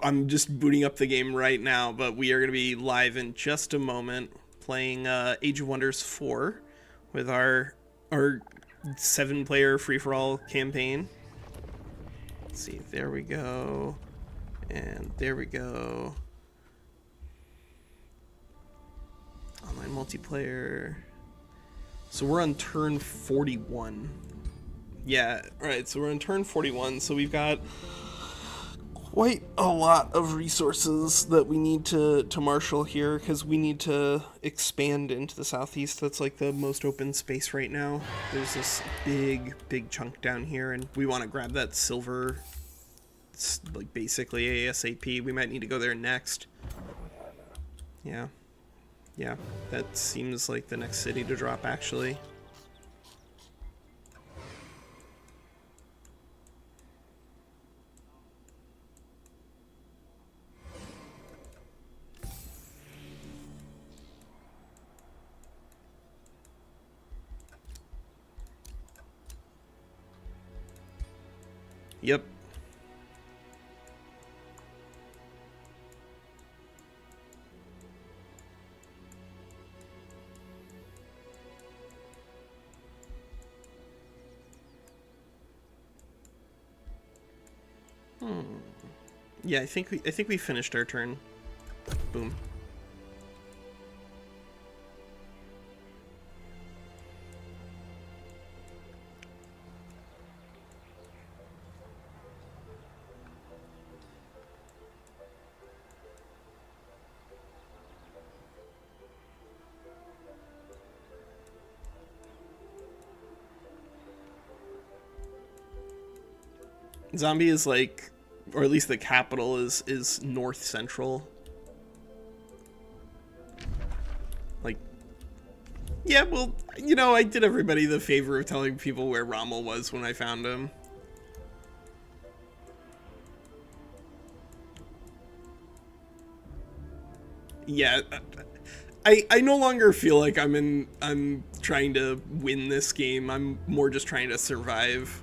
I'm just booting up the game right now, but we are going to be live in just a moment playing Age of Wonders 4 with our 7-player free-for-all campaign. Let's see, there we go. And there we go. Online multiplayer. So we're on turn 41. Yeah, alright, so we're on turn 41, so we've got quite a lot of resources that we need to marshal here, because we need to expand into the southeast. That's like the most open space right now. There's this big chunk down here, and we want to grab that silver. It's like basically ASAP. We might need to go there next. Yeah, that seems like the next city to drop, actually. Yep. Yeah, I think we finished our turn. Boom. Zombie is like, or at least the capital is north central. Like, yeah, well, you know, I did everybody the favor of telling people where Rommel was when I found him. Yeah, I no longer feel like I'm trying to win this game. I'm more just trying to survive.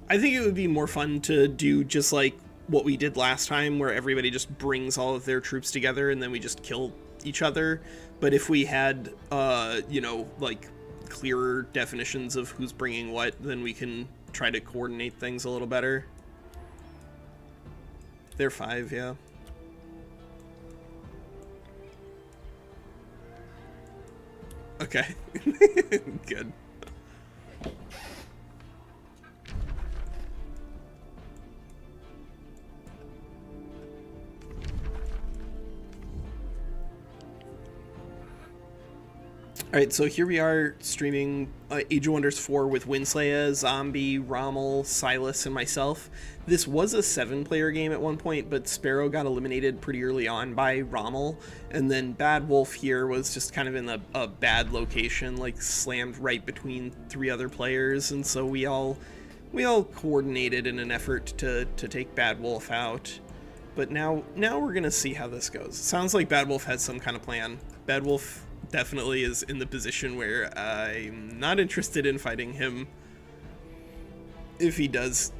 I think it would be more fun to do just like what we did last time, where everybody just brings all of their troops together and then we just kill each other. But if we had, you know, like clearer definitions of who's bringing what, then we can try to coordinate things a little better. They're 5, yeah. Okay. Good. Alright, so here we are streaming Age of Wonders 4 with Winslaya, Zombie, Rommel, Silas, and myself. This was a 7-player game at one point, but Sparrow got eliminated pretty early on by Rommel, and then Bad Wolf here was just kind of in a bad location, like slammed right between 3 other players, and so we all coordinated in an effort to take Bad Wolf out. But now we're gonna see how this goes. Sounds like Bad Wolf has some kind of plan. Bad Wolf definitely is in the position where I'm not interested in fighting him. If he does,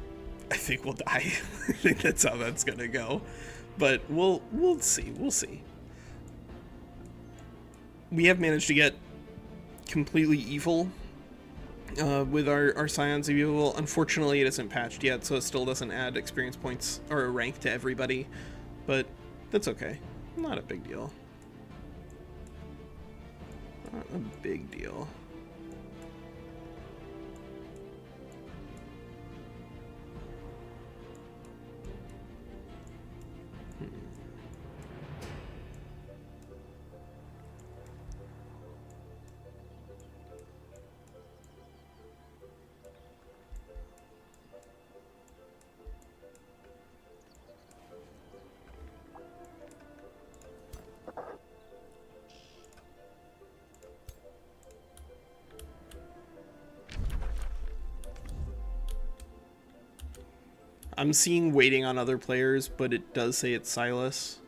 I think we'll die. I think that's how that's gonna go. But we'll see. We'll see. We have managed to get completely evil with our Scions of Evil. Unfortunately, it isn't patched yet, so it still doesn't add experience points or a rank to everybody. But that's okay. Not a big deal. Not a big deal. I'm seeing waiting on other players, but it does say it's Silas.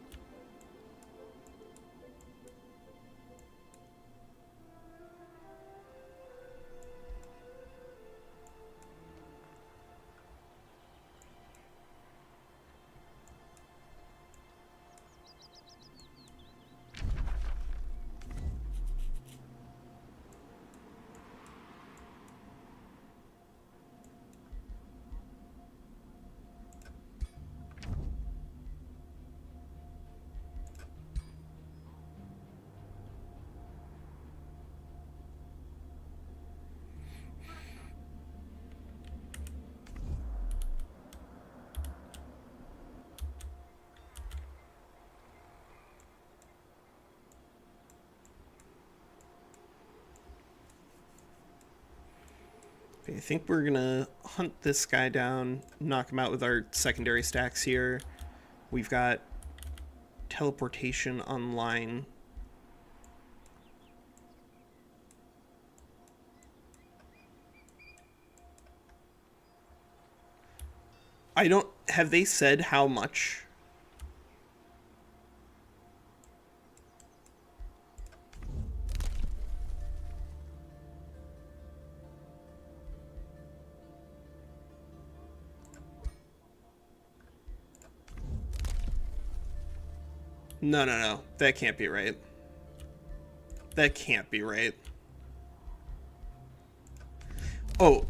I think we're gonna hunt this guy down, knock him out with our secondary stacks here. We've got teleportation online. I don't... Have they said how much? No, no, no. That can't be right. That can't be right. Oh.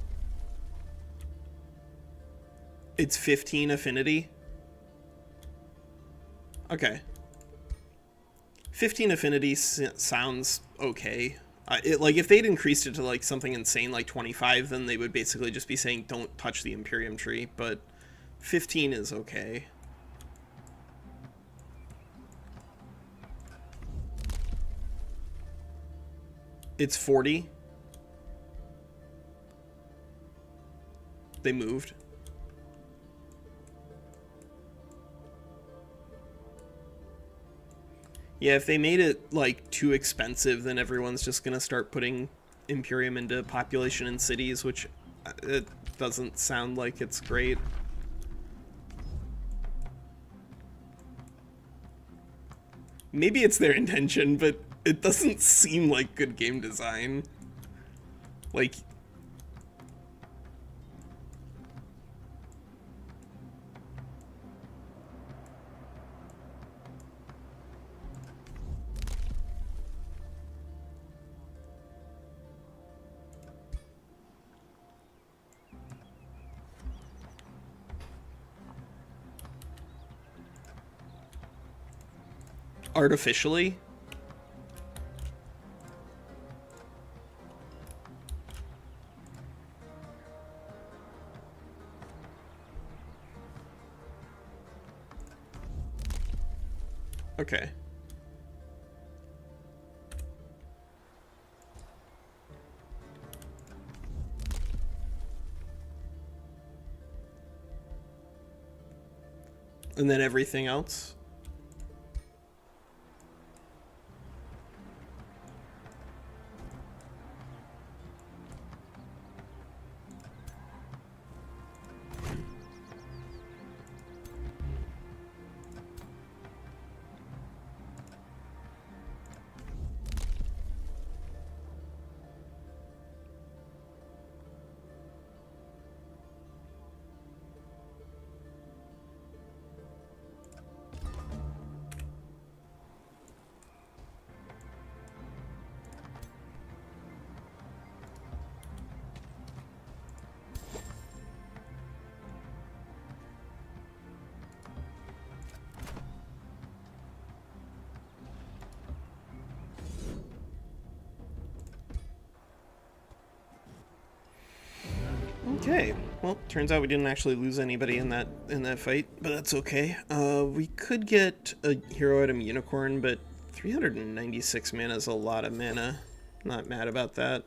It's 15 affinity? Okay. 15 affinity sounds okay. Like, if they'd increased it to, like, something insane like 25, then they would basically just be saying, don't touch the Imperium tree, but 15 is okay. It's 40. They moved. Yeah, if they made it, like, too expensive, then everyone's just gonna start putting Imperium into population in cities, which it doesn't sound like it's great. Maybe it's their intention, but it doesn't seem like good game design. Like... artificially? Okay. And then everything else? Okay. Well, turns out we didn't actually lose anybody in that fight, but that's okay. We could get a hero item unicorn, but 396 mana is a lot of mana. Not mad about that.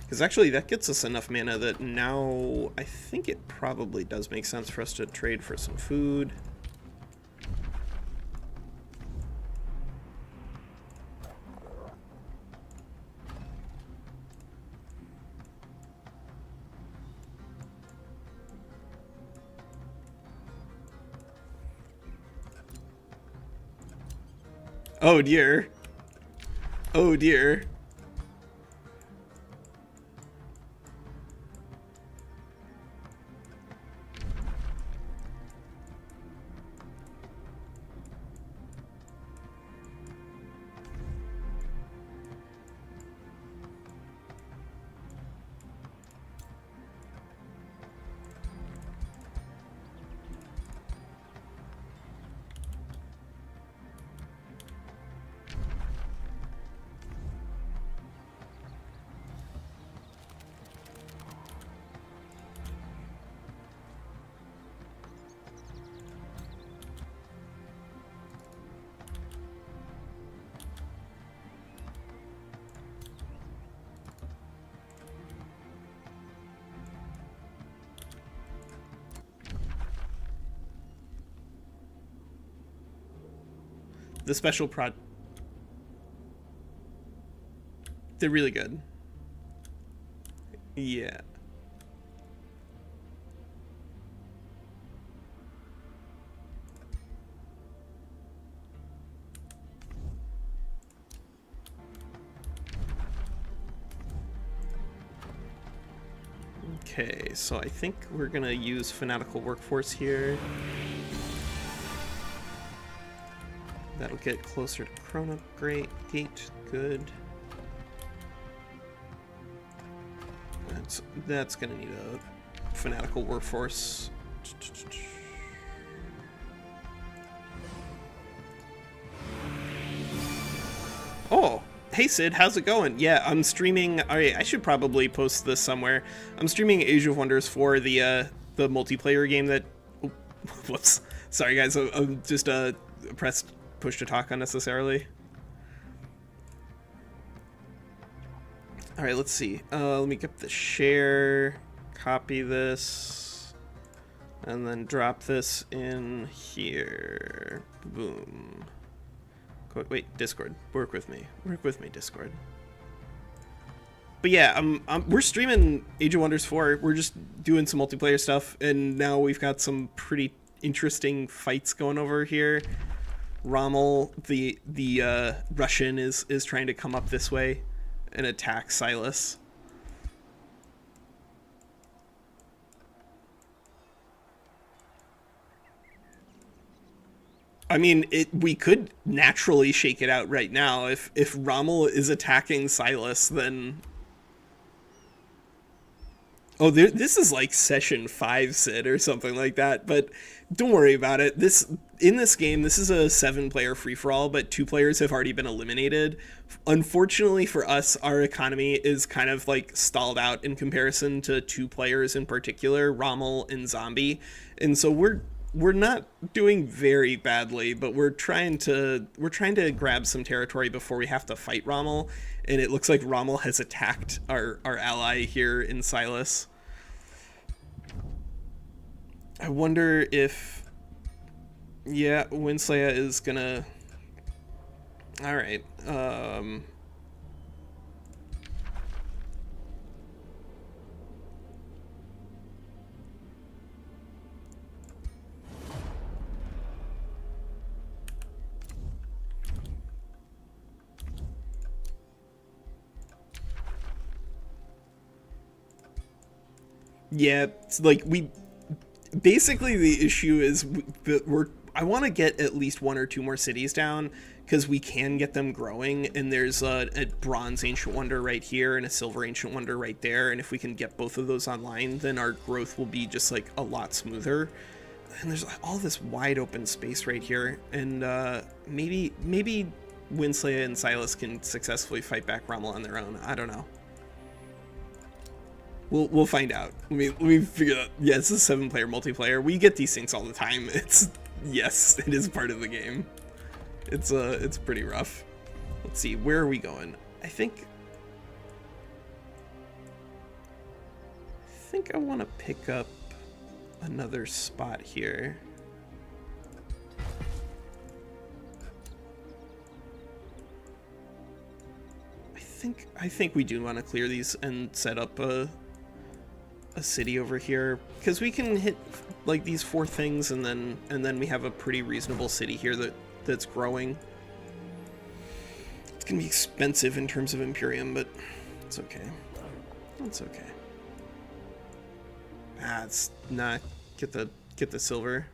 Because actually that gets us enough mana that now I think it probably does make sense for us to trade for some food. Oh dear. Oh dear. The special prod. They're really good. Yeah. Okay, so I think we're gonna use fanatical workforce here. That'll get closer to Chrono Gate. Good. That's gonna need a fanatical workforce. Oh, hey Sid, how's it going? Yeah, I'm streaming. Alright, I should probably post this somewhere. I'm streaming Age of Wonders 4, the multiplayer game that. Oh, whoops. Sorry guys, I'm just pressed push to talk unnecessarily. All right, let's see. Let me get the share, copy this, and then drop this in here. Boom. Wait, Discord, work with me. Work with me, Discord. But yeah, we're streaming Age of Wonders 4. We're just doing some multiplayer stuff, and now we've got some pretty interesting fights going over here. Rommel, the Russian, is trying to come up this way and attack Silas. I mean, we could naturally shake it out right now. If Rommel is attacking Silas, then... Oh, this is like session 5, Sid, or something like that, but don't worry about it. In this game, this is a 7-player free-for-all, but 2 players have already been eliminated. Unfortunately for us, our economy is kind of like stalled out in comparison to 2 players in particular, Romul and Zombie, and so we're not doing very badly, but we're trying to grab some territory before we have to fight Rommel, and it looks like Rommel has attacked our ally here in Silas. I wonder if... Yeah, Winslaya is gonna... Alright, yeah, it's like basically the issue is that I want to get at least 1 or 2 more cities down because we can get them growing, and there's a bronze ancient wonder right here and a silver ancient wonder right there, and if we can get both of those online, then our growth will be just like a lot smoother. And there's all this wide open space right here, and maybe Winslaya and Silas can successfully fight back Rommel on their own. I don't know. We'll find out. Let me figure out. Yeah, it's a 7-player multiplayer. We get these things all the time. Yes, it is part of the game. It's pretty rough. Let's see, where are we going? I think I want to pick up another spot here. I think we do want to clear these and set up a city over here, because we can hit like these 4 things, and then we have a pretty reasonable city here that's growing. It's gonna be expensive in terms of Imperium, but it's okay. It's okay. Ah, it's not. Get the silver.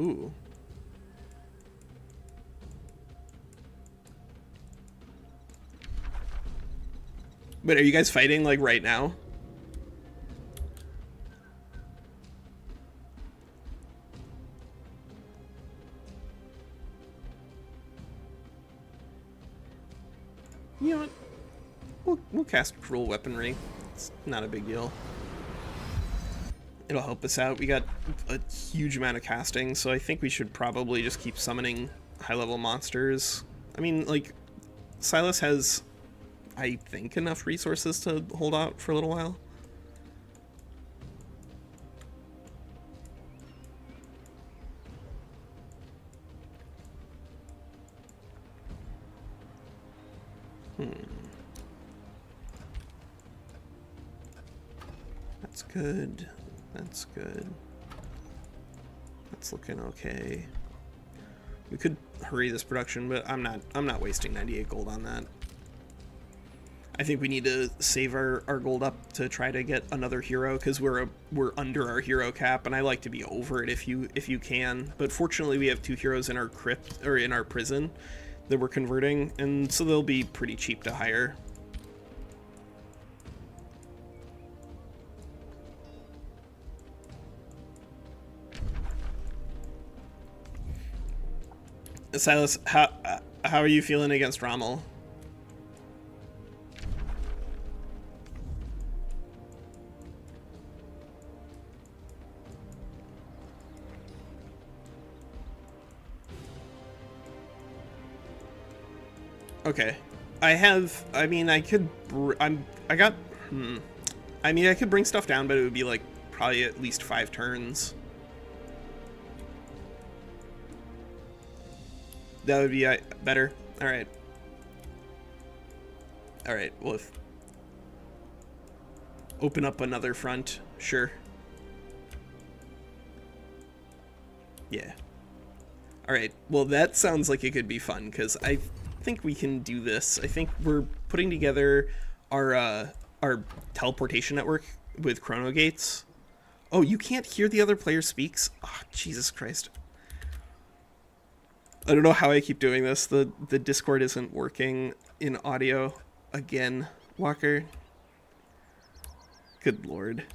Ooh. Wait, are you guys fighting like right now? You know what? We'll cast Cruel Weaponry. It's not a big deal. It'll help us out. We got a huge amount of casting, so I think we should probably just keep summoning high-level monsters. I mean, like, Silas has, I think, enough resources to hold out for a little while. That's good. That's good. That's looking okay. We could hurry this production, but I'm not wasting 98 gold on that. I think we need to save our gold up to try to get another hero, because we're under our hero cap, and I like to be over it if you can. But fortunately, we have 2 heroes in our crypt, or in our prison, that we're converting, and so they'll be pretty cheap to hire. Silas, how are you feeling against Rommel? Okay, I mean, I could, I mean, I could bring stuff down, but it would be like probably at least 5 turns. That would be better. All right. All right. Well, if open up another front, sure. Yeah. All right. Well, that sounds like it could be fun, because I think we can do this. I think we're putting together our teleportation network with chrono gates. Oh, you can't hear the other player speaks? Oh, Jesus Christ. I don't know how I keep doing this. The Discord isn't working in audio again, Walker. Good lord.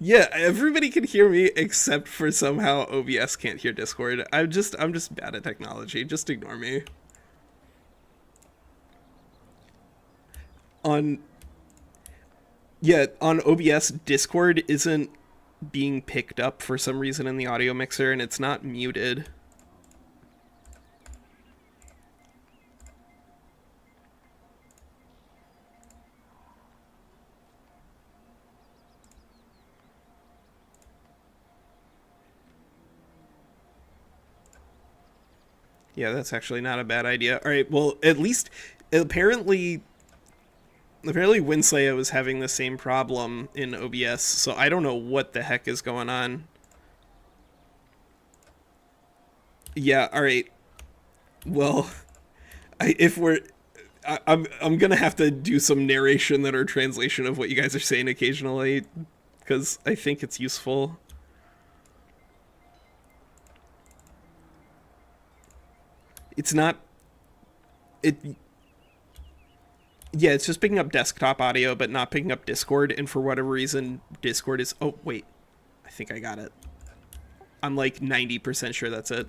Yeah, everybody can hear me except for somehow OBS can't hear Discord. I'm just bad at technology. Just ignore me. On OBS, Discord isn't being picked up for some reason in the audio mixer, and it's not muted. Yeah, that's actually not a bad idea. All right, well, at least apparently Winslaya was having the same problem in OBS, so I don't know what the heck is going on. Yeah, all right. Well, I'm gonna have to do some narration or translation of what you guys are saying occasionally, because I think it's useful. It's not. It. Yeah, it's just picking up desktop audio, but not picking up Discord. And for whatever reason, Discord is. Oh wait, I think I got it. I'm like 90% sure that's it.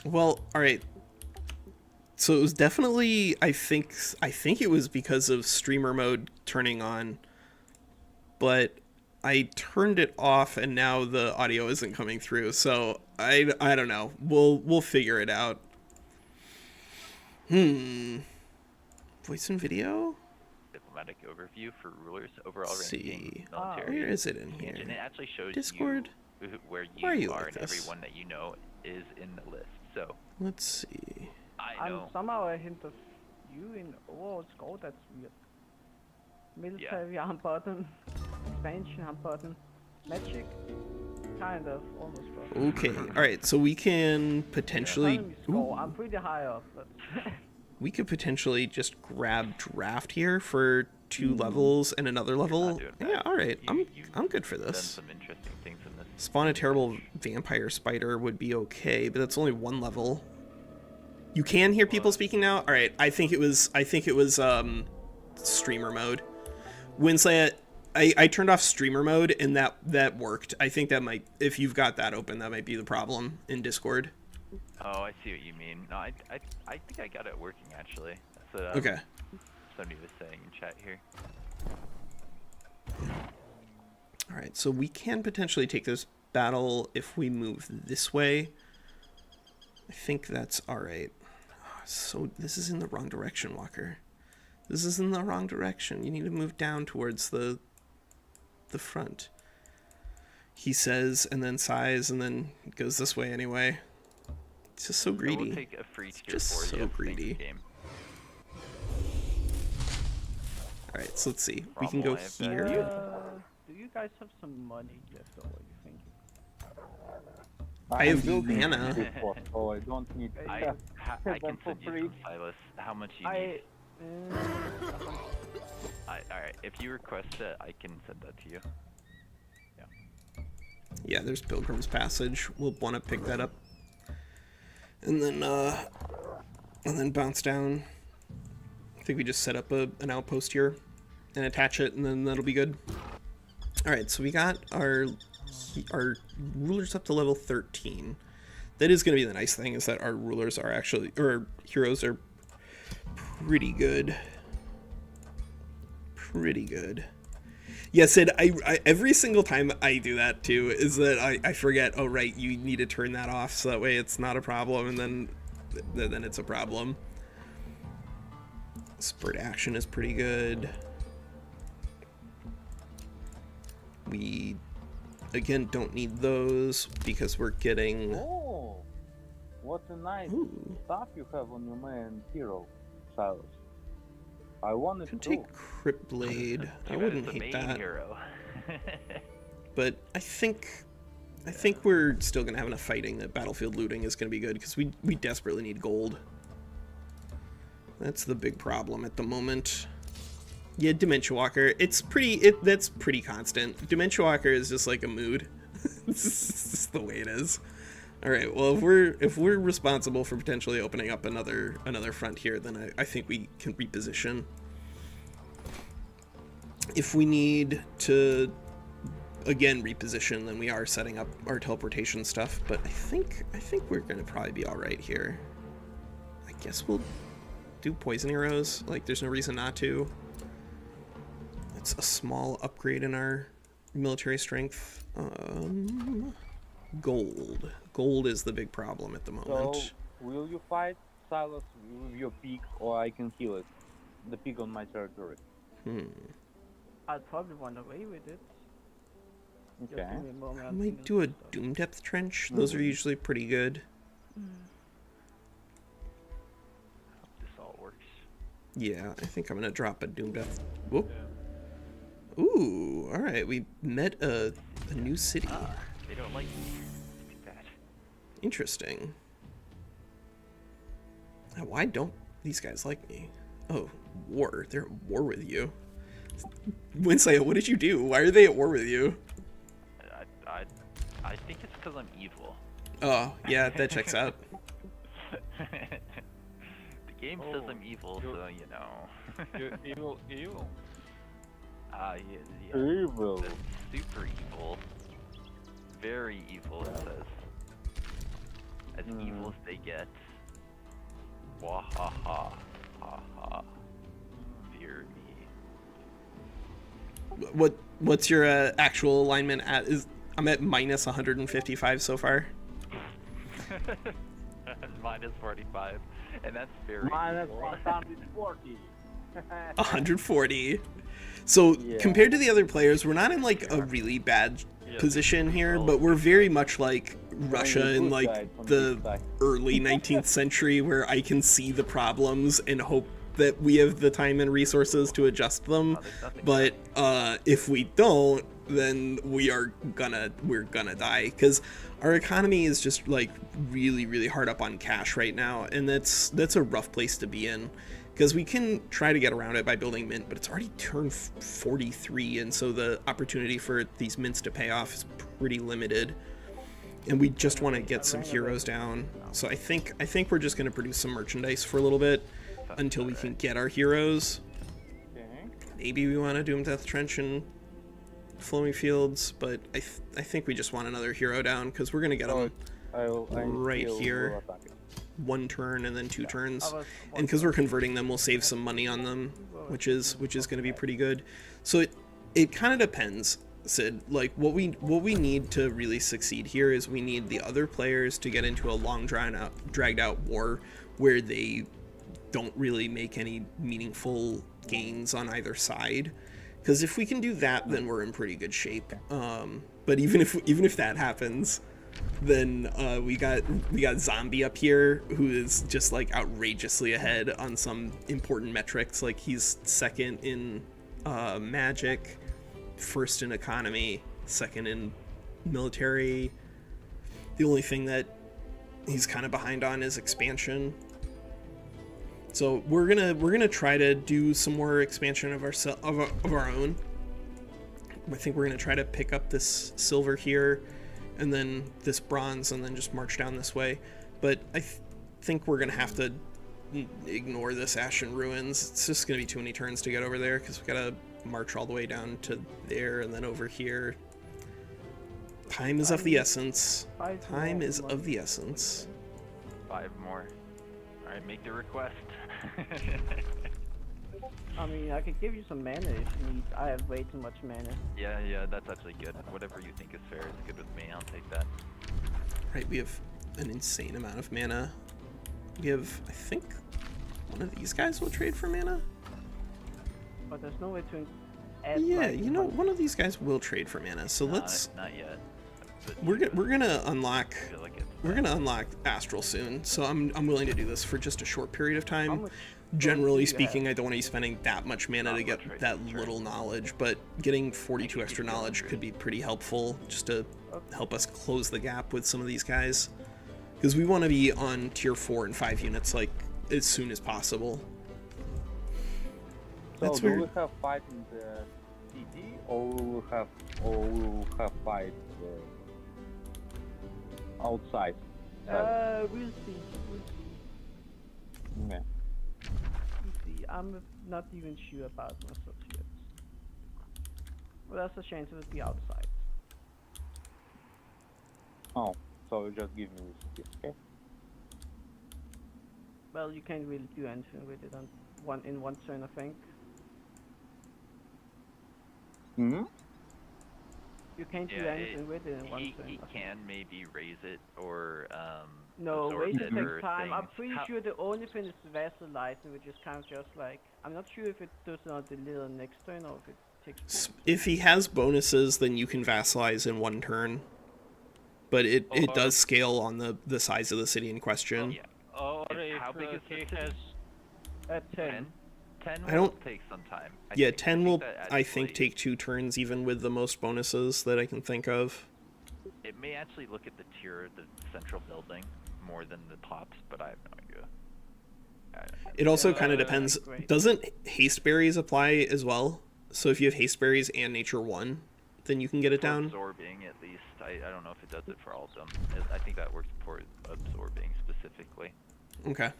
Well, all right. So it was definitely, I think it was because of streamer mode turning on. but I turned it off and now the audio isn't coming through. So I don't know. We'll figure it out. Voice and video? Diplomatic overview for rulers overall Let's ranking see. military. Where is it in here? And it actually shows Discord? you where Why you are are like and this? everyone that you know is in the list. So Let's see. I know. Somehow I hint of you in overall score. That's weird. Military arm button, expansion arm button, magic, kind of almost. But Okay. All right. So we can potentially. economy score. I'm pretty high up, but We could potentially just grab draft here for 2 levels and another level. doing that. Yeah. All right. You've I'm good for done this. some interesting things in this. Spawn a terrible vampire spider would be okay, but that's only 1 level. You can hear people speaking now. All right. I think it was streamer mode. Winslaya, I turned off streamer mode and that worked. I think that might, if you've got that open, that might be the problem in Discord. Oh, I see what you mean. No, I think I got it working actually. That's what Okay. somebody was saying in chat here. All right. So we can potentially take this battle if we move this way. I think that's all right. So this is in the wrong direction, Walker. This is in the wrong direction. You need to move down towards the front. He says, and then sighs, and then goes this way anyway. It's just so So greedy. we'll take a free tier just 4 so yes, thank you, greedy. game. All right, so let's see. We can Rommel, go I have here. do you guys have some money left over? You think? I have building mana. before, so I don't need. I can them for send you free. some, Silas. How much you need? Alright, if you request it, I can send that to you. Yeah, there's Pilgrim's Passage. We'll want to pick that up. And then bounce down. I think we just set up an outpost here and attach it, and then that'll be good. All right, so we got our rulers up to level 13. That is going to be the nice thing, is that our rulers are actually, or heroes are pretty good. Pretty good. Yeah, Sid, I every single time I do that too, is that I forget, oh right, you need to turn that off so that way it's not a problem, and then it's a problem. Spurt action is pretty good. We, again, don't need those because we're getting... Oh, what a nice Ooh. stuff you have on your main hero, Silas. I wanted Could to. take Crypt Blade. I wouldn't the hate main that. hero. But I think we're still gonna have enough fighting that battlefield looting is gonna be good, because we desperately need gold. That's the big problem at the moment. Yeah, Dementia Walker. That's pretty constant. Dementia Walker is just like a mood. It's just the way it is. All right. Well, if we're responsible for potentially opening up another front here, then I think we can reposition. If we need to again reposition, then we are setting up our teleportation stuff. But I think we're gonna probably be all right here. I guess we'll do poison arrows. Like, there's no reason not to. It's a small upgrade in our military strength. Gold is the big problem at the moment. So, will you fight Silas with your pig, or I can heal it? The pig on my territory. I'd probably run away with it. Just Okay. give me a moment, I I'll might think do a of stuff. Doom Depth Trench. Those are usually pretty good. This all works. Yeah, I think I'm gonna drop a Doom Depth. Whoop. Ooh, all right. We met a new city. They don't like me. Too bad. Interesting. Now, why don't these guys like me? Oh, war. They're at war with you. Winslaya, what did you do? Why are they at war with you? I think it's because I'm evil. Oh, yeah, that checks out. The game says I'm evil, so you know. You're evil. Yeah. Evil. That's super evil. Very evil, it says. As evil as they get. Wahaha. Ha ha. Fear me. what's your actual alignment at? I'm at minus 155 so far. Minus 45, and that's very Minus equal. 140. 140. So Yeah. compared to the other players, we're not in like a really bad position here, but we're very much like Russia in like the early 19th century, where I can see the problems and hope that we have the time and resources to adjust them. But if we don't, then we're gonna die, because our economy is just like really hard up on cash right now, and that's a rough place to be in, because we can try to get around it by building mint, but it's already turned 43, and so the opportunity for these mints to pay off is pretty limited, and we just want to get some heroes down. So I think we're just going to produce some merchandise for a little bit until we can get our heroes. Okay. Maybe we want to Doom Death Trench and Flowing Fields, but I think we just want another hero down, because we're going to get them right here. One turn and then 2 turns, and because we're converting them, we'll save some money on them, which is going to be pretty good. So it kind of depends, Sid. Like what we need to really succeed here is we need the other players to get into a long dragged out war where they don't really make any meaningful gains on either side, because if we can do that, then we're in pretty good shape. But even if that happens, then we got Zombie up here, who is just like outrageously ahead on some important metrics. Like he's second in magic, first in economy, second in military. The only thing that he's kind of behind on is expansion. So we're gonna try to do some more expansion of our own. I think we're gonna try to pick up this silver here, and then this bronze, and then just march down this way. But I think we're gonna have to ignore this Ashen Ruins. It's just gonna be too many turns to get over there, because we gotta march all the way down to there and then over here. Time is of the essence. Time is of the essence. 5 more. All right, make the request. I mean, I could give you some mana if you need. I have way too much mana. Yeah, that's actually good. Whatever you think is fair is good with me. I'll take that. Right, we have an insane amount of mana. We have, I think, one of these guys will trade for mana. But there's no way to add. Yeah, like, you know, one of these guys will trade for mana. So let's. Not yet. But We're gonna unlock. I feel like it's We're gonna unlock Astral soon, so I'm willing to do this for just a short period of How time. much Generally do you speaking, have? I don't want to be spending that much mana Not to get much right that now, little knowledge, but getting 42 extra knowledge could be pretty helpful, just to help us close the gap with some of these guys, because we want to be on tier 4 and 5 units like as soon as possible. So That's do weird. we have fight in the city, or we will have fight outside? We'll see. Yeah. We'll see. I'm not even sure about myself yet. Well, there's a chance it will be outside. Oh, so you just give me this, okay? Well, you can't really do anything with it in one turn, I think. Hmm. You can't do Yeah, anything with it in one he turn. I think. can maybe raise it or No, absorb wait, it it or takes time. I'm things. pretty sure the only thing is the vassalizing, which is kind of just like, I'm not sure if it does not deliver next turn or if it takes. If he has bonuses, then you can vassalize in one turn, but it does scale on the size of the city in question. Yeah. Or And if how big is he the has At 10. 10 I will don't- take some time. Yeah, 10 will, that I think, actually- take 2 turns, even with the most bonuses that I can think of. It may actually look at the tier, the central building, more than the tops, but I have no idea. It also Yeah, kind of depends. great. Doesn't haste berries apply as well? So if you have haste berries and nature 1, then you can get it For down. absorbing, at least. I don't know if it does it for all of them. I think that works for absorbing specifically. Okay.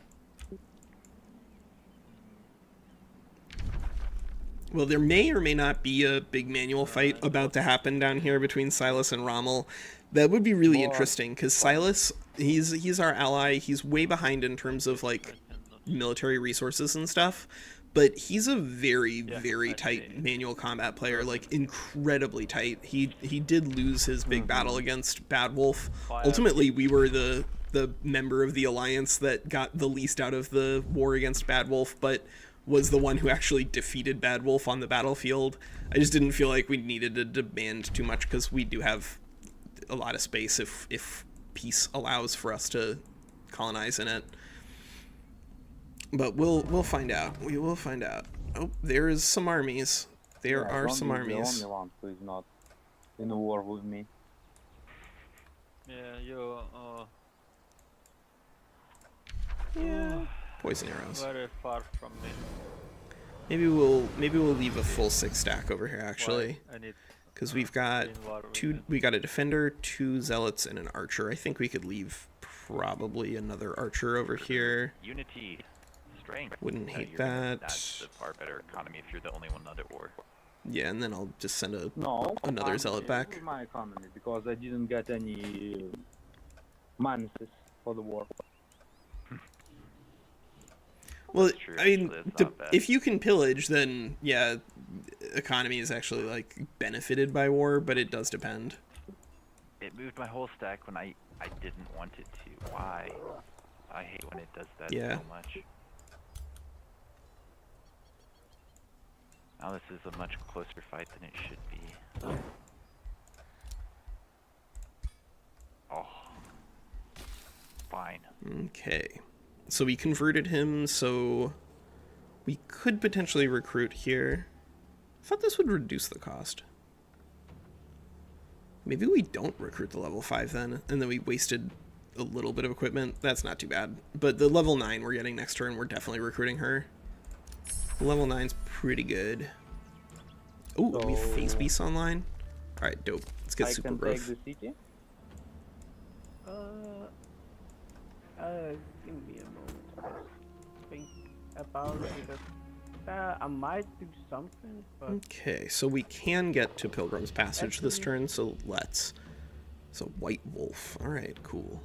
Well, there may or may not be a big manual fight about to happen down here between Silas and Rommel. That would be really interesting, because Silas, he's our ally. He's way behind in terms of like military resources and stuff, but he's a very, Yeah, very I tight see. manual combat player, like incredibly tight. He did lose his big battle against Bad Wolf. Well, Ultimately, we were the member of the alliance that got the least out of the war against Bad Wolf, but was the one who actually defeated Bad Wolf on the battlefield. I just didn't feel like we needed to demand too much because we do have a lot of space if peace allows for us to colonize in it. But we'll find out. We will find out. Oh, there is some armies. There are Don't some be armies. the only one who is not in a war with me. Yeah, you Yeah. Poison arrows. very far from me. Maybe we'll leave a full 6 stack over here actually, Why? I need because we've got in war with 2. it. We got a defender, 2 zealots, and an archer. I think we could leave probably another archer over here. Unity, strength. Wouldn't hate you're gonna- that. That's a far better economy if you're the only one at war. Yeah, and then I'll just send No, another I'm zealot back. with my economy because I didn't get any minuses for the war. Well, That's true, I mean, actually, it's not bad. if you can pillage, then yeah, economy is actually like benefited by war, but it does depend. It moved my whole stack when I didn't want it to. Why? I hate when it does that Yeah. so much. Now this is a much closer fight than it should be. Oh. Fine. Okay, so we converted him, so we could potentially recruit here. I thought this would reduce the cost. Maybe we don't recruit the level 5 then, and then we wasted a little bit of equipment. That's not too bad. But the level 9 we're getting next turn, we're definitely recruiting her. Level 9's pretty good. Oh, we have Phase Beasts online? Alright, dope. Let's get I super can growth. take the city. Give me a moment to just think about it because I might do something, but Okay, so we can get to Pilgrim's Passage this turn, so let's. So White Wolf. Alright, cool.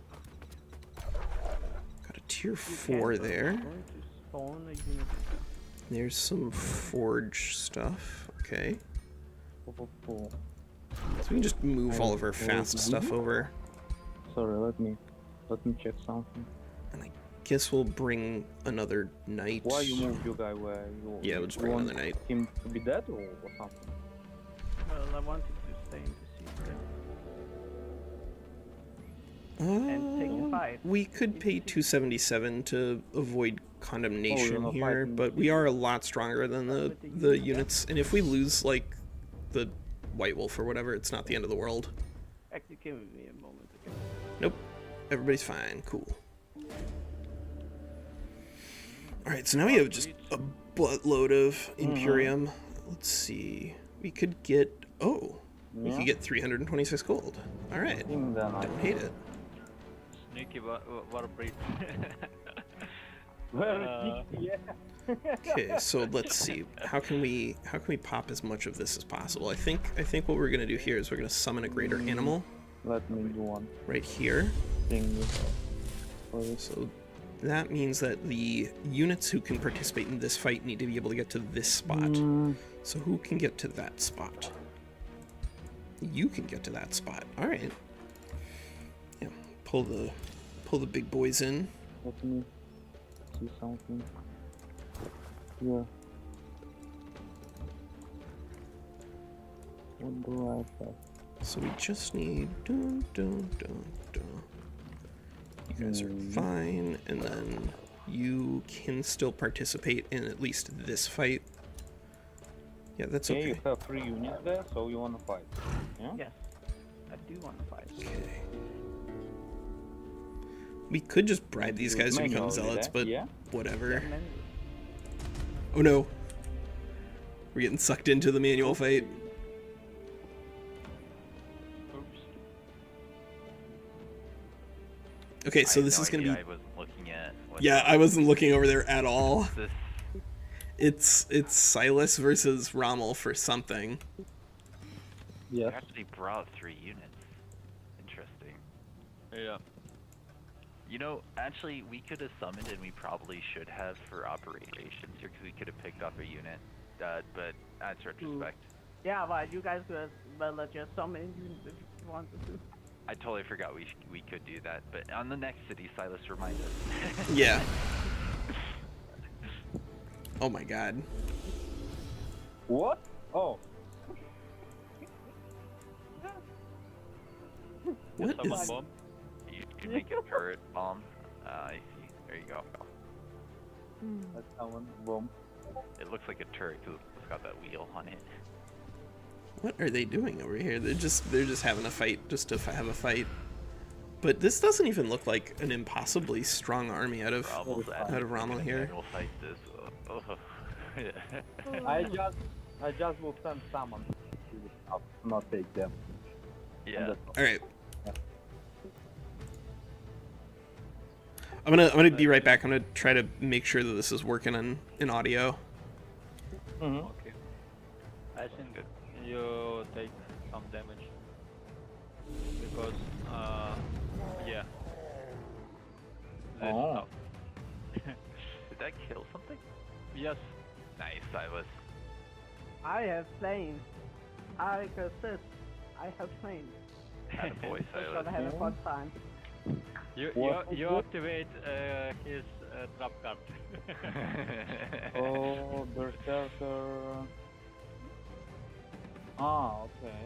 Got a tier 4 there. I'm going to spawn a unit. There's some forge stuff. Okay. So we can just move all of our fast stuff over. Sorry, let me check something. And I guess we'll bring another knight. Why you move your guy where you? Yeah, we'll just you bring want another knight. him to be dead or something? Well, I wanted to stay in the city and take a fight. We could pay 277 to avoid condemnation not here, fighting. but we are a lot stronger than the units. And if we lose, like, the White Wolf or whatever, it's not the end of the world. Actually, give me a moment. Okay? Nope. Everybody's fine. Cool. Alright, so now we have just a buttload of Imperium. Let's see. We could get... Oh! We Yeah. could get 326 gold. Alright. Him then I Don't hate it. Sneaky war breed. Very sneaky, yeah. Okay, so let's see. How can we pop as much of this as possible? I think what we're gonna do here is we're gonna summon a greater animal Let me do one right here. thing. For this. So that means that the units who can participate in this fight need to be able to get to this spot. So who can get to that spot? You can get to that spot. All right. Yeah. Pull the big boys in. Let me see something. Yeah. What do I have? So we just need dun, dun, dun, dun. You guys are fine, and then you can still participate in at least this fight. Yeah, that's Okay, okay. you have 3 units there, so you wanna fight. Yeah? Yes, I do want to fight. Okay. We could just bribe these guys to become Manually zealots, there, but yeah? whatever. And then Oh no. We're getting sucked into the manual fight. Oops. Okay, so I had this no is gonna idea be... I wasn't looking at. what Yeah, I wasn't looking over there at all. This It's Silas versus Rommel for something. they Yes. actually brought 3 units. Interesting. Yeah. You know, actually, we could have summoned, and we probably should have for operations here, because we could have picked up a unit. But that's retrospect. Yeah, but you guys could well just summon units if you wanted to. I totally forgot we could do that. But on the next city, Silas, remind us. Yeah. Oh my god. What? Oh. What Someone is... bomb? You make a turret bomb. I see. There you go. That's someone. Boom. It looks like a turret because it's got that wheel on it. What are they doing over here? They're just having a fight just to have a fight. But this doesn't even look like an impossibly strong army out of Rommel here. We'll fight this. I just will send someone to not take them. Yeah. All right. I'm gonna be right back. I'm gonna try to make sure that this is working in audio. Mm-hmm. Okay. I think you take some damage. Because, yeah. This Oh. stuff. Did that kill something? Yes. Nice, Silas. I have planes. I persist. I have planes. Attaboy, We're Silas. gonna have a fun time. You activate his trap card. Oh, Berserker. Ah, okay.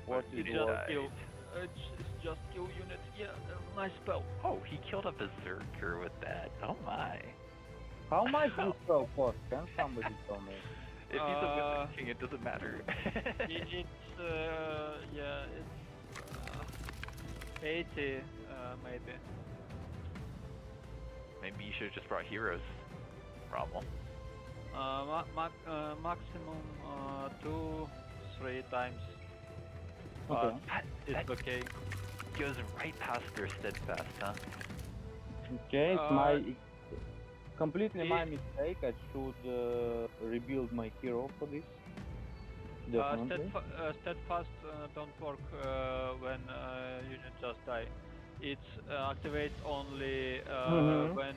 What He is just what? died. It's just kill unit. Yeah, nice spell. Oh, he killed a berserker with that. Oh my. How much this spell cost? Can somebody tell me? If he's a Wizard King, it doesn't matter. It's yeah, it's 80 maybe. Maybe you should have just brought heroes, Rommel. Maximum 2-3 times. Okay. It's That okay. goes right past their steadfast, huh? Okay, it's my completely my it- mistake. I should rebuild my hero for this. Definitely. Steadfast don't work when unit just die. It activates only when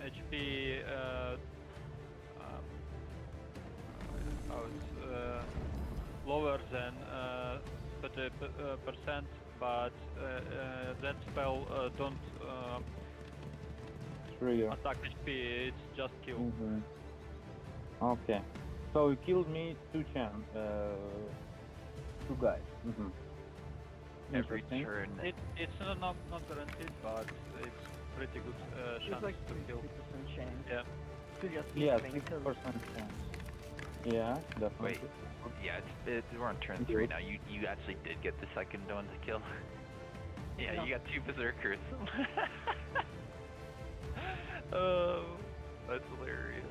HP lower than 30%, but that spell don't Trigger. attack HP. It's just kill. Mm-hmm. Okay. So you killed me two guys. Mm-hmm. Every Interesting. turn. It's not guaranteed, but it's pretty good It's chance like to kill. 50% chance. Yeah. To just Yeah, keep 50% kills. chance. Yeah, definitely. Wait. Yeah, we're on turn 3 now. You actually did get the second one to kill. Yeah, No. you got 2 berserkers. Oh, that's hilarious.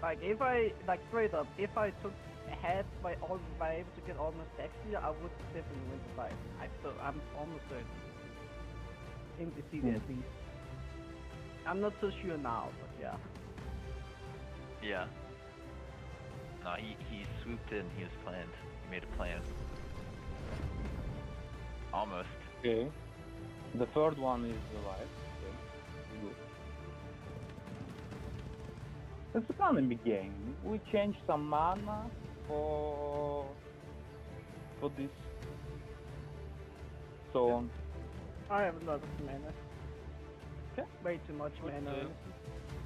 Like if I straight up, if I took ahead by able to get all my stacks here, I would definitely win the fight. I'm almost certain. In the city at least. I'm not so sure now, but yeah. Yeah. No, he swooped in. He was planned. He made a plan. Almost. Okay. The third one is alive. Okay. Good. It's gonna be game. We change some mana for this. So I have a lot of mana. Okay. Way too much What mana. the-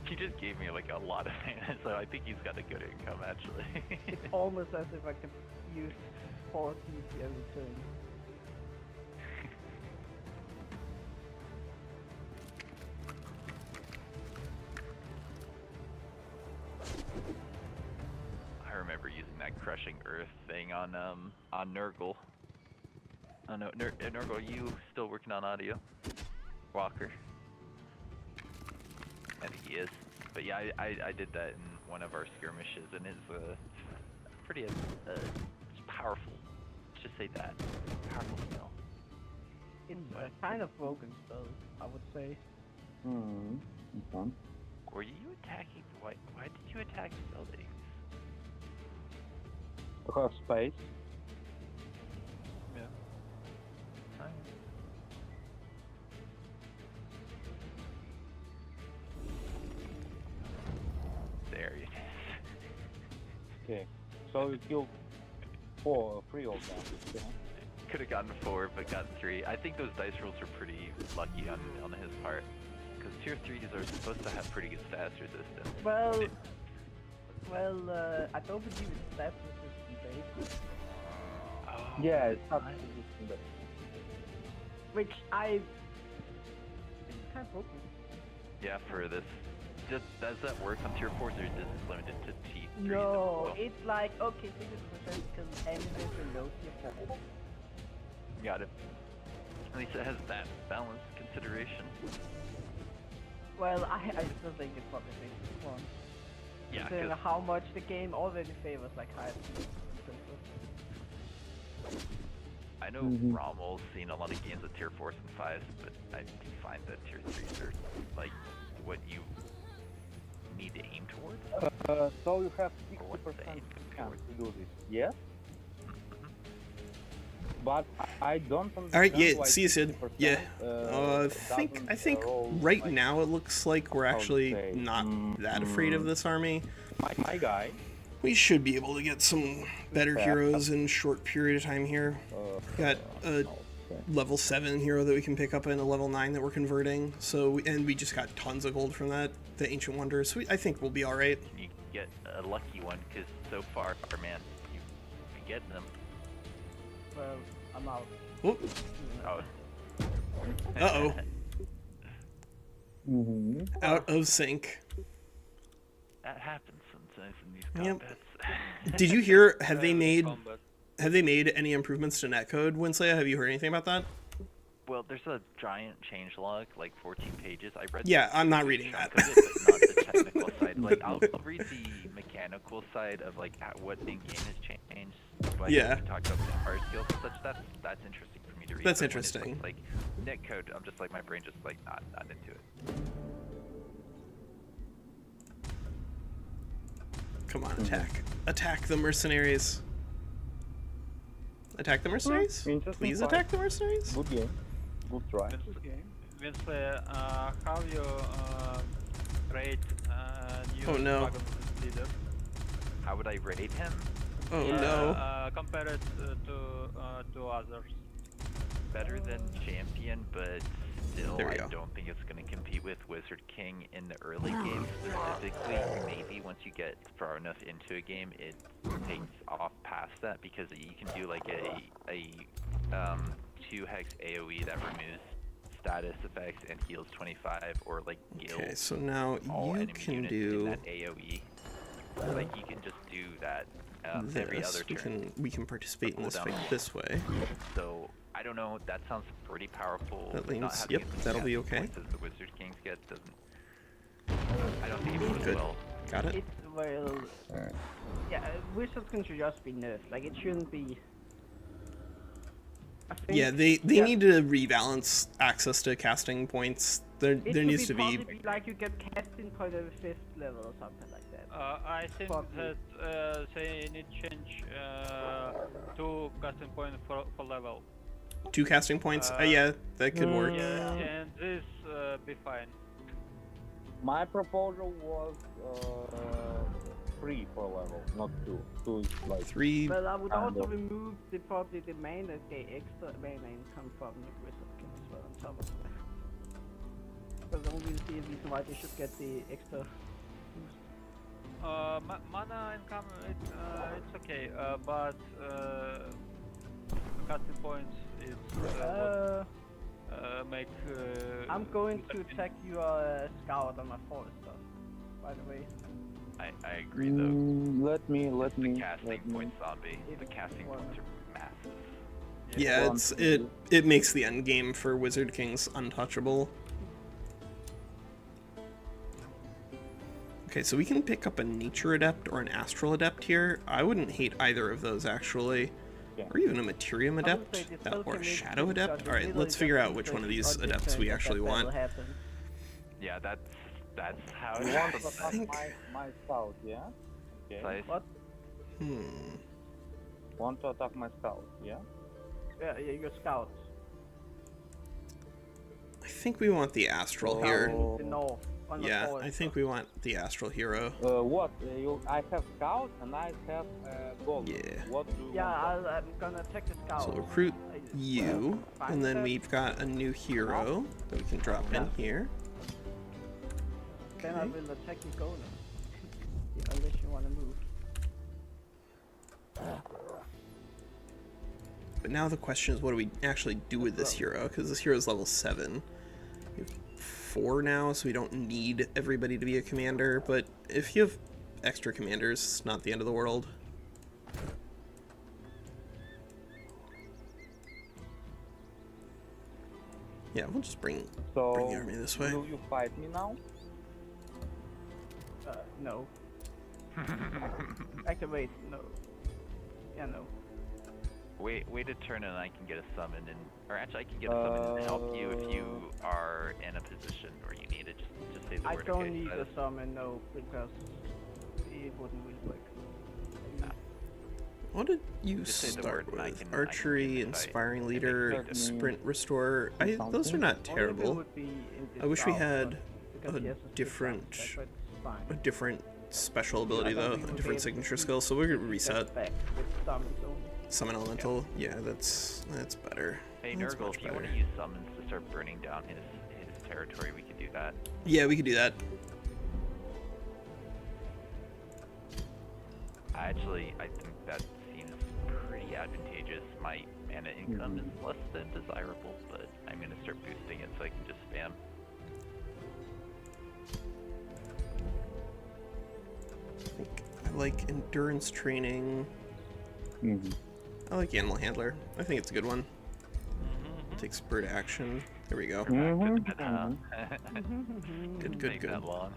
He just gave me like a lot of mana, so I think he's got a good income actually. It's almost as if I could use 4 CC every turn. I remember using that crushing earth thing on Nurgle. Oh no, Nurgle, are you still working on audio? Walker. I think he is. But yeah, I did that in one of our skirmishes, and it's pretty it's powerful. Let's just say that. Powerful spell. It's kind of broken spell, I would say. okay. Were you attacking? Why did you attack buildings? To have space. Yeah. Okay. So you killed 3 of them. Okay. Could have gotten 4, but got 3. I think those dice rolls are pretty lucky on his part. Because tier 3s are supposed to have pretty good stats resistance. Well, I don't believe it's stats resistant based. Oh, Yeah, it's not resistant, but Which it's kind of broken. yeah, for this. Does that work on tier 4s, or is this limited to T3s? No, it's like, okay, 60% because anything below tier 4. Got it. At least it has that balanced consideration. Well, I still think it's not the biggest one. Yeah, Considering because how much the game already favors like higher tier. I know Romul's seen a lot of games at tier 4s and 5s, but I find that tier 3s are like what you need to aim towards. so you have Or 60% what's the aim chance towards? to do this. Yes? But I don't understand. All right, yeah, why see you, Sid. 60%, Yeah. I think roll right like now it looks like we're how to actually say, not that afraid of this army. my guy. We should be able to get some better heroes in a short period of time here. Got a level 7 hero that we can pick up and a level 9 that we're converting. So and we just got tons of gold from that, the Ancient Wonders. So I think we'll be all right. You get a lucky one, because so far, man, you get them. Well, I'm out. Oh, Oh. uh-oh. Out of sync. That happens sometimes in these Yep. combats. Did you hear, have they made Combat. any improvements to netcode, Winslaya? Have you heard anything about that? Well, there's a giant changelog, like 14 pages. I read. Yeah, I'm not a reading chunk that. of it, but not the technical side. Like, I'll read the mechanical side of like what in game has changed. But Yeah. we talked about the hard skills and such. That's interesting for me to read. That's but when it's, interesting. Like netcode, I'm just like my brain just like not into it. Come on, attack. Attack the mercenaries. Attack the mercenaries? Interesting Please fight. attack the mercenaries? Good game. Good try. Winslaya, how you rate new Oh, no. dragon leader? How would I rate him? Oh no. Compare it to others. Better than champion, but still, There we I go. don't think it's going to compete with Wizard King in the early game specifically. Maybe once you get far enough into a game, it takes off past that, because you can do like a 2-hex AoE that removes status effects and heals 25, or like gills Okay, so now all you enemy can units in do that AoE. Like you can just do that every this. other We turn. we can participate in this Cooldown. fight this way. So I don't know. That sounds pretty powerful. That but not means- having yep, as many that'll be casting okay. points as the Wizard Kings get doesn't. I don't think it goes Good. well. Got it? It's, well, yeah, Wizards can just be nerfed. Like, it shouldn't be. I think, Yeah, they yeah, need to rebalance access to casting points. There it needs should to be possibly like you get casting point at the 5th level or something like that. I think Probably. that they need change 2 casting points for level. 2 casting points. Yeah, that could work. Yeah, and this be fine. My proposal was 3 per level, not 2. 2 is like 3. Well, I would kind also of. remove probably the main that get extra mana income from the Wizard King as well on top of that. Because I don't really see a reason why they should get the extra boost. Mana income, it's okay, but casting points is what make. I'm going to attack your scout on my forester, by the way. I agree though. Let me. The casting point zombie. If The casting one- points are massive. Yeah, One- it makes the end game for Wizard Kings untouchable. Okay, so we can pick up a Nature Adept or an Astral Adept here. I wouldn't hate either of those actually. Yeah. Or even a Materium I would Adept say they still or can a make Shadow use Adept. of it, Alright, literally let's just figure out in which case one of these on the adepts turn we that actually that battle want. happens. Yeah, that's how You it want to happens. attack think- my scout, yeah? Okay. Size. What? Want to attack my scout, yeah? Yeah, your scouts. I think we want the Astral here. Oh. The north. on the Yeah, forest. I think we want the astral hero. What? I have scout and I have gold. Yeah. What do you Yeah, want? I'm gonna check the scout. So we'll recruit I- you, Fine and then with we've got a new hero that we can drop in here. that. Then I Okay. will attack the golem. Yeah, unless you wanna move. But now the question is, what do we actually do with this hero? Because this hero is level 7. We have 4 now, so we don't need everybody to be a commander. But if you have extra commanders, it's not the end of the world. Yeah, we'll just bring the army this way. Will you fight me now? No. Activate, no. Yeah, no. Wait a turn and I can get a summon and, or actually I can get a summon and help you if you are in a position where you need it. Just say the I word. don't okay, need Silas? a summon, no, because it wouldn't really work. What did you Just say the start word and I with? can Archery, decide. Inspiring It Leader, makes me Sprint Restore. Those are not Only if it terrible. would be in this I wish we route, had but because a he has a different- skill attack, but it's fine. A different special ability don't though, think a we'll be different able to signature see skill. So we're gonna That's reset. back with summons only. Summon Elemental. Yeah, that's better. Hey That's Nurgle, much if you want better. to use summons to start burning down his territory, we could do that. Yeah, we could do that. I think that seems pretty advantageous. My mana income is less than desirable, but I'm gonna start boosting it so I can just spam. I like endurance training. I like animal handler. I think it's a good one. Take spurt action. There we go. Good, Good, Take good. that long.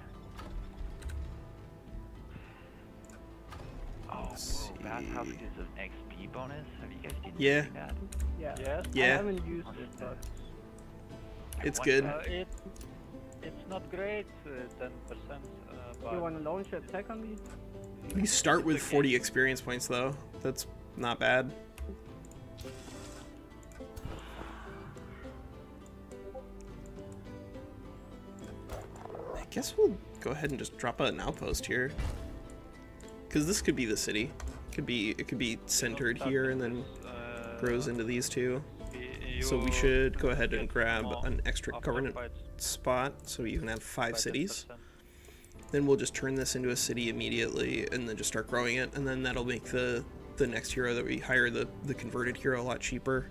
Oh, Let's whoa, Bathhouse see. gives an XP bonus. Have you guys been Yeah. using that? Yeah. Yes. I Yeah. haven't used it, but It's I good. wonder- It's not great, 10%, you but wanna launch an attack on me? We start with 40 experience points though. That's not bad. I guess we'll go ahead and just drop an outpost here. Cause this could be the city. It could be centered here and then grows into these two. So we should go ahead and grab an extra government spot so you can have 5 cities. Then we'll just turn this into a city immediately and then just start growing it, and then that'll make the next hero that we hire, the converted hero, a lot cheaper.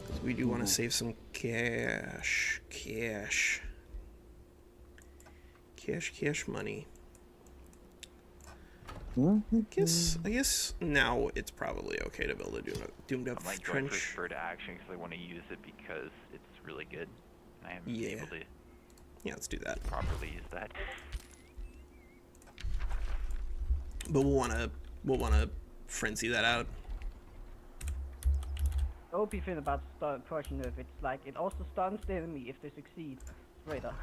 'Cause we do want to save some cash money. I guess now it's probably okay to build a doomed up I'm like going for trench. spur to action because I want to use it because it's really good. And I haven't been Yeah. able to Yeah, let's do that. properly use that. But we'll wanna frenzy that out. The OP thing about crushing nerf, it's like it also stuns the enemy if they succeed. Straight up.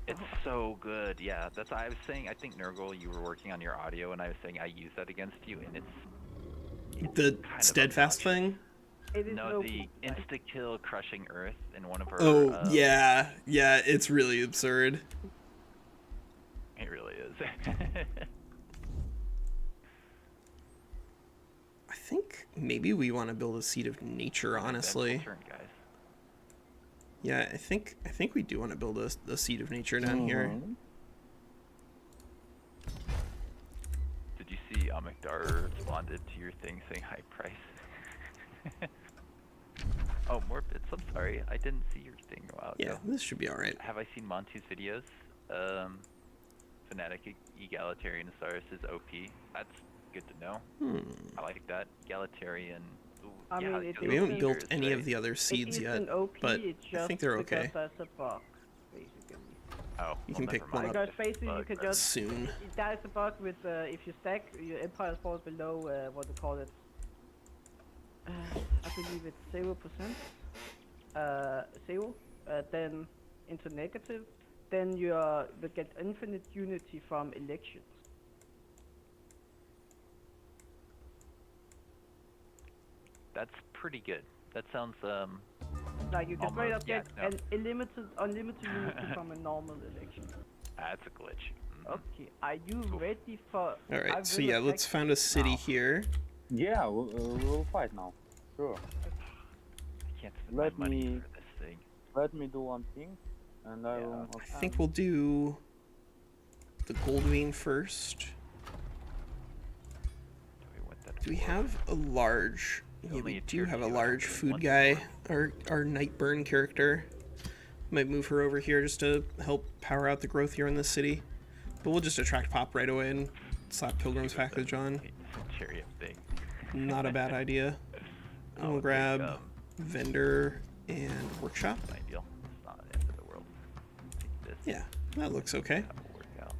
It's so good, yeah. That's why I was saying. I think Nurgle, you were working on your audio, and I was saying I use that against you, and it's The kind of steadfast obnoxious. thing. It is No, OP, the like, insta kill crushing Earth in one of our. Oh yeah, it's really absurd. It really is. I think maybe we want to build a seat of nature, honestly. Turn, guys. Yeah, I think we do want to build a seat of nature down here. Did you see Amikdar responded to your thing saying high price? Oh, more bits. I'm sorry, I didn't see your thing a while ago. Yeah, this should be all right. Have I seen Montu's videos? Fanatic Egalitarian Osiris is OP. That's good to know. I like that. Egalitarian. Ooh, I yeah, mean, it those We haven't is- built leaders, any right? of the other seeds it is yet, an OP, but it's I just think they're okay. because there's a bug, basically. Oh, You well, can pick never one mind. up. Because basically you Bug. can just Soon. There's a bug with if you stack your empire falls below what they call it. I believe it's 0%. 0. Then into negative. Then you will get infinite unity from elections. That's pretty good. That sounds Like you can straight Almost, up yeah, get no. an unlimited unity from a normal election. That's a glitch. Mhm. Okay, are you ready for? All I right, so will yeah, let's attack found a city now. here. Yeah, we'll fight now. Sure. I can't spend Let my money me- for this thing. Let me do one thing, and I Yeah, will. I think we'll do the gold vein first. Do we want that Do we dwarf? have a large? Yeah, Only we a do tier have a 2 large actually, food one guy. dwarf. Our Nightburn character. Might move her over here just to help power out the growth here in this city. But we'll just attract Pop right away and slap Pilgrim's package on. Chariot thing. Not a bad idea. And we'll would grab think, vendor and workshop. ideal. It's not the end of the world. Take this. Yeah, that looks okay. That will work out.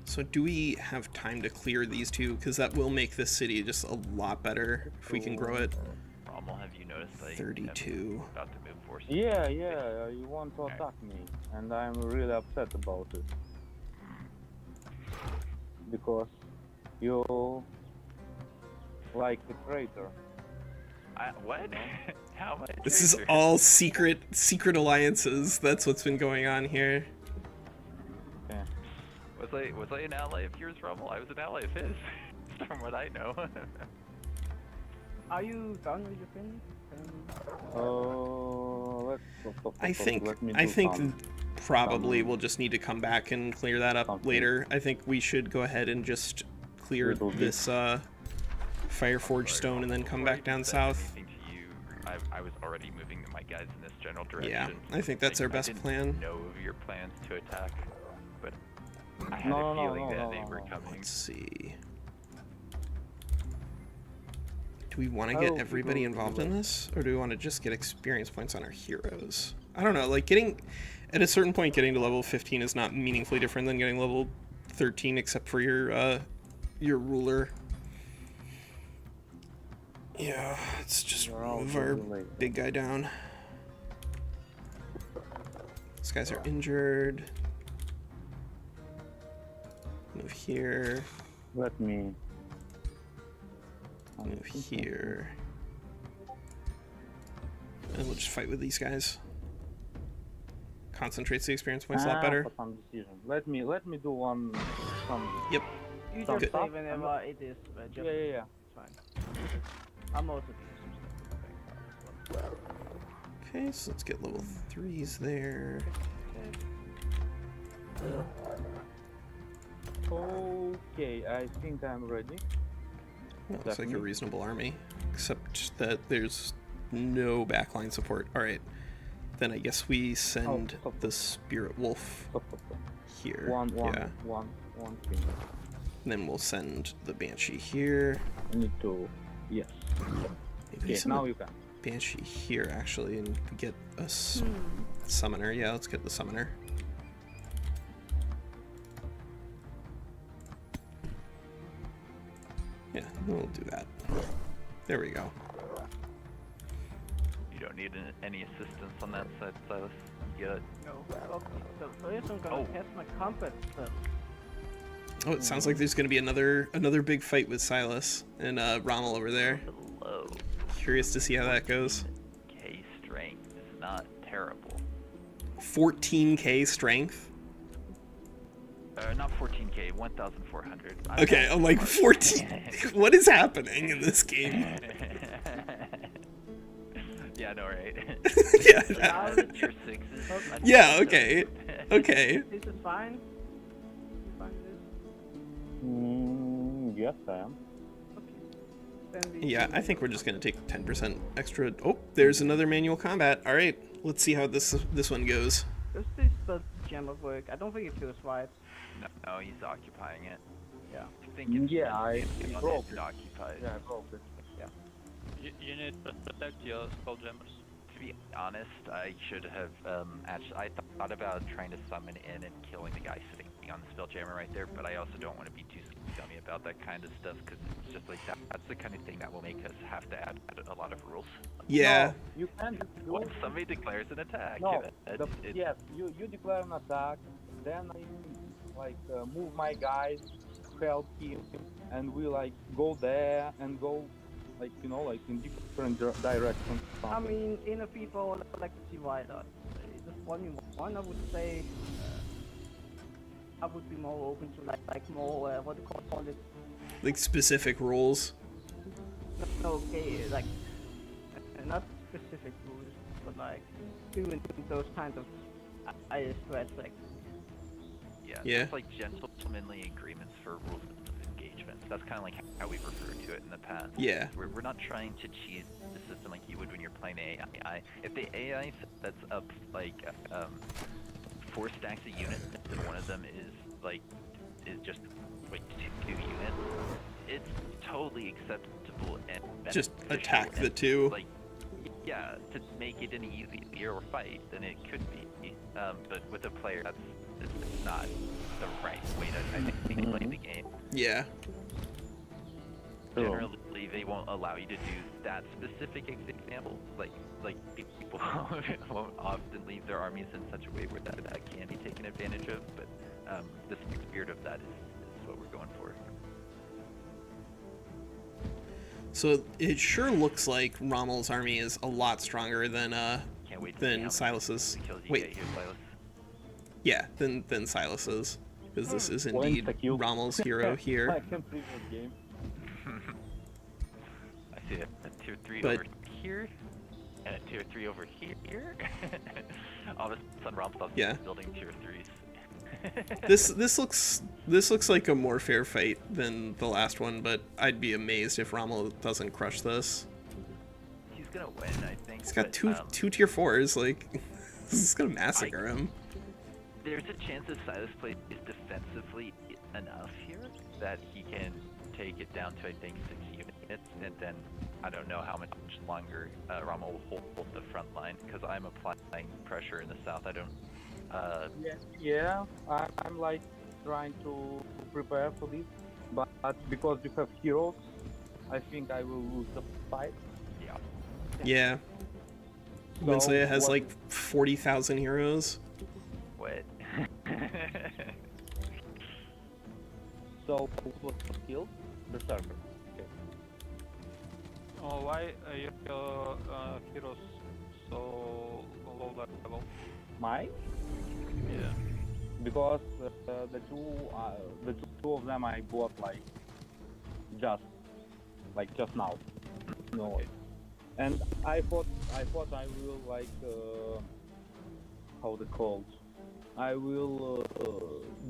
So do we have time to clear these two? Because that will make this city just a lot better if we can grow it. Rommel, have you noticed that 32. I'm about to move forces? Yeah, you want to attack me, and I'm really upset about it. Because you like the traitor. What? How am I a This is traitor? all secret alliances. That's what's been going on here. Okay. Was I an ally of yours, Rommel? I was an ally of his, from what I know. Are you done with your thing? I think Let me do some. probably we'll just need to come back and clear that up Something. later. I think we should go ahead and just clear Little bit. this Fireforge stone and then come back down south. To you, I was already moving my guys in this general direction. Yeah, I think that's our best I plan. didn't know of your plans to attack, but I had No, a no, feeling no, that no, they no, were no. coming. Let's see. Do we want to I get will everybody do involved that. in this, or do we want to just get experience points on our heroes? I don't know. Like getting at a certain point, getting to level 15 is not meaningfully different than getting level 13, except for your ruler. Yeah, let's just You're all move our too late. big guy down. These guys are injured. Move here. Let me. Move here. And we'll just fight with these guys. Concentrates the experience points a lot better. For some decision. Let me do one. Some. Yep. You Some just say stuff, whenever it is. Just Yeah. It's fine. I'm also doing some stuff. Okay, so let's get level 3s there. Okay, I think I'm ready. That looks like a Definitely. reasonable army, except that there's no backline support. All right, then I guess we send stop. the Spirit Wolf Stop. here. One Yeah, thing. and then we'll send the Banshee here. I need to. Yes. Maybe we Okay, send now the you can. Banshee here actually, and get a summoner. Yeah, let's get the summoner. Yeah, we'll do that. There we go. You don't need any assistance on that side, Silas. You get it. No. Okay, so first I'm gonna Oh. test my combat spell. Oh, it sounds like there's going to be another big fight with Silas and Rommel over there. Hello. Curious to see how that goes. K strength is not terrible. 14k strength. Not 14k, 1,400. Okay, I'm like 14. What is happening in this game? Yeah, I know, right? Yeah. Tier 6s. Okay. Yeah. Okay. Okay. This is fine. You find this? Yes, I am. Okay. Then we Yeah, can- I think we're just gonna take 10% extra. Oh, there's another manual combat. All right, let's see how this one goes. Does this spell jam of work? I don't think it feels right. No, he's occupying it. Yeah. I think it's I broke it. occupied. Yeah, I broke it. You need to protect your spelljammers. To be honest, I should have actually. I thought about trying to summon in and killing the guy sitting on the spelljammer right there, but I also don't want to be too scummy about that kind of stuff because it's just like that's the kind of thing that will make us have to add a lot of rules. Yeah. No, you can't do Once somebody declares an attack, No, it- yes, you declare an attack, then I move my guys, help him, and we go there and go in different directions. I mean, inner people like to see why not. just 1v1, I would say I would be more open to like more what do you call it? Like specific rules. No, okay, like not specific rules, but like doing those kind of strats like. Yeah. It's like gentlemanly agreements for rules of engagement. That's kind of like how we've referred to it in the past. Yeah. We're not trying to cheat the system like you would when you're playing AI. If the AI sets up like 4 stacks of units and one of them is just like 2 units, it's totally acceptable and Just beneficial attack the and, 2. Like, yeah, to make it an easier fight than it could be. But with a player, it's not the right way to, I think, play the game. Yeah. Generally, they won't allow you to do that specific example. Like people won't often leave their armies in such a way where that can be taken advantage of. But the spirit of that is what we're going for. So it sure looks like Rommel's army is a lot stronger than Can't wait to see how many Silas's. kills you Wait, get here, Silas. yeah, than Silas's, because this is Points indeed to kill. Rommel's hero here. I can previous game. I see a tier 3 But- over here, and a tier 3 over here. All of a sudden, Rom stops Yeah. building tier 3s. This looks like a more fair fight than the last one, but I'd be amazed if Rommel doesn't crush this. He's gonna win, I think. He's got but, two tier 4s, like this is gonna massacre him. There's a chance that Silas plays defensively enough here that he can take it down to, I think, 6 units, and then I don't know how much longer Rommel will hold the front line, because I'm applying pressure in the south. I don't. Yeah, I'm like trying to prepare for this, but because you have heroes, I think I will lose the fight. Yeah. Yeah. So Winslaya has what- like 40,000 heroes. What? So what was killed? The server. Okay. Oh, why your heroes so low level? Mine? Yeah. Because the two of them I bought like just now. No. And I thought I will like how they called. I will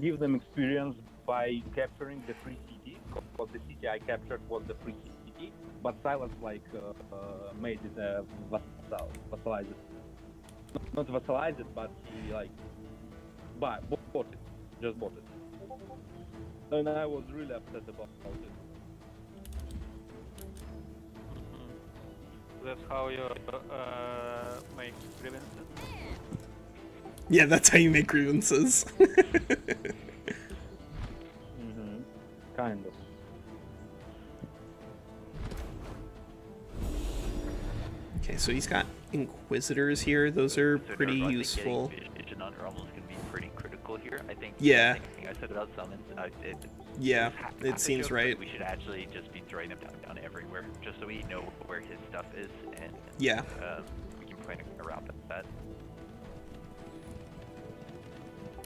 give them experience by capturing the free city, because the city I captured was the free city. But Silas like made it vassalized. Not vassalized, but he like bought it, just bought it. And I was really upset about it. That's how you make grievances. Yeah, that's how you make grievances. Kind of. Okay, so he's got Inquisitors here. Those are So pretty I think useful. getting vision on Rommel's going to be pretty critical here. I think. Yeah. I said about summons. Yeah, half it a seems joke, but right. We should actually just be throwing him down everywhere, just so we know where his stuff is, and Yeah. we can plan around that.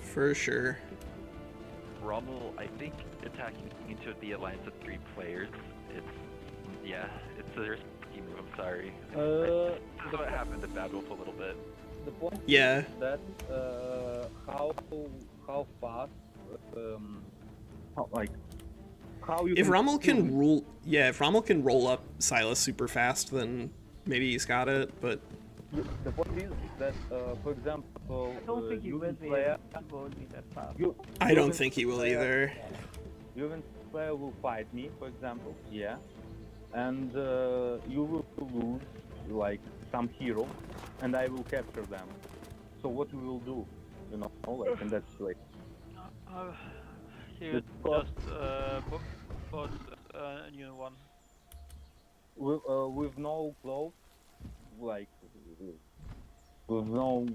For sure. Rommel, I think, attacking into the alliance of 3 players. It's a risky move. I'm sorry. This is what happened to Bad Wolf a little bit. The point Yeah. is that how fast how you If Rommel kill can him. rule, yeah, if Rommel can roll up Silas super fast, then maybe he's got it. But The point is that for example I don't think he will be Winslaya- able to roll me that fast. I don't think he will either. Winslaya will fight me, for example, yeah, and you will lose like some hero, and I will capture them. So what we will do, like in that situation? He The just cost- bought a new one. With no clothes, like with no.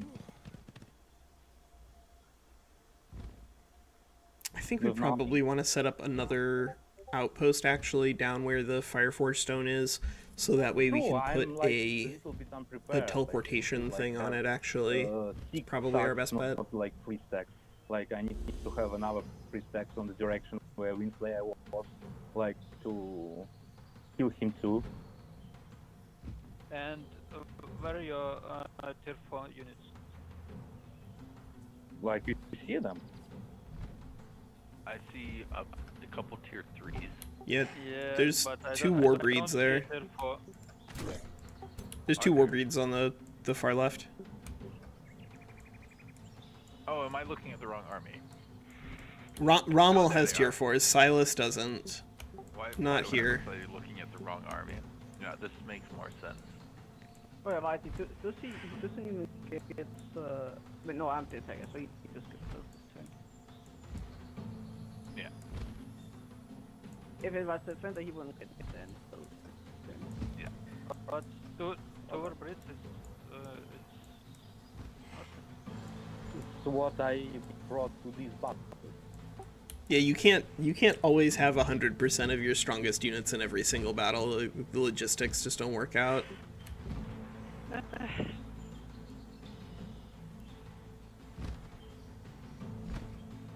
I think we With nothing. probably want to set up another outpost actually down where the Fire Force Stone is, so that way we No, can I'm put like a little bit unprepared. Like, teleportation like, thing on have, it actually. 6 Probably our stacks, best bet. not like 3 stacks. Like I need to have another 3 stacks on the direction where Winslaya was, like to kill him too. And where are your tier 4 units? Like you see them. I see a couple tier 3s. Yeah, Yeah, there's but I 2 don't- I war don't breeds see there. tier 4. There's 2 war breeds on the far left. Oh, am I looking at the wrong army? Rommel there has they tier are. 4s. Silas doesn't. Why Not do I here. look like you're looking at the wrong army? Yeah, this makes more sense. Oh yeah, right. Does he doesn't even get but no anti-attacker, so he just gets the turn. Yeah. If it was the defender, he wouldn't get the end. So, turn. But two war breeds is It's what I brought to this battle. Yeah, you can't always have 100% of your strongest units in every single battle. The logistics just don't work out.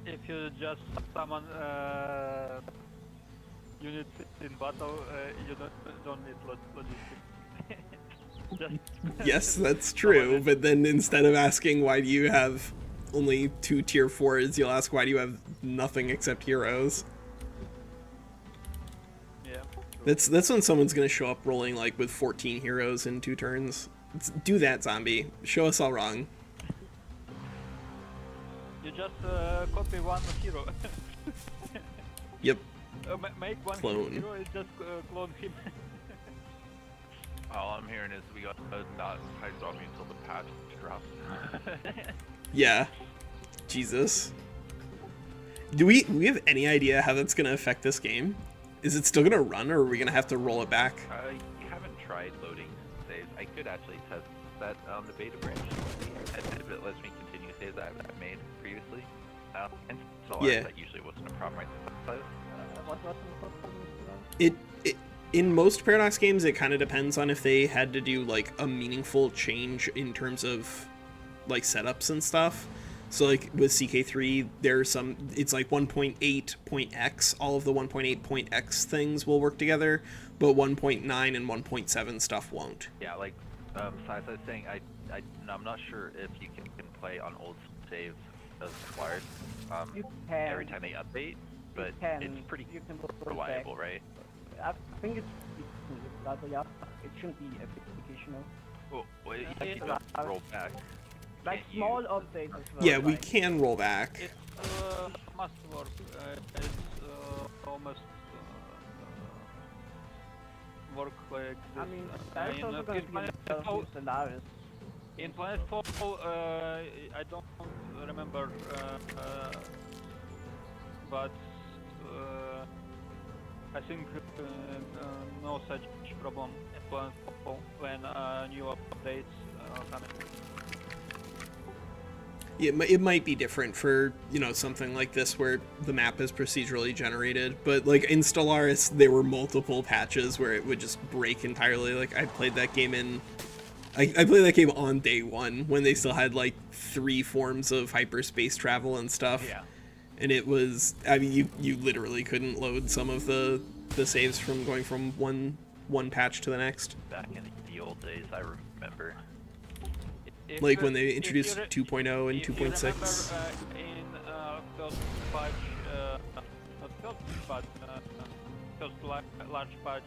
if you just summon units in battle, you don't need logistics. Yes, that's true, but then instead of asking why do you have only 2 tier 4s, you'll ask why do you have nothing except heroes. Yeah. That's when someone's gonna show up rolling like with 14 heroes in 2 turns. Do that, zombie. Show us all wrong. You just copy one hero. Yep. Make one Clone. hero and just clone him. All I'm hearing is we got not high zombie until the patch drops. Yeah. Jesus. Do we have any idea how that's gonna affect this game? Is it still gonna run, or are we gonna have to roll it back? I haven't tried loading saves. I could actually test that on the beta branch. And if it lets me continue saves that I've made previously. And so Yeah. that usually wasn't a problem. Right? What It in most Paradox games, it kind of depends on if they had to do like a meaningful change in terms of like setups and stuff. So like with CK3, there's some, it's like 1.8.x, all of the 1.8.x things will work together, but 1.9 and 1.7 stuff won't. Yeah, like Silas, I was saying, I'm not sure if you can play on old saves as required You can. every time they update, but can. it's pretty You can roll it reliable, back. right? I think it's yeah. It shouldn't be educational. Well, you Yeah. don't roll back. Like Can't small you- updates as well. Yeah, we like- can roll back. It must work. It's almost work like this. I mean, that's in, also going to be Planet better Fall- for Solaris. in Planetfall, I don't remember, but I think no such problem in Planetfall when new updates come in. It might be different for, something like this where the map is procedurally generated, but like in Stellaris, there were multiple patches where it would just break entirely. Like I played that game I played that game on day 1 when they still had like 3 forms of hyperspace travel and stuff. Yeah. And it was, you literally couldn't load some of the saves from going from one patch to the next. Back in the old days, I remember. If Like you- when they if introduced you re- 2.0 and if you 2.6. remember, in first patch, not first, but first large patch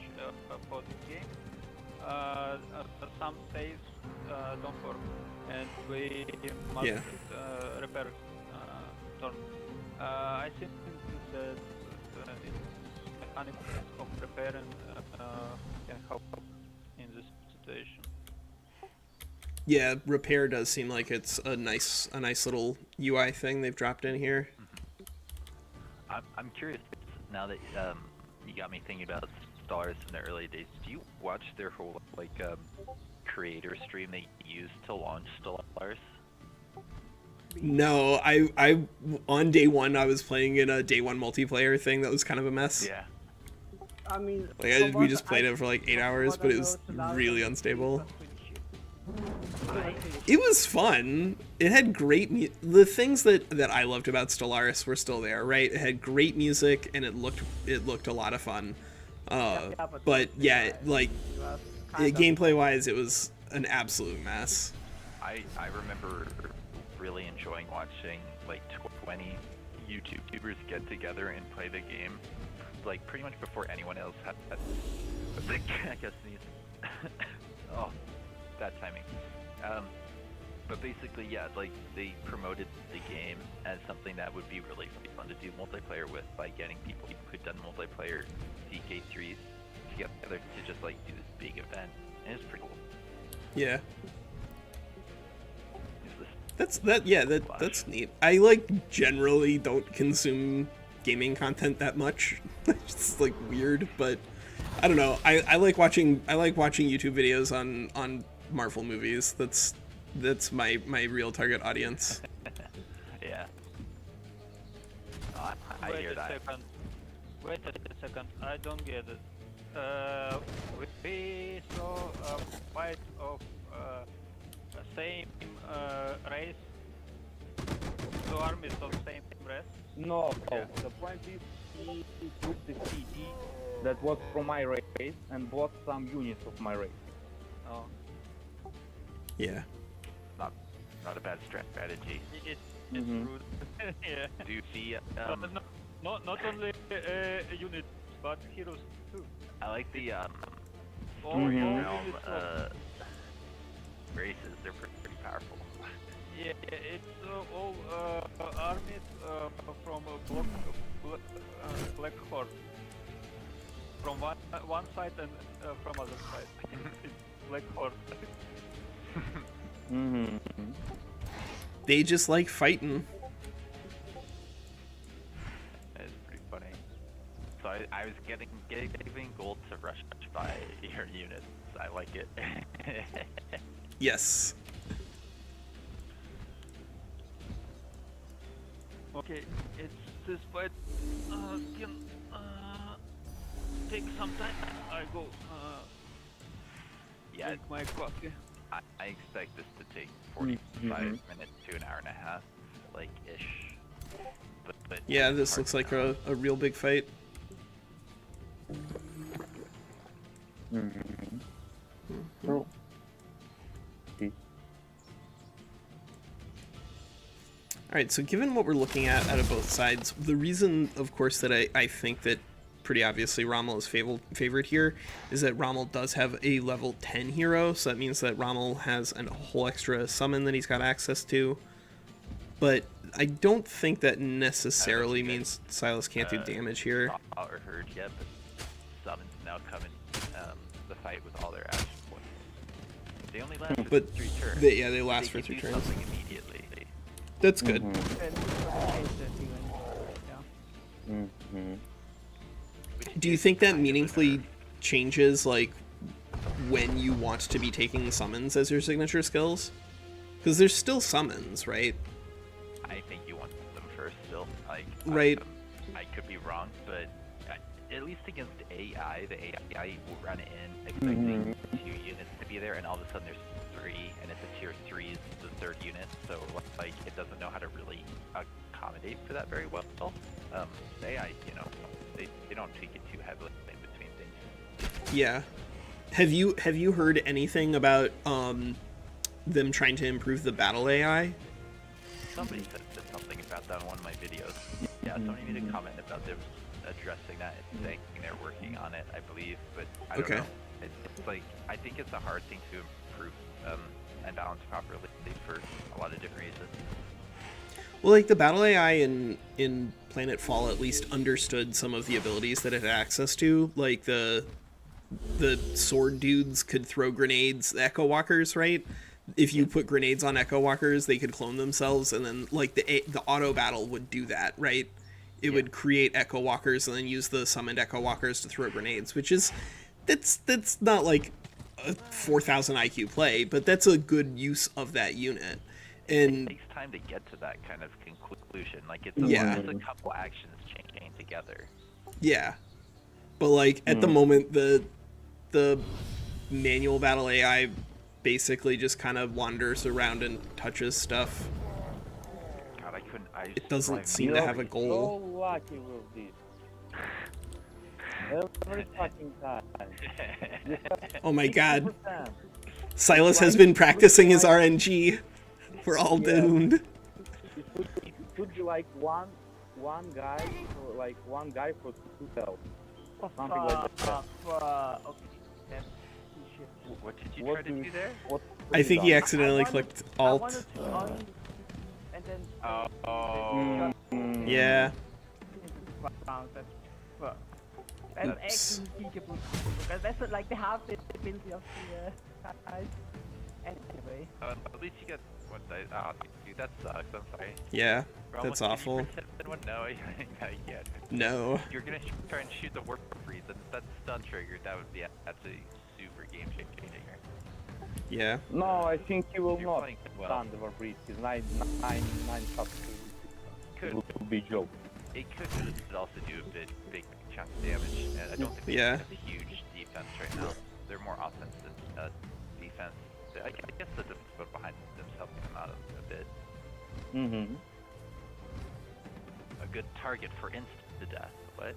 for this game, some saves don't work, and we must Yeah. repair turn. I think that mechanics of repairing can help in this situation. Yeah, repair does seem like it's a nice little UI thing they've dropped in here. I'm curious now that you got me thinking about Stellaris in the early days. Do you watch their whole creator stream they used to launch Stellaris? No, I on day 1 I was playing in a day 1 multiplayer thing that was kind of a mess. Yeah. I mean, Like from we what just played I- it for like 8 from hours, what but I it know, was Silas really was unstable. pretty shit. It was pretty It was fun. It had great the things that I loved about Stellaris were still there, right? It had great music and it looked a lot of fun. Yeah, But yeah, like it was kind of gameplay wise, it was an absolute mess. I remember really enjoying watching like 20 YouTubers get together and play the game, like pretty much before anyone else had I guess sneeze. Oh, bad timing. But basically, yeah, like they promoted the game as something that would be really fun to do multiplayer with by getting people who'd done multiplayer DK3s together to just like do this big event, and it's pretty cool. Yeah. It's That's neat. I like generally don't consume gaming content that much. It's like weird, but I don't know. I like watching YouTube videos on Marvel movies. That's my real target audience. Yeah. Oh, I Wait hear a that. second. Wait a second. I don't get it. We saw a fight of same race. Two armies of same race. No, Yeah. the point is he took the CD that was from my race and bought some units of my race. Oh, Yeah. Not a bad strategy. it's Mhm. rude. Yeah. Do you see? Not only units, but heroes too. I like the All, Mhm. all realm units of, races. They're pretty powerful. yeah, it's all armies from Black Horde. From one side and from other side. It's Black Horde. Mm-hmm. They just like fighting. It's pretty funny. So I was giving gold to rush by your units. I like it. Yes. Okay, it's this fight can take some time. I go Yeah, drink my coffee. I expect this to take 45 Mhm. minutes to an hour and a half, like ish. But Yeah, it's this hard looks to like know. a real big fight. Mm-hmm. So, All right, so given what we're looking at out of both sides, the reason, of course, that I think that pretty obviously Rommel is favored here is that Rommel does have a level 10 hero, so that means that Rommel has a whole extra summon that he's got access to. But I don't think that necessarily means Silas can't do damage here. Not saw or heard yet, but summons now come in the fight with all their action points. They only last for But 3 turns. they last for can 3 do turns. something immediately. That's good. And it's gonna change the feeling. Yeah. Mm-hmm. Which Do you is think that kind of a meaningfully nerf. changes like when you want to be taking summons as your signature skills? Because there's still summons, right? I think you want them first still. Like, Right. I could be wrong, but at least against AI, the AI will run in expecting 2 units to be there, and all of a sudden there's 3, and it's a tier 3 is the 3rd unit, so like it doesn't know how to really accommodate for that very well. The AI, you know, they don't tweak it too heavily in between things. Yeah. Have you heard anything about them trying to improve the battle AI? Somebody said something about that in one of my videos. Yeah, somebody made a comment about them addressing that and saying they're working on it, I believe, but I don't Okay. know. It's like, I think it's a hard thing to improve and balance properly for a lot of different reasons. Well, like the battle AI in Planetfall at least understood some of the abilities that it had access to, like the sword dudes could throw grenades, the Echo Walkers, right? If you put grenades on Echo Walkers, they could clone themselves, and then like the auto battle would do that, right? It would create Echo Walkers and then use the summoned Echo Walkers to throw grenades, which is that's not like a 4,000 IQ play, but that's a good use of that unit. It And takes time to get to that kind of conclusion. Like, it's Yeah. it's a couple actions chained together. yeah, But like at the moment, the manual battle AI basically just kind of wanders around and touches stuff. God, I couldn't. It doesn't seem to You're have a so goal. lucky with this. Every fucking time. Oh my god. 60%. Silas has been practicing his RNG. We're all Yeah. doomed. It should be like one guy for two cells. Something like that. Okay, that's shit. What did you What try to do there? what I think he done? accidentally I clicked I Alt. wanted to on, and then Oh. Yeah. round. That's Oops. actually feasible. Because that's like the half the ability of the guys. Anyway. At least you got one dice. Oh, dude, that sucks. I'm sorry. Yeah. We're That's almost awful. 80% one. No, yeah. No. You're gonna try and shoot the warp freeze. That's stun triggered. That would be that's a super game changing. Yeah. No, I think he will You're not playing well. stand the breeze. He's nine shots. Could It will be joke. it could also do a big chunk of damage. And I don't think they Yeah. have a huge defense right now. They're more offense than defense. I guess the defense behind them's helping them out a bit. Mm-hmm. A good target for instant death. What?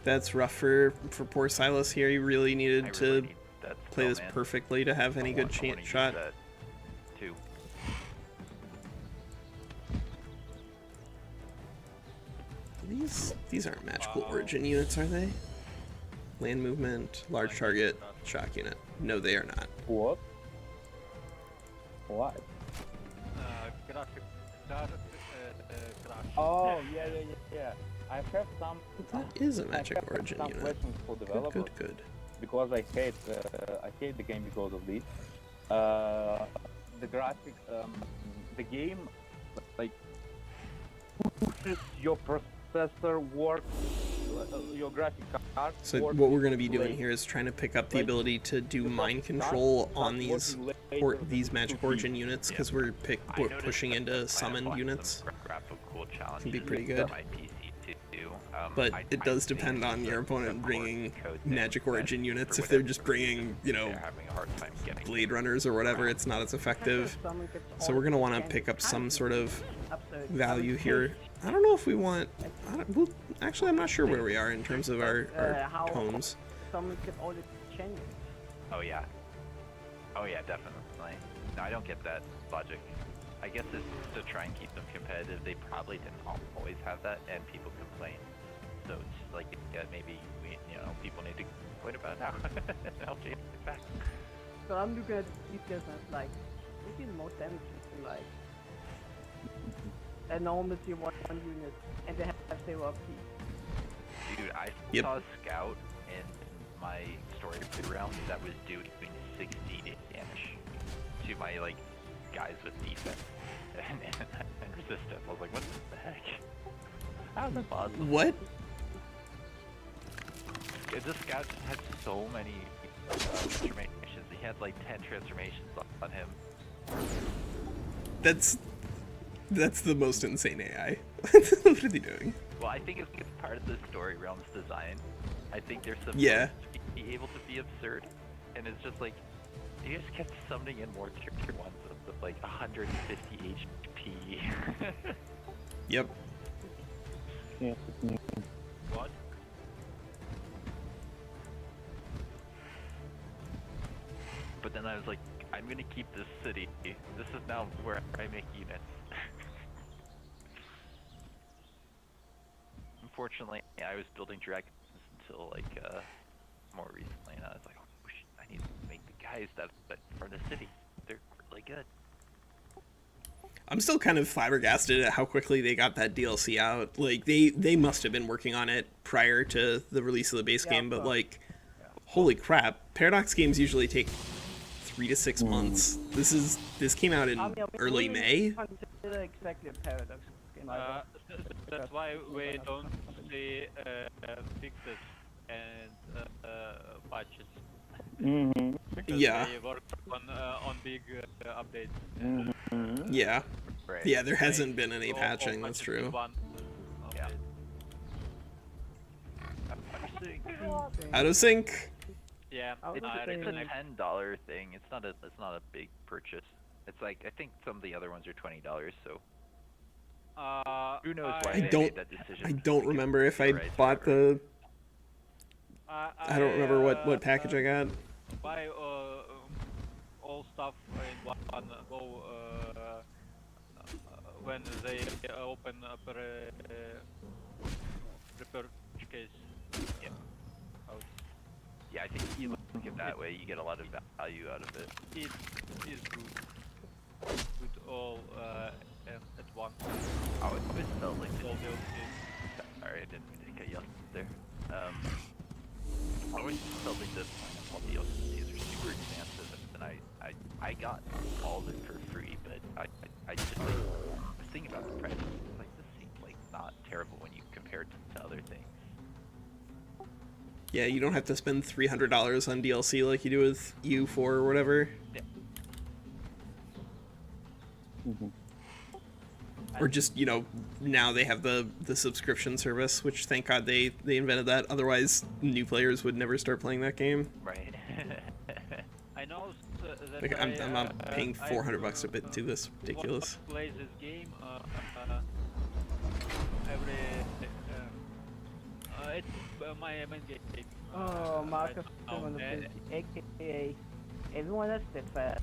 That's rough for poor Silas here. He really needed I to really need that play spell, this man. perfectly to have any I good wanna use shot. that too. These aren't magical origin units, are they? Land movement, large target, shock unit. No, they are not. What? What? Graphic card crash. Oh yeah. I have some. That is a magic I have origin some unit. questions for developers Good. because I hate the game because of this. The graphic, the game, like pushes your processor work, your graphic card. So work what we're going to be late. doing here is trying to pick up the Like, ability to do because mind that's control on working these later than these magic 2D. origin units because we're I we're noticed pushing that into I have summoned watched units. some graphical challenges Can be pretty on good. my PC too. But I it does think depend on the- your opponent the core bringing code thing magic that origin units. for If they're whatever just bringing, reason, you know, they're having a hard time getting Blade Runners or whatever, it's not as effective. So we're going to want to pick up some sort of value here. I don't know if we want... well, actually, I'm not sure where we are in terms of our tomes. Someone can already change it. Oh yeah, definitely. No, I don't get that logic. I guess it's to try and keep them competitive. They probably didn't always have that, and people complain. So it's like, yeah, maybe people need to complain about now. Help change it back. So I'm looking at these guys and it's like, we did more damage to like a normal tier 1 unit, and they have 0 up P. Dude, I Yep. saw a scout in my story realm that was doing 60 damage to my guys with defense and resistance. I was like, what the heck? How is that possible? What? This scout just had so many transformations. He had 10 transformations on him. That's the most insane AI. What are they doing? Well, I think it's part of the story realm's design. I think they're supposed Yeah. to be able to be absurd, and it's just like they just kept summoning in more tier 1s with 150 HP. Yep. Yeah. What? But then I was like, I'm gonna keep this city. This is now where I make units. Unfortunately, I was building dragons until more recently, and I was like, oh shit, I need to make the guys that from the city. They're really good. I'm still kind of flabbergasted at how quickly they got that DLC out. Like, they must have been working on it prior to the release of the base game, but holy crap. Paradox games usually take 3 to 6 months. This came out in early May. Consider exactly a paradox game. That's why we don't see fixes and patches. Mm-hmm. Because Yeah. they work on big updates. Yeah. Right. Yeah, there hasn't been any All patching, that's patches true. with one Yeah. update. Out of sync. Yeah, I would It's say- a $10 thing. It's not a big purchase. It's like I think some of the other ones are $20. So who knows why I they don't- made that decision? I don't We remember if can I theorize bought forever. the. I don't remember what package I got. Buy all stuff in one go when they open a repurchase. Yeah. House. Yeah, I think you look at that way, you get a lot of value out of it. It is good. Good all at once. I always felt like All the sorry, I didn't mean to cut you off there. I always felt like the all DLCs are super expensive, and I got all of it for free, but I just like was thinking about the price. Like this seems like not terrible when you compare it to other things. Yeah, you don't have to spend $300 on DLC like you do with U4 or whatever. Yeah. Or just, you know, now they have the subscription service, which thank God they invented that. Otherwise, new players would never start playing that game. Right. I know that Like, I'm not paying $400 a bit to this. Ridiculous. Play this game every. It's my main game. Oh, Marcus, now, aka everyone has steadfast.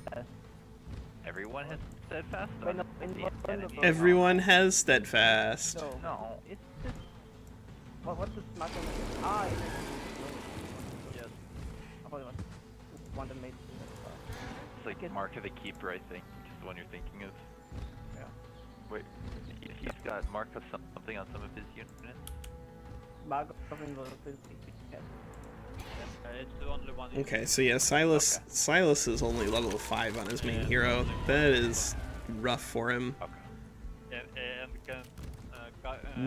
Everyone has steadfast When on the- the when the- enemy. Everyone has steadfast. No, No. it's just what's the smart one? Ah, it's Yes. I thought it was one that made. It's like Mark of the Keeper, I think, is the one you're thinking of. Yeah. Wait, he's got Mark of something on some of his units. Mark of invulnerability. It's the only one. Okay, so yeah, Silas Okay. Silas is only level 5 on his main hero. That is rough for him. Okay. And can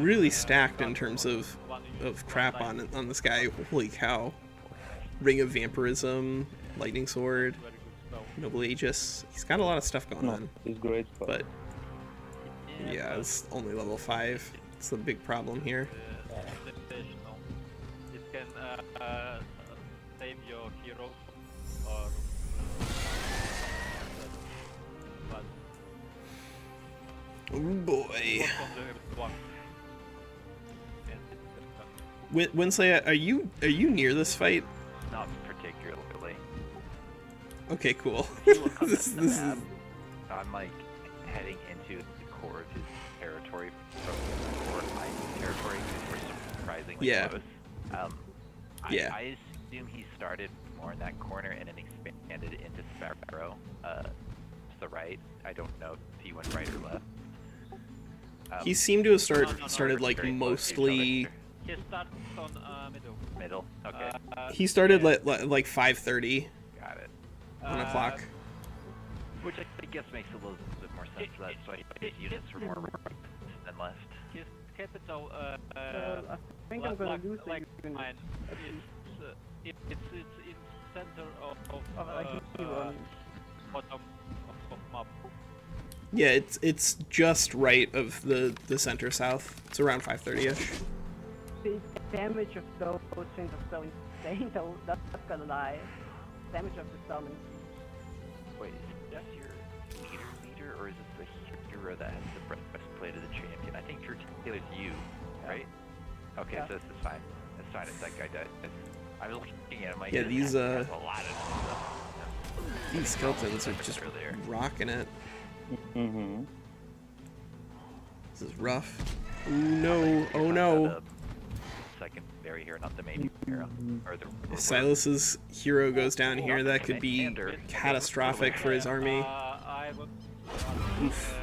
Really stacked in terms of crap on this guy. Holy cow. Ring of Vampirism, Lightning Sword, Very good spell. Noble Aegis. He's got a lot of stuff going on. It's great. But yeah, it's only level 5. It's the big problem here. Sensational. It can save your hero or but Oh boy. work on the one. And it can Winslaya, are you near this fight? Not particularly. Okay, cool. If you look on this the is map, I'm like heading into the core of his territory from the core of my territory. We're surprisingly Yeah. close. Yeah. I assume he started more in that corner and then expanded into Sparrow to the right. I don't know if he went right or left. he seemed to have No, started we're like very close to each mostly. other. he starts on middle. Middle. Okay, He started like 5:30 got it. 1 o'clock. Which I guess makes a little bit more sense. That's why his units were more right than left. His capital I think I'm gonna lose the like unit. mine. It's in center of I can see one. bottom of map. Yeah, it's just right of the center south. It's around 5:30ish. The damage of those things are so insane. Though that's gonna lie. Damage of the summon. Wait, is that your leader, or is it the hero that has the breastplate of the champion? I think your Taylor's you, right? Okay, Yeah. so this is fine. It's fine if that guy died. I was looking at him like, Yeah, this these, guy has a lot of stuff. These skeletons are just Earlier. rocking it. Mm-hmm. This is rough. Oh no! Oh no! Secondary hero, not the main hero. Or the If Silas's hero goes down here, that could be Commander. catastrophic for his army. I would Oof.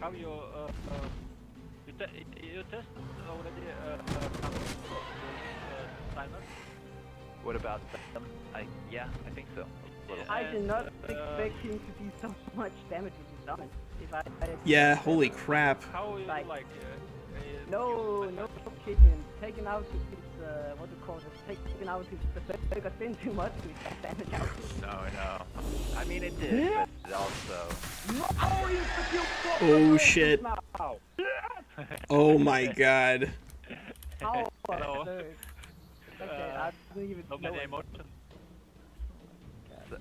how you you tested already timer? What about them? Yeah, I think so. A little. I did not And, expect him to do so much damage with his summon. If I Yeah, holy crap. How you Like- like? no kidding. Taking out his what do you call it? Taking out his berserker didn't do much to his damage out. No. I mean, it did, but it also. Oh shit. Now. Oh my god. How Hello. absurd. I don't even so know many it. emotions. So,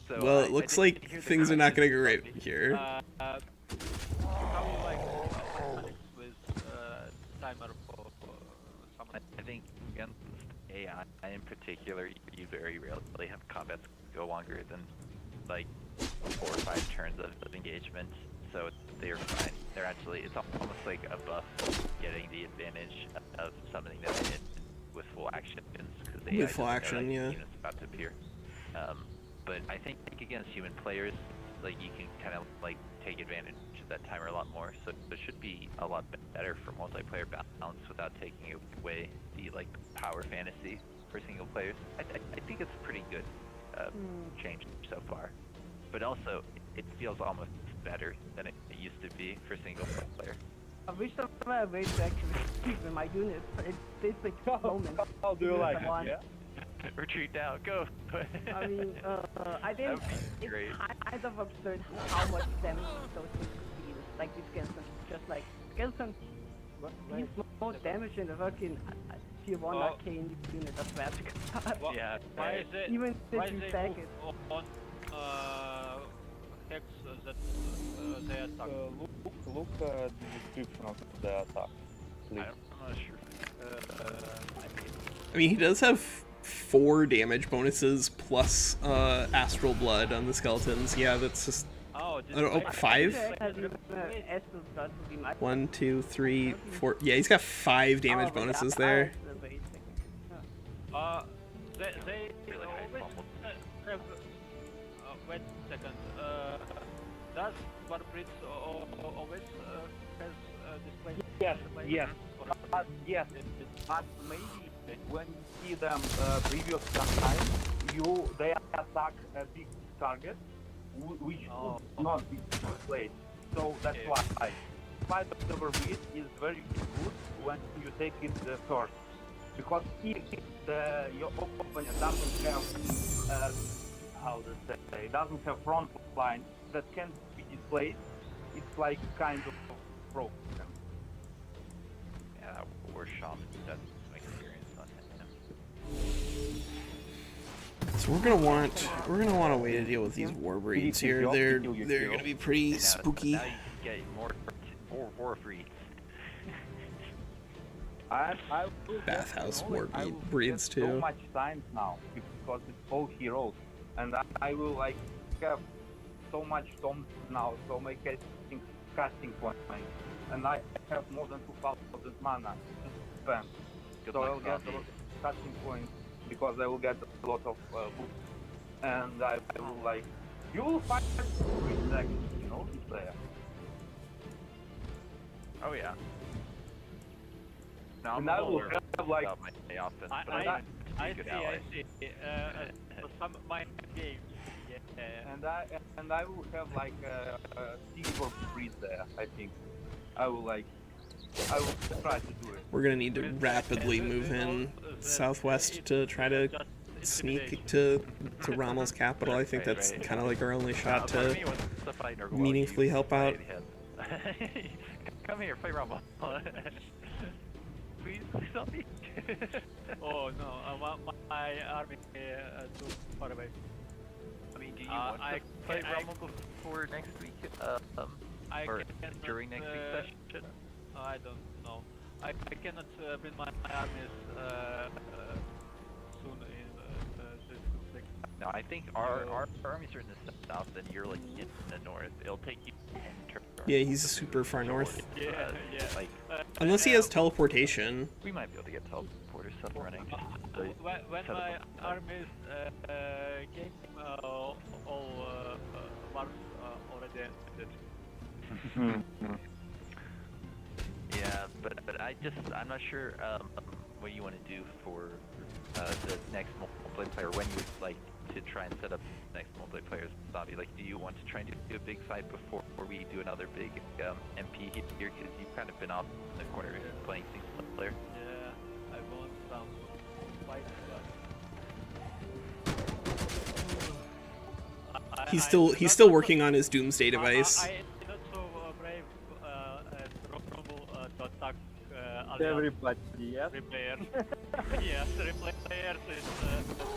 so Well, I it looks didn't like hear the things are not going to go question, right here. How you like mechanics with timer for someone? I think against AI in particular, you very rarely have combats go longer than like 4 or 5 turns of engagement, so they're fine. They're actually, it's almost like a buff getting the advantage of summoning them in with full actions, because the AI With full doesn't know action, that yeah. the unit's about to appear. But I think against human players, like you can kind of like take advantage of that timer a lot more, so it should be a lot better for multiplayer balance without taking away the like power fantasy for single players. I think it's pretty good change so far, but also it feels almost better than it used to be for single player. I wish there were a way to actually speak with my units. It's this like moment. How do you like it? One. Yeah. Retreat now, go! I mean, I think That would be great. it's kind of absurd how much damage those things could deal. Like this skeleton, just like skeleton deals more damage in the fucking tier 1 arcane unit of Vertical. Yeah, Why is it? Even Why if you they stack move it. on hex that they attack? Look the description of the attack, please. I'm not sure. I mean, he does have 4 damage bonuses plus Astral Blood on the skeletons. Yeah, that's just Oh, I don't know, 5? Astral Blood would be my 1, 2, 3, 4. Yeah, he's got 5 damage Oh, but bonuses yeah, there. wait a second. They Really high always fumble. have. Wait a second. Does Barbritz always has display? Yes, display? yes. Or- Yes, but maybe when you see them previous time, they attack a big target, which would not be displayed. So that's why fight over it is very good when you take it first, because if your opponent doesn't have how to say, doesn't have front line that can be displayed, it's like kind of broken. Yeah, or Shaman, that's my experience on him. So we're gonna want a way to deal with these war breeds here. They're gonna be pretty spooky. Now you can get more war breeds. I will Bathhouse get, war I will breeds get so too. much time now because it's all heroes, and I will like have so much toms now, so my casting points, and I have more than 2,000 mana to spend. Good So luck, I'll get a zombie. lot of casting points because I will get a lot of boosts, and I will like you will find 3 seconds, you know, Winslaya. Oh yeah. No, And I will have like my offense, but I I'm a good ally. see. For some my games, yeah. and I will have like a silver breed there. I think I will try to do it. We're gonna need to rapidly move in southwest to try to sneak to Rommel's capital. I think that's kind of like our only shot Part of to me wants to fight Nurgle while meaningfully you help out. fight him. Come here, fight Rommel. Please help me. Oh no, my army too far away. I mean, do you Uh, want I to fight can- Rommel before next week? I Or cannot, during next week's session? I don't know. I cannot bring my armies soon in this conflict. No, I think our armies are in the south, and you're like in the north. It'll take you 10 turns. Yeah, he's super far north. Yeah, yeah. Like, Unless he has teleportation. we might be able to get teleporters up and running. Just to When set up my a- armies came, all wars already ended. Yeah, but I'm not sure what you want to do for the next multiplayer. When you would like to try and set up the next multiplayer zombie. Like, do you want to try and do a big fight before we do another big MP here? Because you've kind of been off in the corner playing single player. Yeah, I want some fight. He's still working on his doomsday device. I'm not so brave as Romul to attack Everybody, yes. Replayers. Yes, replayers is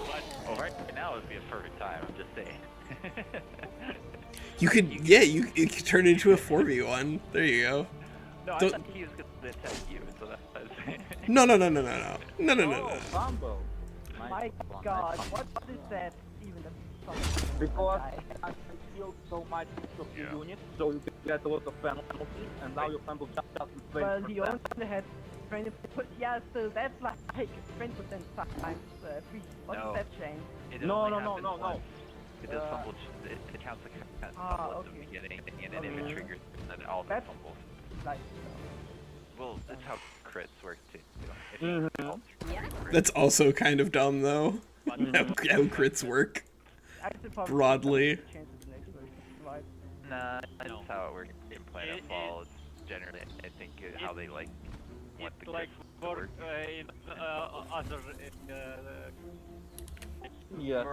much. Well, right now would be a perfect time. I'm just saying. You could, yeah, it could turn into a 4v1. There you go. No, I Don't- thought he was going to attack you, so that was. No. No. Oh, fumble. Nice My one, God, nice what is that even? Because guy? I killed so much of your unit, so you get a lot of penalties, and now your fumble just 20%. Well, he only had 20. Yeah, so that's like 20% times 3. What No. does that change? It No, only no, happens no. once. It does Uh, fumble. It counts the fumble Ah, at the okay. beginning, and then if it triggers, then all the That's- fumbles. Like, Well, that's how crits work too. If you all three crits, That's also kind of dumb, though. But How crits work. actually, probably Broadly. change the next version, right? nah, that's No. how it works in Planet It- Fall. It's generally, I think, how they like want it's the like crits to for work. in other Yes.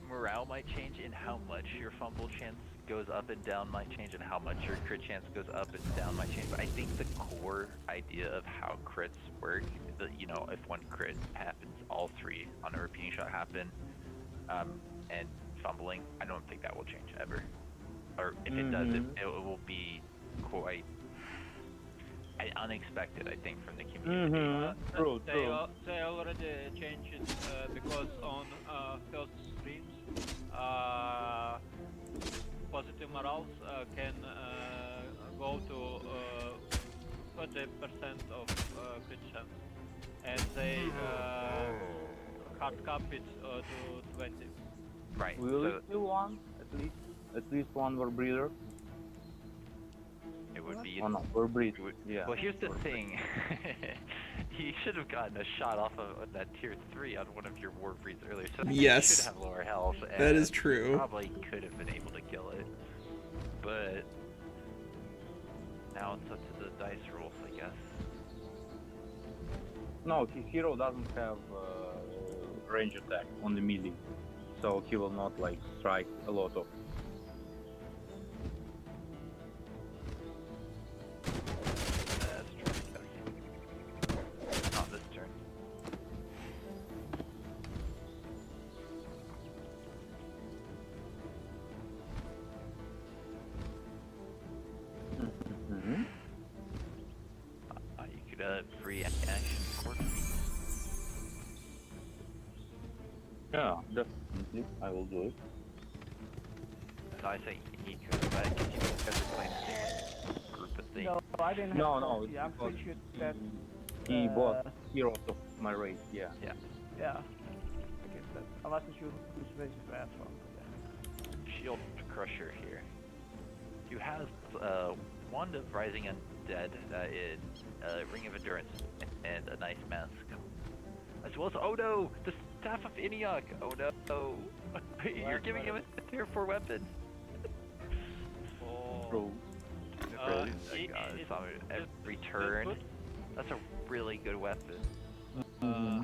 Morale might change in how much your fumble chance goes up and down might change, and how much your crit chance goes up and down might change. But I think the core idea of how crits work, if one crit happens, all three on a repeating shot happen, and fumbling, I don't think that will change ever. Or if it does, it will be quite unexpected, I think, from the community. True, they true. they already changed it because on first streams positive morals can go to 30% of crit chance, and they hard cap it to 20. Right. Will So you still one? At least one were breeder. it would be. Oh no, were breed. it would- Yeah. Well, here's the were thing. He should have gotten a shot off of that tier 3 on one of your war breeds earlier. So he Yes. should have lower health. That is and true. Probably could have been able to kill it, but now it's up to the dice rolls, I guess. No, his hero doesn't have range attack on the melee, so he will not like strike a lot of. That's true. Not this turn. Mm-hmm. You could free action court. Yeah, definitely, I will do it. So I say he could, but because you guys are playing the same group of things. No, I didn't have No, coffee. it's I'm because pretty sure that, he bought heroes of my race. Yeah. yeah. I guess that. I wasn't sure whose race you asked from. Shield Crusher here. You have Wand of Rising Undead in Ring of Endurance and a nice mask. As well as, oh no, the Staff of Iniok. Oh no, you're giving him a tier 4 weapon. Oh. True. Really? it- It's on it- every it's turn. good. That's a really good weapon. Uh,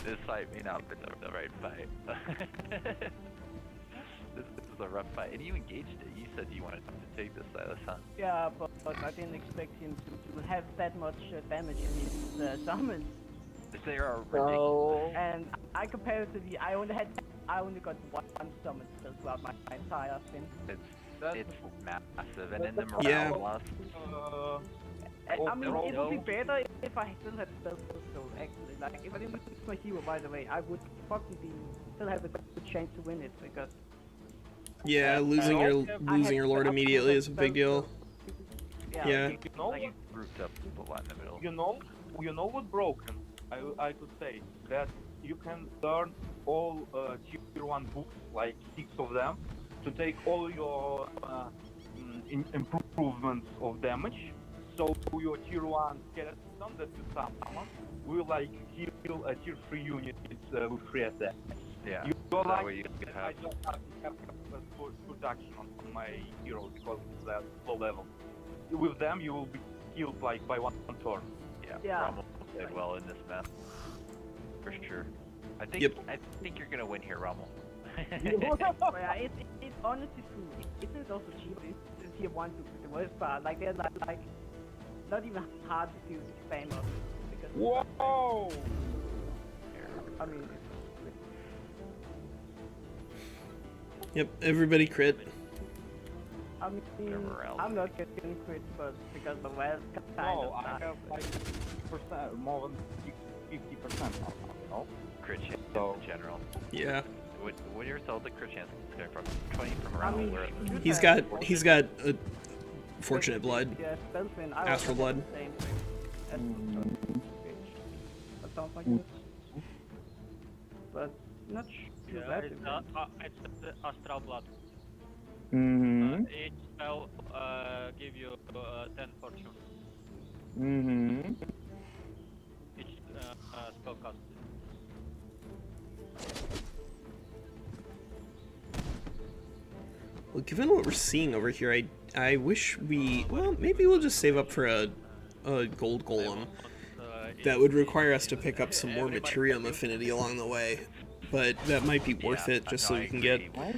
This fight may not have been the right fight. This is a rough fight. And you engaged it. You said you wanted to take this, Silas, huh? Yeah, but I didn't expect him to have that much damage in his summons. They are ridiculous. And I comparatively, I only got one summon still throughout my entire thing. It's massive, and in the morale Yeah. loss, I mean, no, it would be no. better if I still had spell soul, actually. Like, if I didn't lose my hero, by the way, I would probably still have a good chance to win it, because... Yeah, losing your lord immediately is a big deal. Yeah. You know, like grouped up a lot in the middle. you know what's broken? I could say that you can learn all tier 1 books, like 6 of them, to take all your improvements of damage. So your tier 1 skeleton that you summon will like heal a tier 3 unit with free attack. Yeah. You're So that like, way you could I have. don't have production on my heroes because they're low level. With them, you will be healed like by one turn. Yeah. Rommel played well in this map, for sure. I think Yep. you're gonna win here, Rommel. But yeah, it's honestly true. Isn't it also cheap? It's tier 1 to the worst part. Like they're like not even hard to spam up because Whoa! I mean, Yep, everybody crit. I mean, morale. I'm not getting crit, but because the West kind No, of I sucks. have like 50%, more than 50% now. No? Crit chance So- in general. Yeah. What are all the crit chances coming from? 20 from I around mean, where? you He's have got a fortunate blood. Yeah, Spellfin. I Astral also blood. get the same thing as or something like this. But not too Yeah, bad. it's the astral blood. Mm-hmm. Each spell give you 10 fortune. Mm-hmm. Each spell cast. Well, given what we're seeing over here, I wish well, maybe we'll just save up for a gold golem. That would require us to pick up some more materium affinity along the way, but that might be worth it just so we can get. With,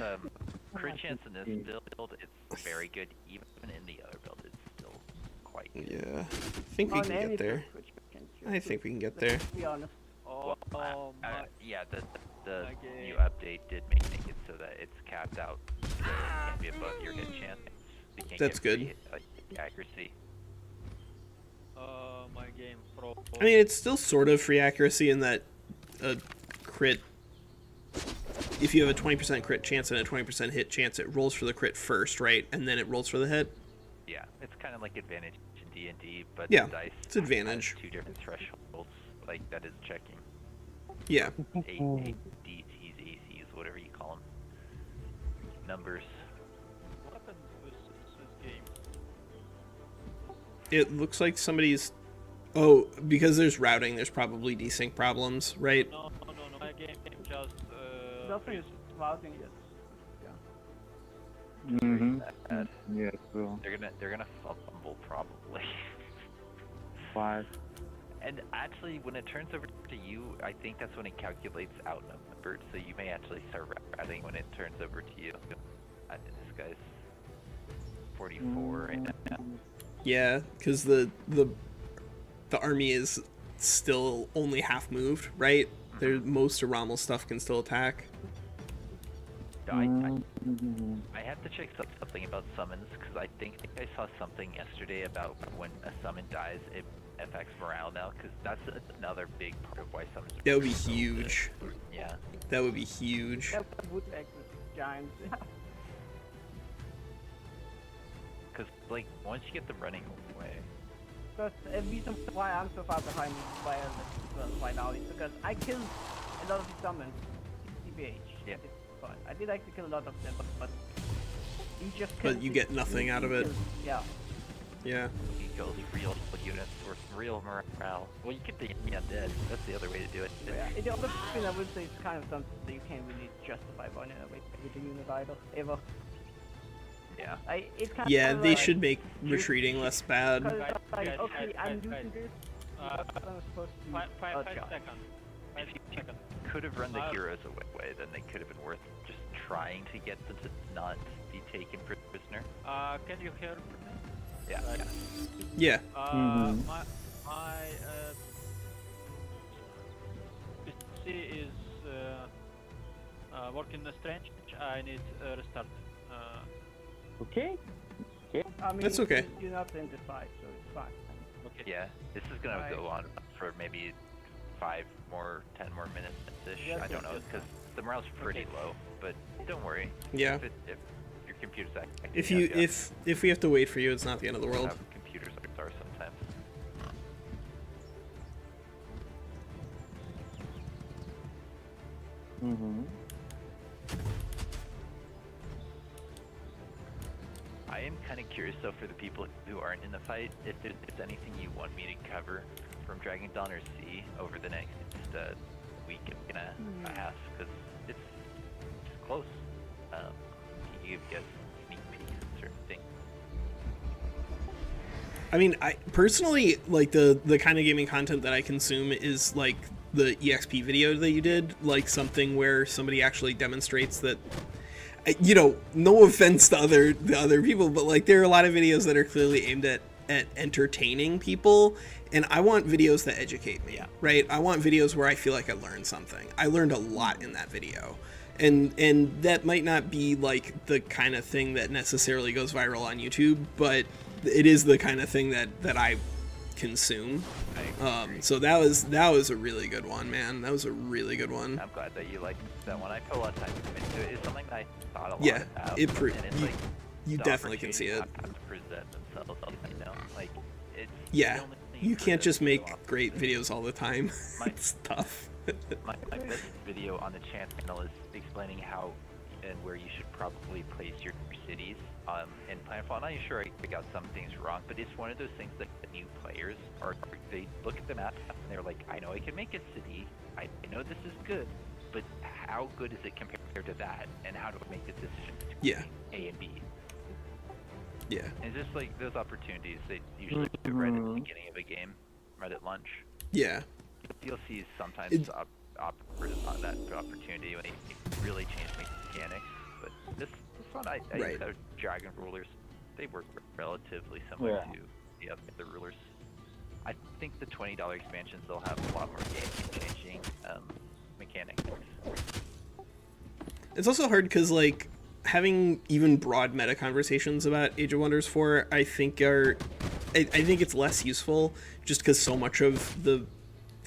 crit chance in this build, it's very good. Even in the other build, it's still quite good. Yeah, I think we On can any get there. which we can choose. I think we can get there. To be honest. Oh, my. Yeah, the Okay. new update did make it so that it's capped out. So it can't be above your hit chance. You can't That's get good. accuracy. My game pro. I mean, it's still sort of free accuracy in that a crit. If you have a 20% crit chance and a 20% hit chance, it rolls for the crit first, right? And then it rolls for the hit. Yeah, it's kind of like advantage in D&D, but Yeah, the dice it's advantage. has two different thresholds. Like that is checking. Yeah. DTs, ACs, whatever you call them. Numbers. What happened with this game? It looks like somebody's. Oh, because there's routing, there's probably desync problems, right? No. My game just. Nothing is routing yet. Yeah. Mm-hmm. Bad. Yes, so They're gonna fumble probably. 5. And actually, when it turns over to you, I think that's when it calculates outnumbered. So you may actually start routing when it turns over to you. This guy's 44 right now. Yeah, because the army is still only half moved, right? There, most of Rommel's stuff can still attack. I have to check something about summons because I think I saw something yesterday about when a summon dies, it affects morale now. Because that's another big part of why summons. That would be so huge. good. Yeah. That would be huge. That would act with giants. Because like once you get them running away, But the reason why I'm so far behind right now is because I killed a lot of the summons, TBH. Yeah. It's fun. I did actually kill a lot of them, but you just But kill you get nothing out of it. Yeah. Yeah. he kills real units or real morale. Well, you could be undead. That's the other way to do it. Yeah. The other thing I would say is kind of something that you can't really justify running away with the unit either, ever. Yeah. It's kind Yeah, of they like, should make retreating less bad. Because like, Guys, okay, I'm guys, using this. Uh, but I'm supposed to. 5 charge. seconds. 5 seconds. Could have run the Uh, heroes away, then they could have been worth just trying to get them to not be taken prisoner. Can you hear me? Yeah. Right. Yeah. My PC is working strange. I need restart. Okay. I mean, That's okay. You're not in the fight, so it's fine. Okay. Yeah. This is gonna Right. go on for maybe 10 more minutes-ish. Yes, I don't know, yes, because the morale's pretty low. But don't worry. Yeah. If your computer's active, If you if we have to wait for you, it's not the end of the world. how computers are sometimes. Mm-hmm. I am kind of curious though for the people who aren't in the fight, if there's anything you want me to cover from Dragon Dawn or Sea over the next week and a half, because it's close. You get sneak peeks and certain things. I mean, I personally like the kind of gaming content that I consume is like the EXP video that you did, like something where somebody actually demonstrates that. you know, no offense to the other people, but like there are a lot of videos that are clearly aimed at entertaining people, and I want videos that educate me, right? I want videos where I feel like I learned something. I learned a lot in that video. And that might not be like the kind of thing that necessarily goes viral on YouTube, but it is the kind of thing that I consume. So that was a really good one, man. That was a really good one. I'm glad that you liked that one. I put a lot of time into it. It's something that I thought a lot Yeah, about. it and it's like you the definitely can see it. opportunity to present themselves, you know, like it's Yeah, the only thing you for can't the just video make op- great videos all the time. It's tough. my best video on the channel is explaining how and where you should probably place your cities in Planetfall. I'm not even sure I got some things wrong, but it's one of those things that new players they look at the map and they're like, I know I can make a city, I know this is good, but how good is it compared to that, and how do I make the decision between A and B? Yeah. And it's just like those opportunities they usually do right at the beginning of a game, right at lunch. Yeah. You'll see sometimes offers on that opportunity when they really change mechanics. But this one, I Right. the dragon rulers, they work relatively similar to the other rulers. I think the $20 expansions, they'll have a lot more game-changing mechanics. It's also hard because like having even broad meta conversations about Age of Wonders 4, I think I think it's less useful just because so much of the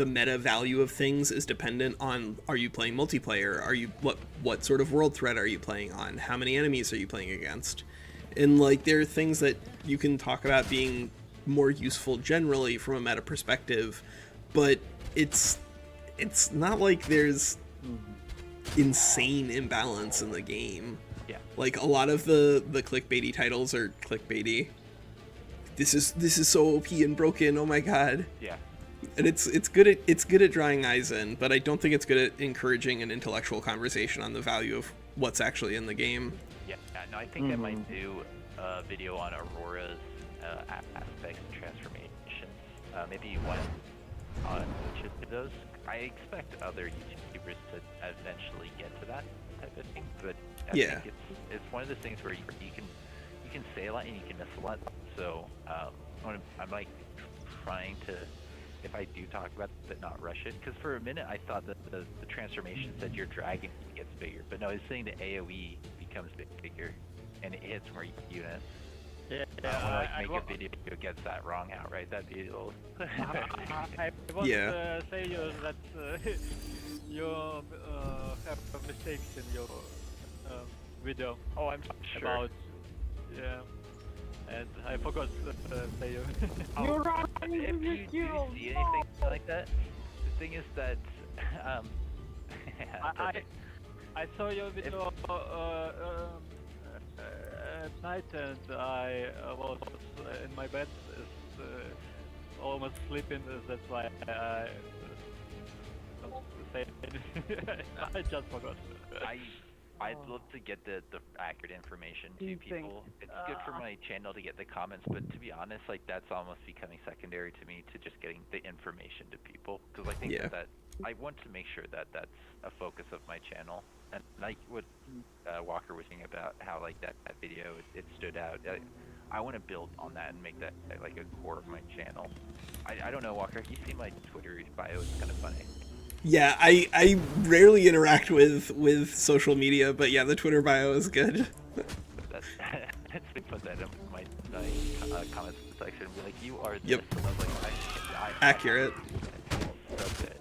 meta value of things is dependent on, are you playing multiplayer, are you what sort of world threat are you playing on, how many enemies are you playing against, and like there are things that you can talk about being more useful generally from a meta perspective, but it's not like there's insane imbalance in the game. Yeah. Like a lot of the clickbaity titles are clickbaity. This is so OP and broken, oh my god. Yeah. And it's good at drawing eyes in, but I don't think it's good at encouraging an intellectual conversation on the value of what's actually in the game. Yeah. No, I think I might do a video on Aurora's aspects and transformations. Maybe one on each of those. I expect other YouTubers to eventually get to that type of thing, but I think it's one of those things where you can say a lot and you can miss a lot. So I'm like trying to, if I do talk about it, not rush it, because for a minute I thought that the transformation said your dragon gets bigger, but no, it's saying the AOE becomes bigger and it hits more units. Yeah, I want to make a video that gets that wrong outright. That'd be a little. I want to say you that you have mistakes in your video. Oh, I'm sure. About and I forgot to say you. You're right. If you do see anything like that, the thing is that I saw your video at night, and I was in my bed, almost sleeping. That's why I don't say anything. I just forgot. I'd love to get the accurate information to people. It's good for my channel to get the comments, but to be honest, like that's almost becoming secondary to me to just getting the information to people, because I think that I want to make sure that that's a focus of my channel. And like what Walker was saying about how like that video it stood out. I want to build on that and make that like a core of my channel. I don't know, Walker. You see my Twitter bio? It's kind of funny. Yeah, I rarely interact with social media, but yeah, the Twitter bio is good. Let's put that in my comments section and be like, you are this. And I was like, accurate. So good.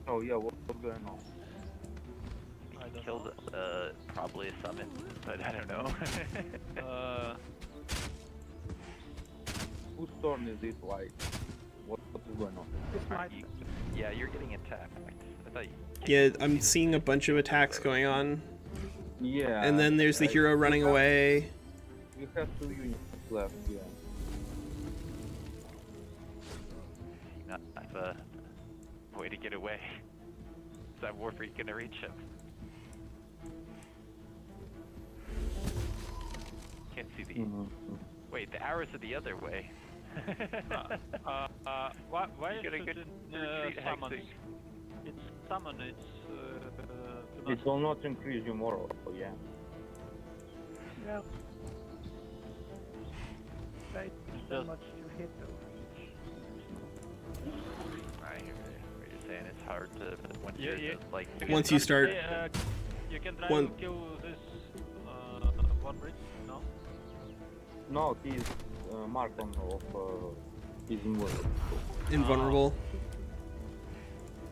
Oh yeah, what's going on? I killed probably a summon, but I don't know. Whose turn is it? Like, what is going on? Yeah, you're getting attacked. I thought you. Yeah, I'm seeing a bunch of attacks going on. Yeah. And then there's the hero running away. You have 2 units left, yeah. Not a way to get away. Is that Warfreak gonna reach him? Can't see the. Wait, the arrows are the other way. Why You is get a it good in retreat summons? hexing. It's summon, it's do It will not increase your moral, yeah. Yeah. Right, so Just- much to hit though. I hear what you're saying. It's hard to once Yeah, you're yeah. just, like Once you start- You can try One- to kill this one bridge, no? No, he's marked on of he's invulnerable. Invulnerable.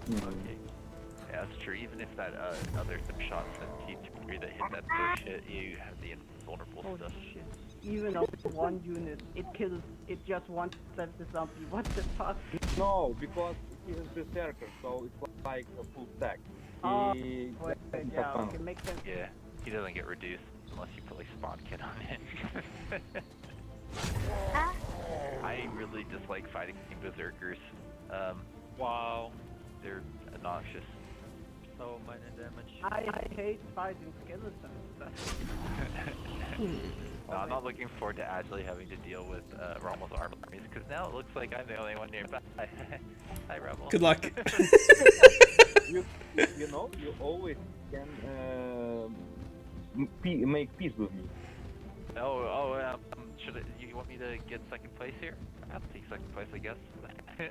Mhm. Okay. Yeah, that's true. Even if that other shot from T3 that hit that push hit, you have the invulnerable Holy stuff. shit. Even on one unit, it kills, it just one-steps the zombie. What the fuck? No, because he's berserker, so it's like a full stack. Oh, He wait, doesn't yeah, have okay, makes sense. Yeah, he doesn't get reduced unless you put like spawn kit on it. I really dislike fighting berserkers. Wow, They're obnoxious. so many damage. I hate fighting skeletons. No, I'm not looking forward to actually having to deal with Romul's armies, because now it looks like I'm the only one nearby. Hi, Romul. Good luck. you know, you always can make peace with me. You want me to get second place here? I'll take second place, I guess.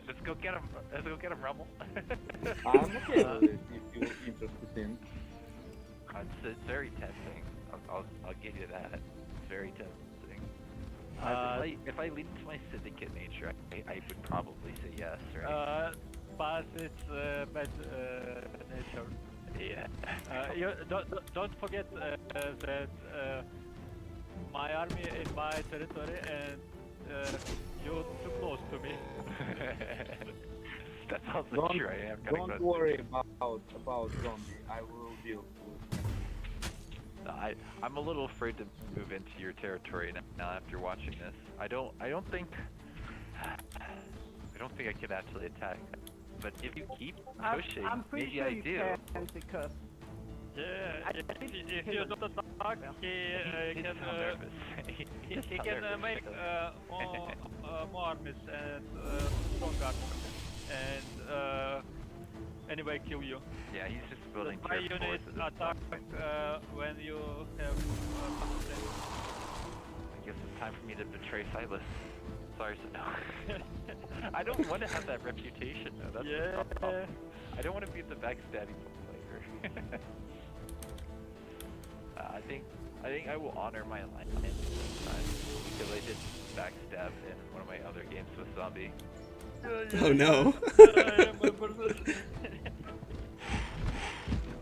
Let's go get him. Let's go get him, Romul. I'm okay with it if you're interested in. It's very tempting. I'll give you that. It's very tempting. If I lean into my syndicate nature, I would probably say yes, right? But it's bad nature. Yeah. You don't forget that my army in my territory and you're too close to me. That's also true. I am kind of Don't worry about zombie. I will deal with him. I'm a little afraid to move into your territory now after watching this. I don't think I can actually attack. But if you keep pushing, I'm pretty maybe sure I you do. can because Yeah, I if think you don't attack, he He's can so nervous. he can make more armies and stronger and anyway kill you. Yeah, he's just building My tier 4s unit at this attack point. when you have I guess it's time for me to betray Silas. Sorry, no. I don't want to have that reputation though. That's the problem. I don't want to be the backstabbing player. I think I will honor my alignment this time because I did backstab in one of my other games with Zombie. Oh no.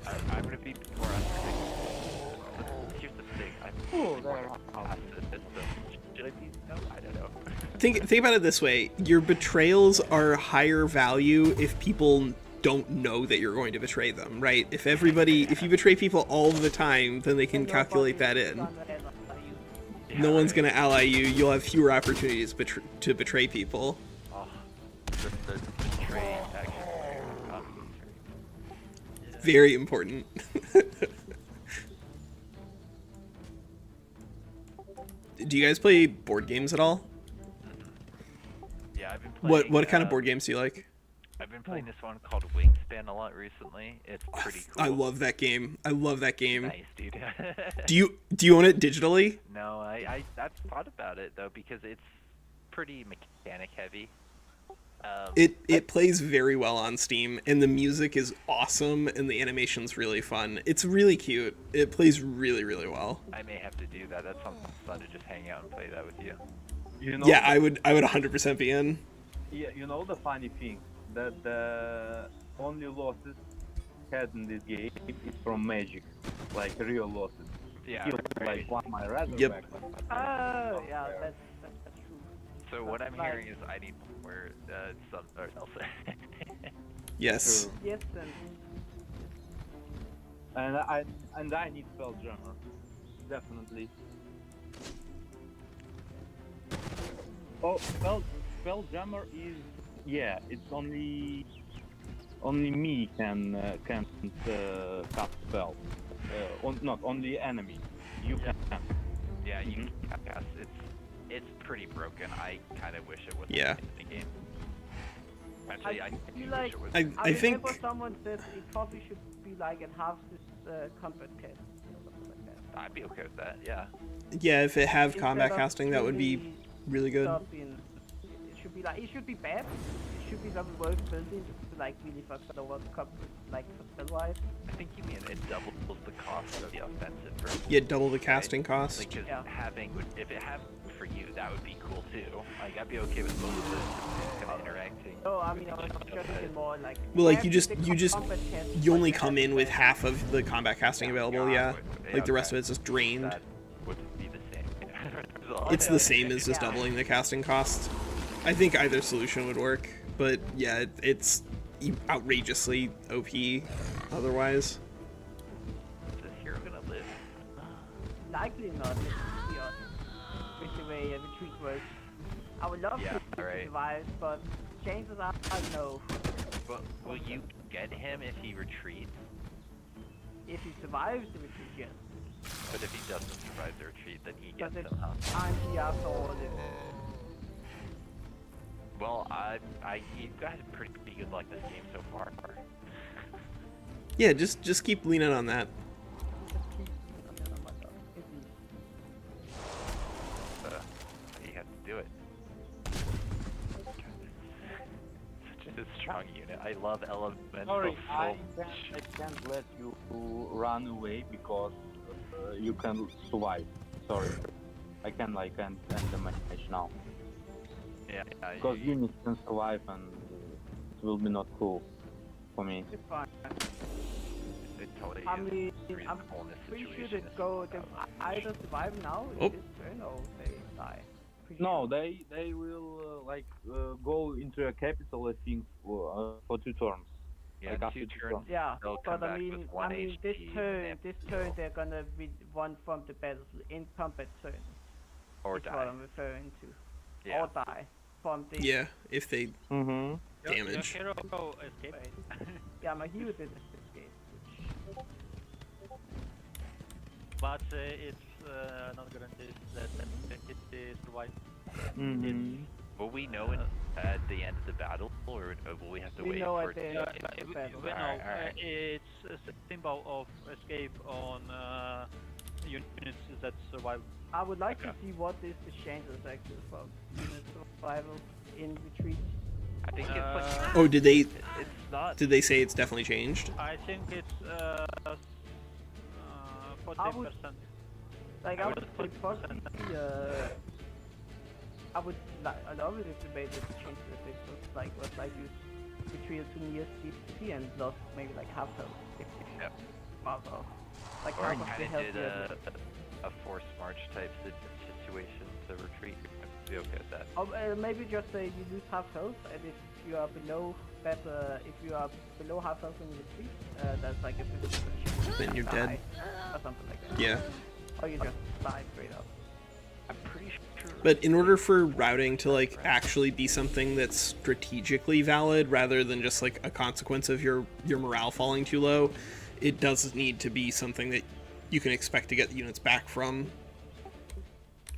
I'm gonna be more optimistic. Here's the thing. I'm more optimistic. Should I be? No, I don't know. Think about it this way. Your betrayals are higher value if people don't know that you're going to betray them, right? If you betray people all the time, then they can calculate that in. No one's going to ally you. You'll have fewer opportunities to betray people. Oh, the betraying action. Very important. Do you guys play board games at all? Yeah, I've been playing. What kind of board games do you like? I've been playing this one called Wingspan a lot recently. It's pretty cool. I love that game. Nice, dude. Do you own it digitally? No, I've thought about it though because it's pretty mechanic heavy. It plays very well on Steam, and the music is awesome, and the animation's really fun. It's really cute. It plays really, really well. I may have to do that. That sounds fun to just hang out and play that with you. You know, Yeah, I would 100% be in. Yeah, you know the funny thing that the only losses had in this game is from magic, like real losses. Yeah, Killed, right. like one my Razorback. Yep. Oh, yeah, that's true. So what I'm Right. hearing is I need more some or else. Yes. True. Yes, And I need Spelljammer, definitely. Oh, Spelljammer is it's only me can cast spell. Not only enemy. You can. Yeah, you can cast. it's pretty broken. I kind of wish it wasn't Yeah. in the game. Actually, I do feel wish like it was. I I think remember someone said it probably should be like it halves this combat test or something like that. I'd be okay with that. Yeah. yeah, if it have Instead combat of casting, that would be really really good. stopping- It should be like it should be bad. It should be double work building to like really fuck over like for spell wise. I think you mean it doubles the cost of the offensive. For Yeah, double the casting cost. Like, 'cause Yeah. if it had for you, that would be cool too. Like, I'd be okay with both of those kind of interacting. No, I mean I'm just thinking more like. Well, like have you just the combat test, you only like, come in with half of the combat casting available. Yeah, Yeah, like the rest okay. of it's just drained. That would be the same. It's the same as just Yeah. doubling the casting cost. I think either solution would work, but yeah, it's outrageously OP otherwise. Is this hero gonna live? Likely not. Let's be honest. With the way a retreat works. I would love Yeah, to right. survive, but chances are no. But will you get him if he retreats? If he survives the retreat, yes. But if he doesn't survive the retreat, then he Because gets it's him, huh? RNG after all this. Well, you guys have pretty good luck this game so far. Yeah, just keep leaning on that. Just keep on myself. It's easy. You have to do it. Such a strong unit. I love elemental Sorry, so I much. can't let you run away because you can survive. Sorry, I can like end the match now Yeah, because units can survive and it will be not cool for me. It's fine. it totally I is mean, I'm reasonable in this pretty sure situation. they go. They either survive now Oh. in this turn or they die. Pretty No, sure. they will go into a capital, I think, for 2 turns. Yeah, like in after 2 two turns, turns. Yeah, they'll come but I back mean, with 1 this HP turn, and they're gonna be one from the battle in combat turn. or is what die. I'm referring to. Yeah. Or die from the. Yeah, if they Mm-hmm. damage. Your hero escaped. Wait. Yeah, my hero did escape. Which But it's not guaranteed that it survives. Mm-hmm. Will we know at the end of the battle, or will we have to we wait know for at the it end to... of the battle. We know Alright. it's a symbol of escape on units that survive. I would like to Okay. see what is the chances actually for unit survival in retreat. I think it's like... Oh, did they It's not... did they say it's definitely changed? I think it's 40%. Like I I would would say put possibly I would I love it if they made it change the effect so it's like was like you retreated to near CP and lost maybe like half health. Yep. Also, like Or half of the kind health of you did had. a forced march type situation to retreat. I'd be okay with that. Maybe just say you lose half health, and if you are below that, if you are below half health in retreat, that's like a 50% chance Then to you're die, dead. or something like that. Yeah. Or you just die straight up. I'm pretty sure... But in order for routing to like actually be something that's strategically valid rather than just like a consequence of your morale falling too low, it does need to be something that you can expect to get units back from.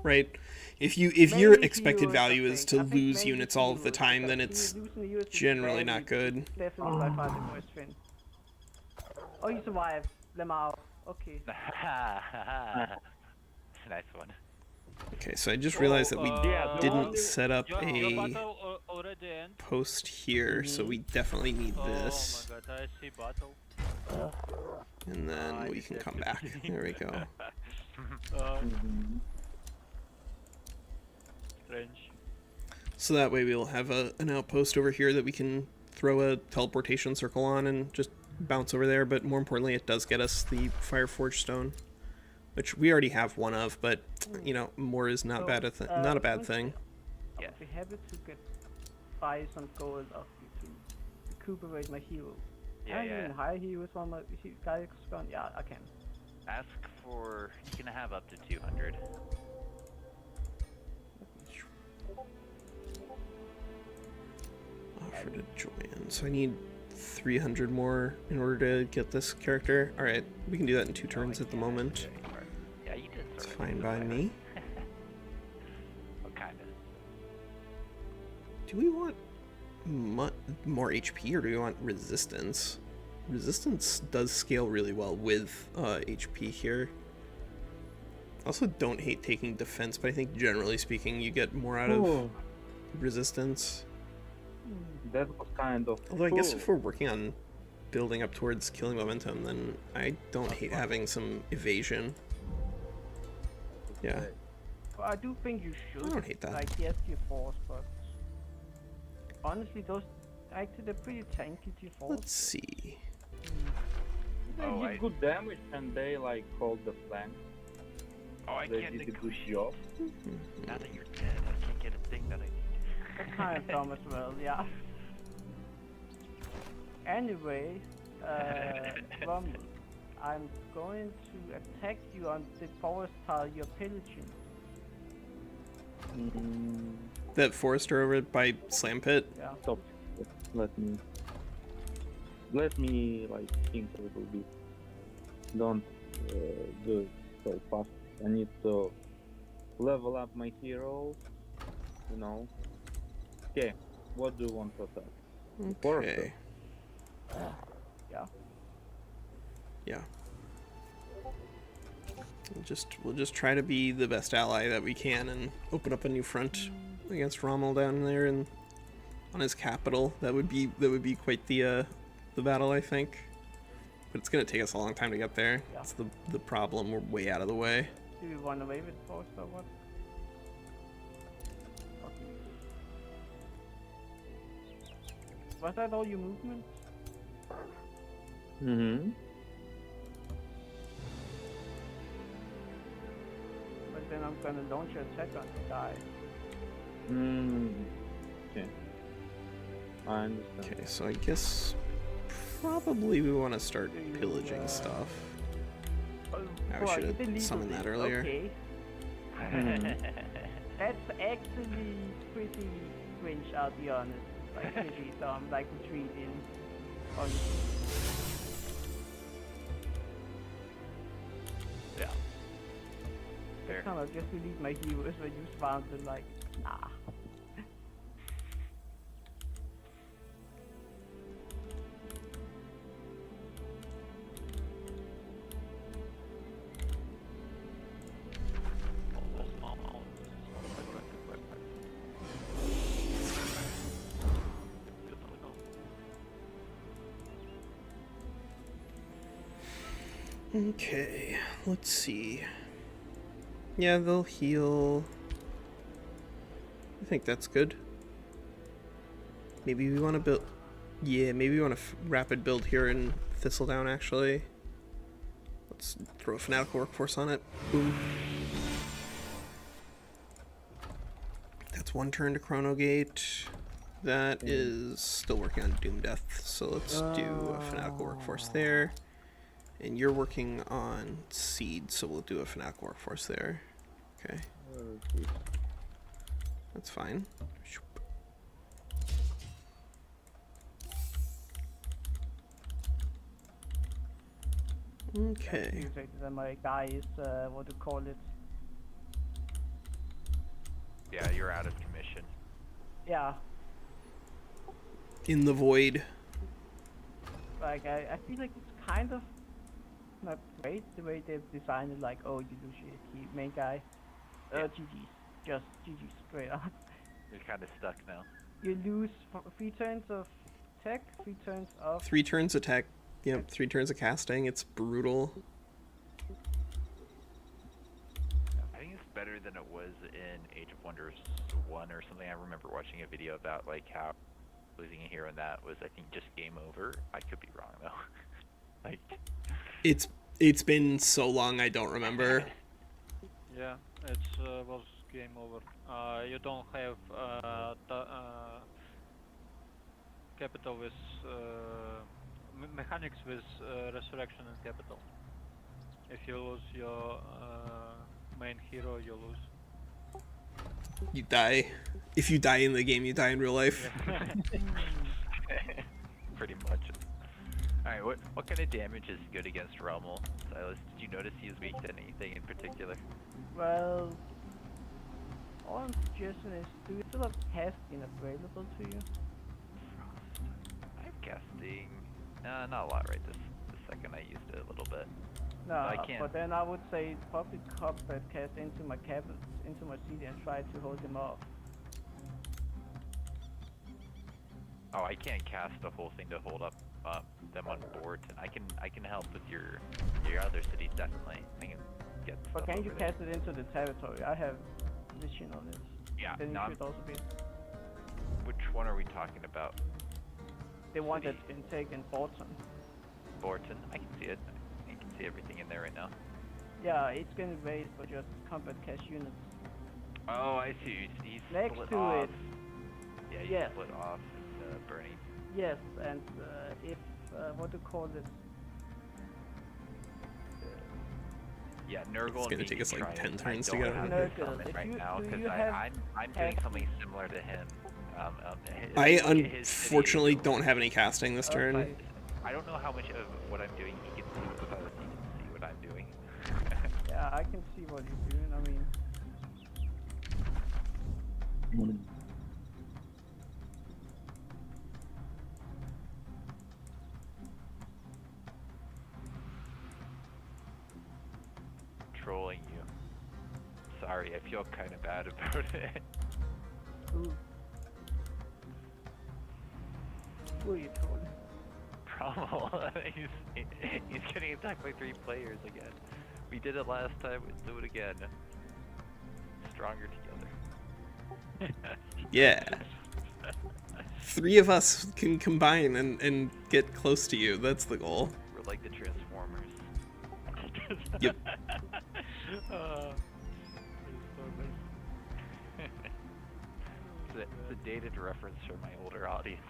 Right? If your Maybe expected heroes, value I is think. to I think lose maybe units all of the heroes, time, then because it's losing heroes is generally very- not good. Definitely by far the worst thing. Oh, you survived. Lemao. Okay. Nice one. Okay, so I just realized that we didn't set up Your a battle already end. post here, so we definitely need this. Oh my god, I see battle. And then we can come back. There we go. Strange. So that way we'll have an outpost over here that we can throw a teleportation circle on and just bounce over there. But more importantly, it does get us the Fireforge Stone, which we already have one of. But you know, more is not not a bad thing. I would be happy to buy some gold off you to recuperate my hero. Yeah, I yeah. can hire heroes on my guy's gun. Yeah, I can. Ask for... You can have up to 200. Offer to join. So I need 300 more in order to get this character. All right, we can do that in 2 turns at the moment. Yeah, you did It's sort of fine do by that. me. Do we want more HP or do we want resistance? Resistance does scale really well with HP here. Also don't hate taking defense, but I think generally speaking you get more out of resistance. That was kind of Although I guess cool. if we're working on building up towards killing momentum, then I don't hate having some evasion. Yeah. Well, I do think you should. I don't hate that. Like, yes, your force, but honestly, those actually they're pretty tanky to force. Let's see. They Oh, did good damage and they like hold the flank. Oh, I They can't did a good negotiate. job. Now that you're dead, I can't get a thing that I need. That's kind of dumb as well, yeah. Anyway, Romul, I'm going to attack you on the forest tile you're pillaging. That forester over by Slam Pit. Yeah. Stop. Let me like think a little bit. Don't do it so fast. I need to level up my heroes. You know. Okay. What do you want to attack? Okay. Yeah. Yeah. We'll just try to be the best ally that we can and open up a new front against Rommel down there and on his capital. That would be quite the battle, I think. But it's gonna take us a long time to get there. Yeah. That's the problem. We're way out of the way. Do you run away with force or what? Okay. Was that all your movement? Mm-hmm. But then I'm gonna launch an attack on the guy. Okay. I understand. Okay, so I guess probably we want to start pillaging stuff. Oh, I boy, should you have deleted summoned it. that earlier. Okay. That's actually pretty cringe, I'll be honest. Like pretty dumb, like retreating. Yeah. Fair. Kind of just delete my heroes when you spawn them like, nah. Okay, let's see. Yeah, they'll heal. I think that's good. Maybe we want to build... Yeah, maybe we want a rapid build here in Thistledown, actually. Let's throw a fanatical workforce on it. Boom. That's one turn to Chrono Gate. That is still working on Doom Death, so let's do a fanatical workforce there. And you're working on Seed, so we'll do a fanatical workforce there. Okay. That's fine. Okay. Then my guy is, what do you call it? Yeah, you're out of commission. Yeah, In the void. like I feel like it's kind of not great the way they've designed it, like, oh, you lose your key main guy. GG's. Just GG's straight up. You're kind of stuck now. You lose 3 turns of tech, 3 turns of... 3 turns attack. Yep, 3 turns of casting. It's brutal. I think it's better than it was in Age of Wonders 1 or something. I remember watching a video about like how losing a hero in that was, I think, just game over. I could be wrong though. Like, It's been so long I don't remember. Yeah, it was game over. You don't have capital with mechanics with resurrection and capital. If you lose your main hero, you lose. You die. If you die in the game, you die in real life. pretty much. Alright, what kind of damage is good against Romul? Silas, did you notice he is weak to anything in particular? Well, All I'm suggesting is, do you still have casting available to you? I'm casting. Not a lot right this second. I used it a little bit. No, I can't. but then I would say probably combat cast into my cabin, into my CD and try to hold him off. Oh, I can't cast the whole thing to hold up them on board. I can help with your other cities definitely. I can get. But stuff can you over there. cast it into the territory? I have vision on this. Yeah. Then you No, should also be. which one are we talking about? The one City. that's been taken, Bolton. Borton. I can see it. I can see everything in there right now. Yeah, it's gonna raise for just combat cast units. Oh, I see. He's Next split to off. it, Yeah, he's yes. split off. Burning. yes, and if what to call it? Yeah, Nurgle. It's gonna and take me us, can like, try 10 and- turns I to don't get have over. to summon Nurgle, right do now because you have I'm doing casting? something similar to him. I His city unfortunately is- don't have any casting this turn. Okay. I don't know how much of what I'm doing he can see, but he can see what I'm doing. Yeah, I can see what you're doing. I mean, Trolling you. Sorry, I feel kind of bad about it. who are you trolling? Rommel, he's getting attacked by 3 players again. We did it last time, let's do it again. Stronger together. Yeah. 3 of us can combine and get close to you. That's the goal. We're like the Transformers. Yep. It's a dated reference for my older audience.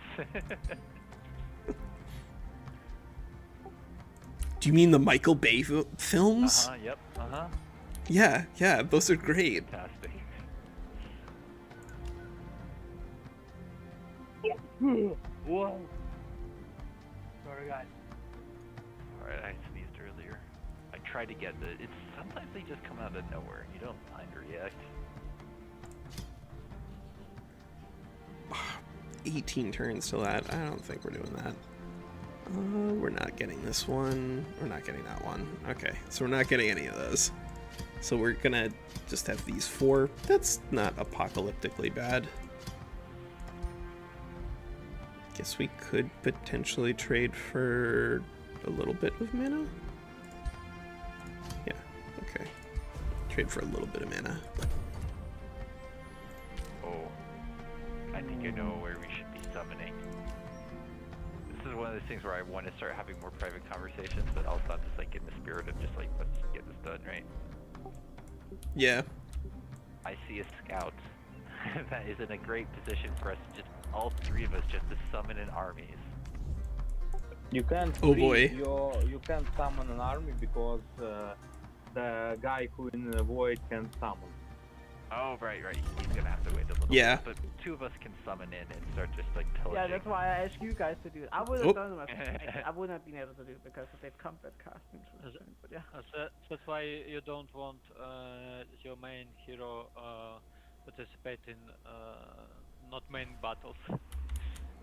Do you mean the Michael Bay films? Yep, Yeah, those are great. fantastic. Whoa. Sorry, guys. Alright, I sneezed earlier. I tried to get it's sometimes they just come out of nowhere. You don't mind react. 18 turns to that. I don't think we're doing that. We're not getting this one. We're not getting that one. Okay, so we're not getting any of those. So we're gonna just have these 4. That's not apocalyptically bad. Guess we could potentially trade for a little bit of mana. Yeah, okay. Trade for a little bit of mana. Oh, I think I know where we should be summoning. This is one of those things where I want to start having more private conversations, but also I'm just like in the spirit of just like, let's get this done, right? Yeah. I see a scout that is in a great position for us to just, all 3 of us, just to summon in armies. You can't. Oh boy. You can't summon an army because the guy who in the void can summon. Oh, right. He's gonna have to wait a little Yeah. bit. But 2 of us can summon in and start just like pillaging. Yeah, that's why I asked you guys to do it. I would have Oh. done it myself. I wouldn't have been able to do it because of the combat casting. But yeah. That's why you don't want your main hero participate in not main battles.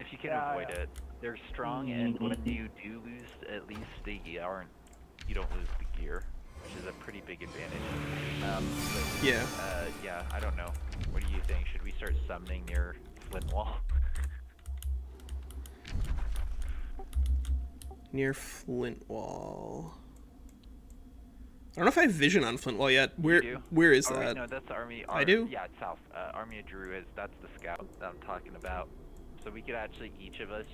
If you can Yeah, avoid yeah. it, they're strong, and when you do lose, at least you don't lose the gear, which is a pretty big advantage. But, Yeah. yeah, I don't know. What do you think? Should we start summoning near Flint Wall? Near Flint Wall. I don't know if I have vision on Flint Wall yet. Where do? where is Oh, that? wait, no, that's Army. I do? Yeah, it's south. Army of Druids. That's the scout that I'm talking about. So we could actually each of us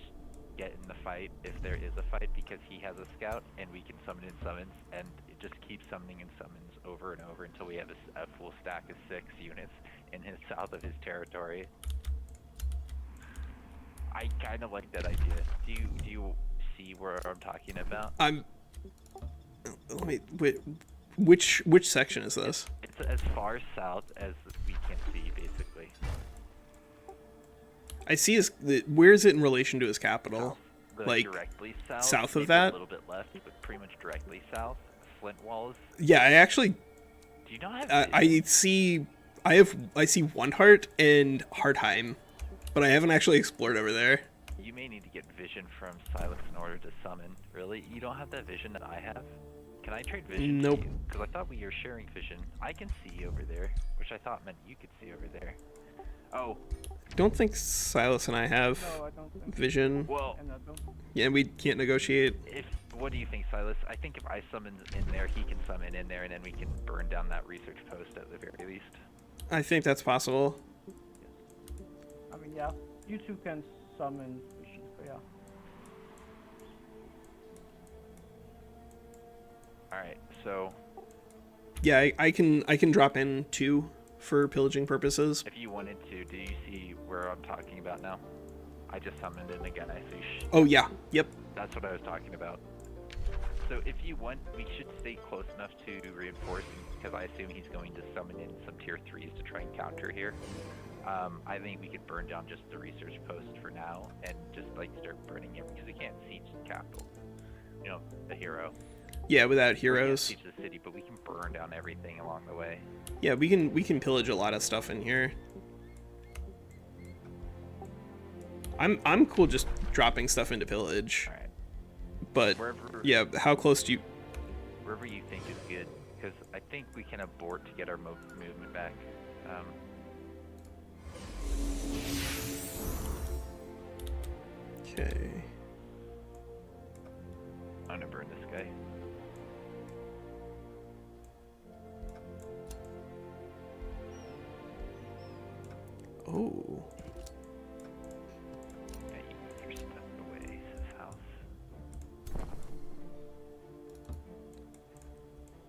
get in the fight if there is a fight because he has a scout and we can summon in summons and it just keeps summoning in summons over and over until we have a full stack of 6 units in his south of his territory. I kind of like that idea. Do you see where I'm talking about? Let me wait. Which section is this? It's as far south as we can see, basically. I see his. Where is it in relation to his capital? Like, directly south. south of maybe that? A little bit left, but pretty much directly south. Flint Walls. Yeah, I actually. Do you not have? I see I see One Heart and Hartheim, but I haven't actually explored over there. You may need to get vision from Silas in order to summon. Really? You don't have that vision that I have? Can I trade vision? Nope. Because I thought we were sharing vision. I can see over there, which I thought meant you could see over there. Oh, Don't think Silas and I have No, I don't think. vision. well, And I don't. Yeah, we can't negotiate. what do you think, Silas? I think if I summon in there, he can summon in there, and then we can burn down that research post at the very least. I think that's possible. I mean, yeah, you two can summon vision, but yeah. Alright, so Yeah, I can drop in 2 for pillaging purposes. if you wanted to, do you see where I'm talking about now? I just summoned in again, I see. Oh yeah, yep. That's what I was talking about. So if you want, we should stay close enough to reinforce, because I assume he's going to summon in some tier 3s to try and counter here. I think we could burn down just the research post for now, and just like start burning it, because we can't siege the capital. You know, the hero. Yeah, without We can't heroes. siege the city, but we can burn down everything along the way. Yeah, we can pillage a lot of stuff in here. I'm cool just dropping stuff into pillage. Alright. But Wherever, yeah, how close do you wherever you think is good, because I think we can abort to get our movement back. Okay. I'm gonna burn this guy. Oh. Yeah, you move your stuff away, his house.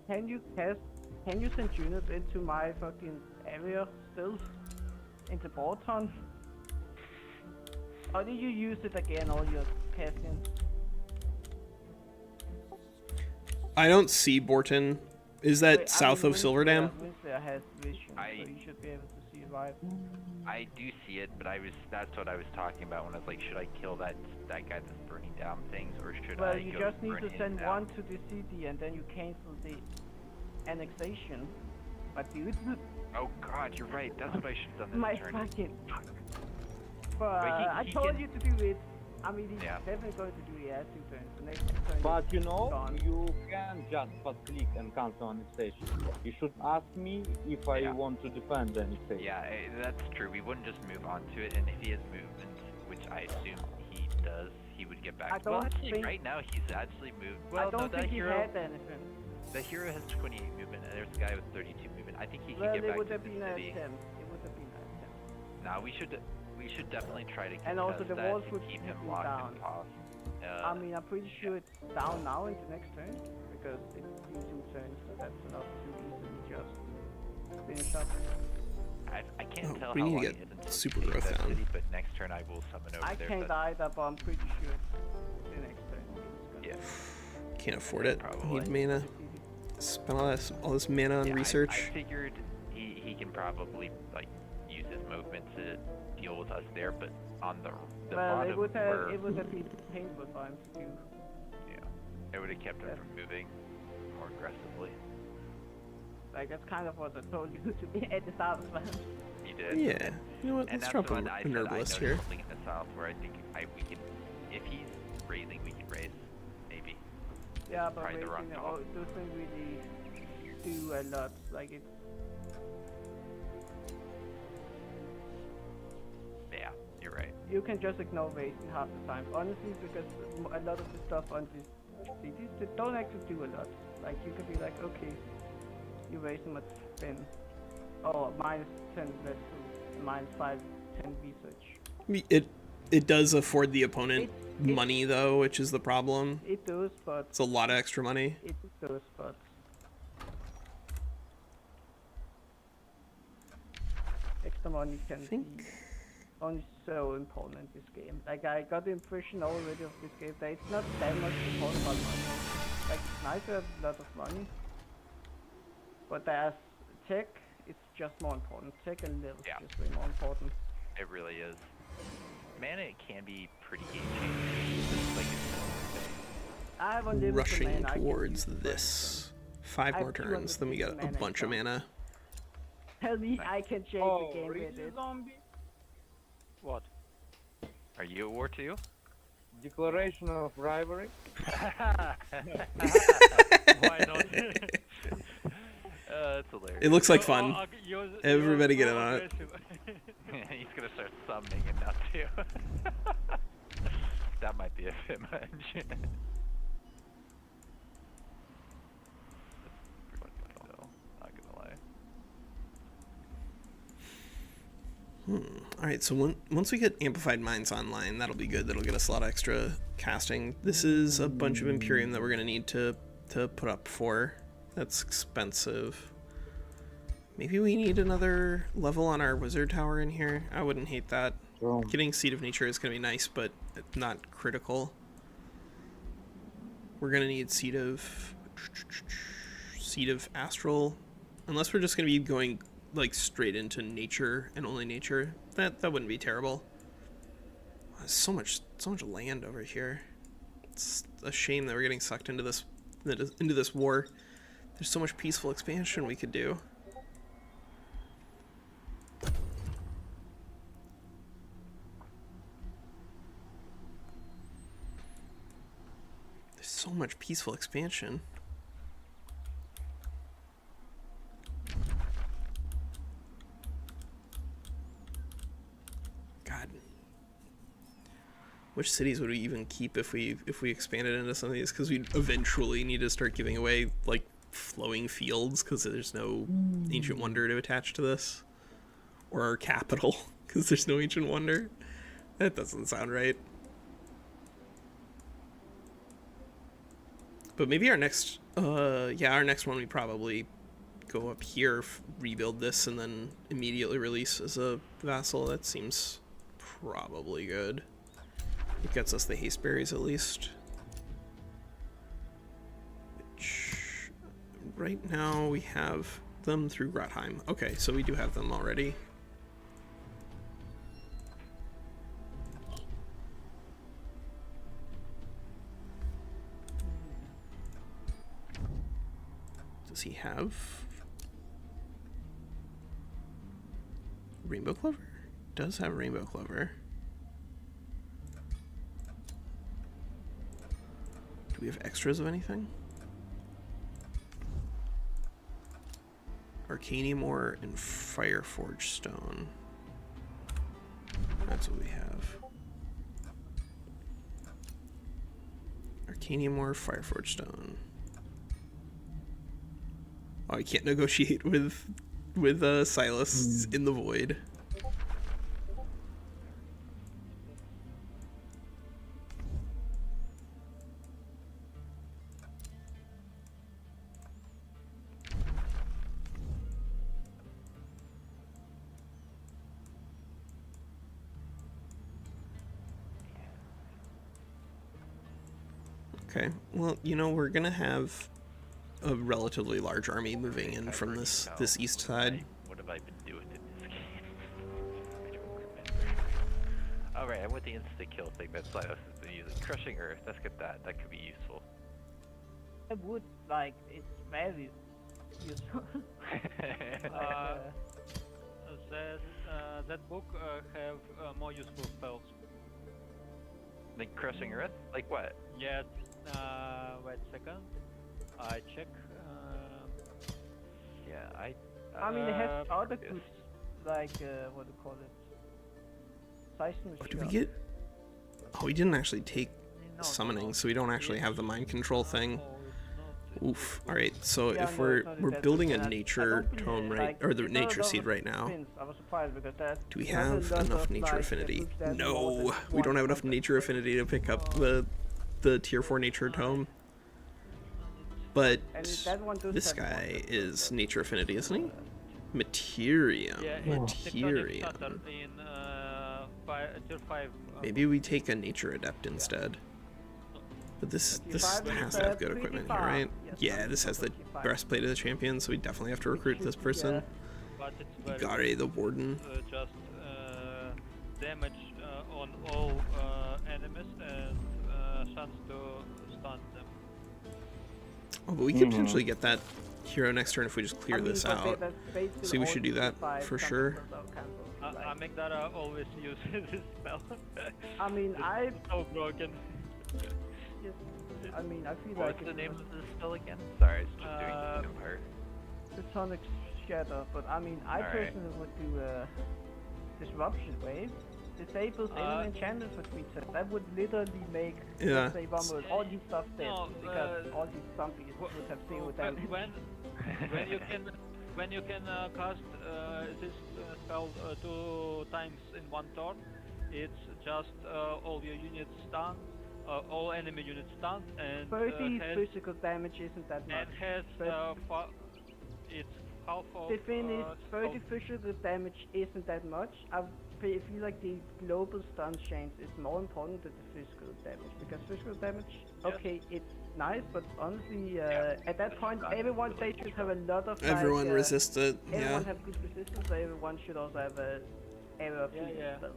Can you send units into my fucking area still? Into Borton? Or did you use it again, all your casting? I don't see Borton. Is that south of Silverdam? Winslaya has vision, so I- you should be able to see it right. I do see it, but that's what I was talking about when I was like, should I kill that guy that's burning down things, or should Well, I you go just need burn to his send down? one to the city and then you cancel the annexation. But dude, Oh god, you're right. That's what I should have done my this turn. fucking... But I he told can- you to do it. I mean, he's Yeah. definitely going to do it as 2 turns. The next turn But is you know, gone. you can just fast click and cancel annexation. You should ask me if I Yeah. want to defend the annexation. Yeah, that's true. We wouldn't just move on to it, and if he has movement, which I assume he does, he would get back. I Well, don't actually, think- right now he's actually moved. Well, I don't no, that think he hero, had anything. the hero has 28 movement, and there's a guy with 32 movement. I think he can Well, get it back would to have the been an city. attempt. It would have been an attempt. Now we should definitely try to contest And also the that walls and would keep have him been locked down. in pause. I mean, I'm pretty sure it's down now in the next turn, because it's been 2 turns, so that's not too easily just finish up. I can't Oh, tell we how need to long get it is super take growth that down. city, but next turn I will summon over I there. can't but either, but I'm pretty sure it's the next turn. It's gonna yeah, Can't afford it. Probably. Need mana. Spend all this mana on yeah, research. I figured he can probably like use his movement to deal with us there, but on the Well, bottom it would where have been painful for him to do. yeah, it would have kept him Yeah. from moving more aggressively. Like, that's kind of what I told you to be at the start as well. He did. Yeah. You know what? And Let's that's drop a when I said nerd I list know here. something in the south where I think we can, if he's raising, we can raise, maybe. Yeah, but Probably the wrong racing call. doesn't really do a lot. Like, it's Yeah, you're right. you can just ignore racing half the time. Honestly, because a lot of the stuff on these cities, they don't actually do a lot. Like, you can be like, okay, you raise them at 10, or minus 10 less to minus 5, 10 research. It does afford the opponent It- money though, which is the problem. It does, but It's a lot of extra money. it does, but extra money can think- be only so important in this game. Like, I got the impression already of this game that it's not that much important about money. Like, it's nice to have a lot of money, but as tech, it's just more important. Tech and levels Yeah. is way more important. It really is. Mana can be pretty game changing. It's like I have unlimited Rushing mana, I can towards use it for this. 5 I more have turns, then we 250 got a mana bunch of down. mana. Tell me I can change Oh, the game really, with it. zombie? What? Are you at war too? Declaration of rivalry? Why not? It's hilarious. It looks like fun. Everybody get in on it. He's gonna start summoning it now too. That might be a bit much. Not gonna lie. Alright, so once we get Amplified Minds online, that'll be good. That'll get us a lot of extra casting. This is a bunch of Imperium that we're going to need to put up for. That's expensive. Maybe we need another level on our Wizard Tower in here. I wouldn't hate that. Sure. Getting Seed of Nature is going to be nice, but not critical. We're going to need Seed of Astral. Unless we're just going to be going like straight into nature and only nature. That wouldn't be terrible. There's so much land over here. It's a shame that we're getting sucked into this war. There's so much peaceful expansion we could do. There's so much peaceful expansion. God. Which cities would we even keep if we expanded into some of these? Because we'd eventually need to start giving away like flowing fields because there's no ancient wonder to attach to this, or our capital because there's no ancient wonder. That doesn't sound right. But maybe our next one we probably go up here, rebuild this, and then immediately release as a vassal. That seems probably good. It gets us the haste berries at least. Which right now we have them through Grotheim. Okay, so we do have them already. Does he have Rainbow Clover? Does have Rainbow Clover. Do we have extras of anything? Arcanium ore and Fireforge stone. That's what we have. Arcanium ore, Fireforge stone. Oh, I can't negotiate with Silas in the void. Okay, well, you know, we're gonna have a relatively large army moving in from this east side. What have I been doing in this game? I don't remember. Alright, I'm with the insta-kill thing that Silas has been using. Crushing Earth, let's get that. That could be useful. I would like it's very useful. That book have more useful spells. Like Crushing Earth? Like what? Yeah, wait a second. I check. Yeah, I mean, it has other good, like, what do you call it? Seismic Oh, did we get... Oh, we didn't actually take summoning, so we don't actually have the mind control thing. Oof. Alright, so Yeah, if no, we're it's not that building a bad. nature I don't tome believe, right, like, or the it's nature not seed right now, Prince. I was surprised because that do we there's a have lot enough of, nature like, affinity? books that more No, than we don't have enough one nature affinity to pick up the tier 4 nature tome. But And that one does this have one guy that is nature affinity, isn't he? Materium. Yeah, Materium. in tier 5. Maybe we take a nature adept instead. But this has to have good equipment here, right? Yeah, this has the breastplate of the champion, so we definitely have to recruit this person. But it's very Gare the warden. just damage on all enemies and chance to stun them. Oh, but we could potentially get that hero next turn if we just clear this but out. that's basically So we all should do that justified for some sure. people don't cancel, I make that always use this spell. I mean, It's so broken. just, I mean, I feel What's like the it's name of the spell again? Sorry, it's just doing Empire. the Sonic Shatter, but I mean, I Alright. personally would do Disruption Wave. Disables any enchantment for 3 turns. That would literally make, Yeah. let's say, Romul, all these stuff dead, No, because all these zombies would have zero damage. When you can cast this spell 2 times in 1 turn, it's just all your units stunned, all enemy units stunned, and 30 has, physical damage isn't that much. and has But it's half of. the thing is, 30 of- physical damage isn't that much. I feel like the global stun chance is more important than the physical damage, because physical damage, okay, it's nice, but honestly, at that point, everyone they should have a lot of Everyone like, resist it. everyone Yeah. have good resistance, so everyone should also have a area of spells.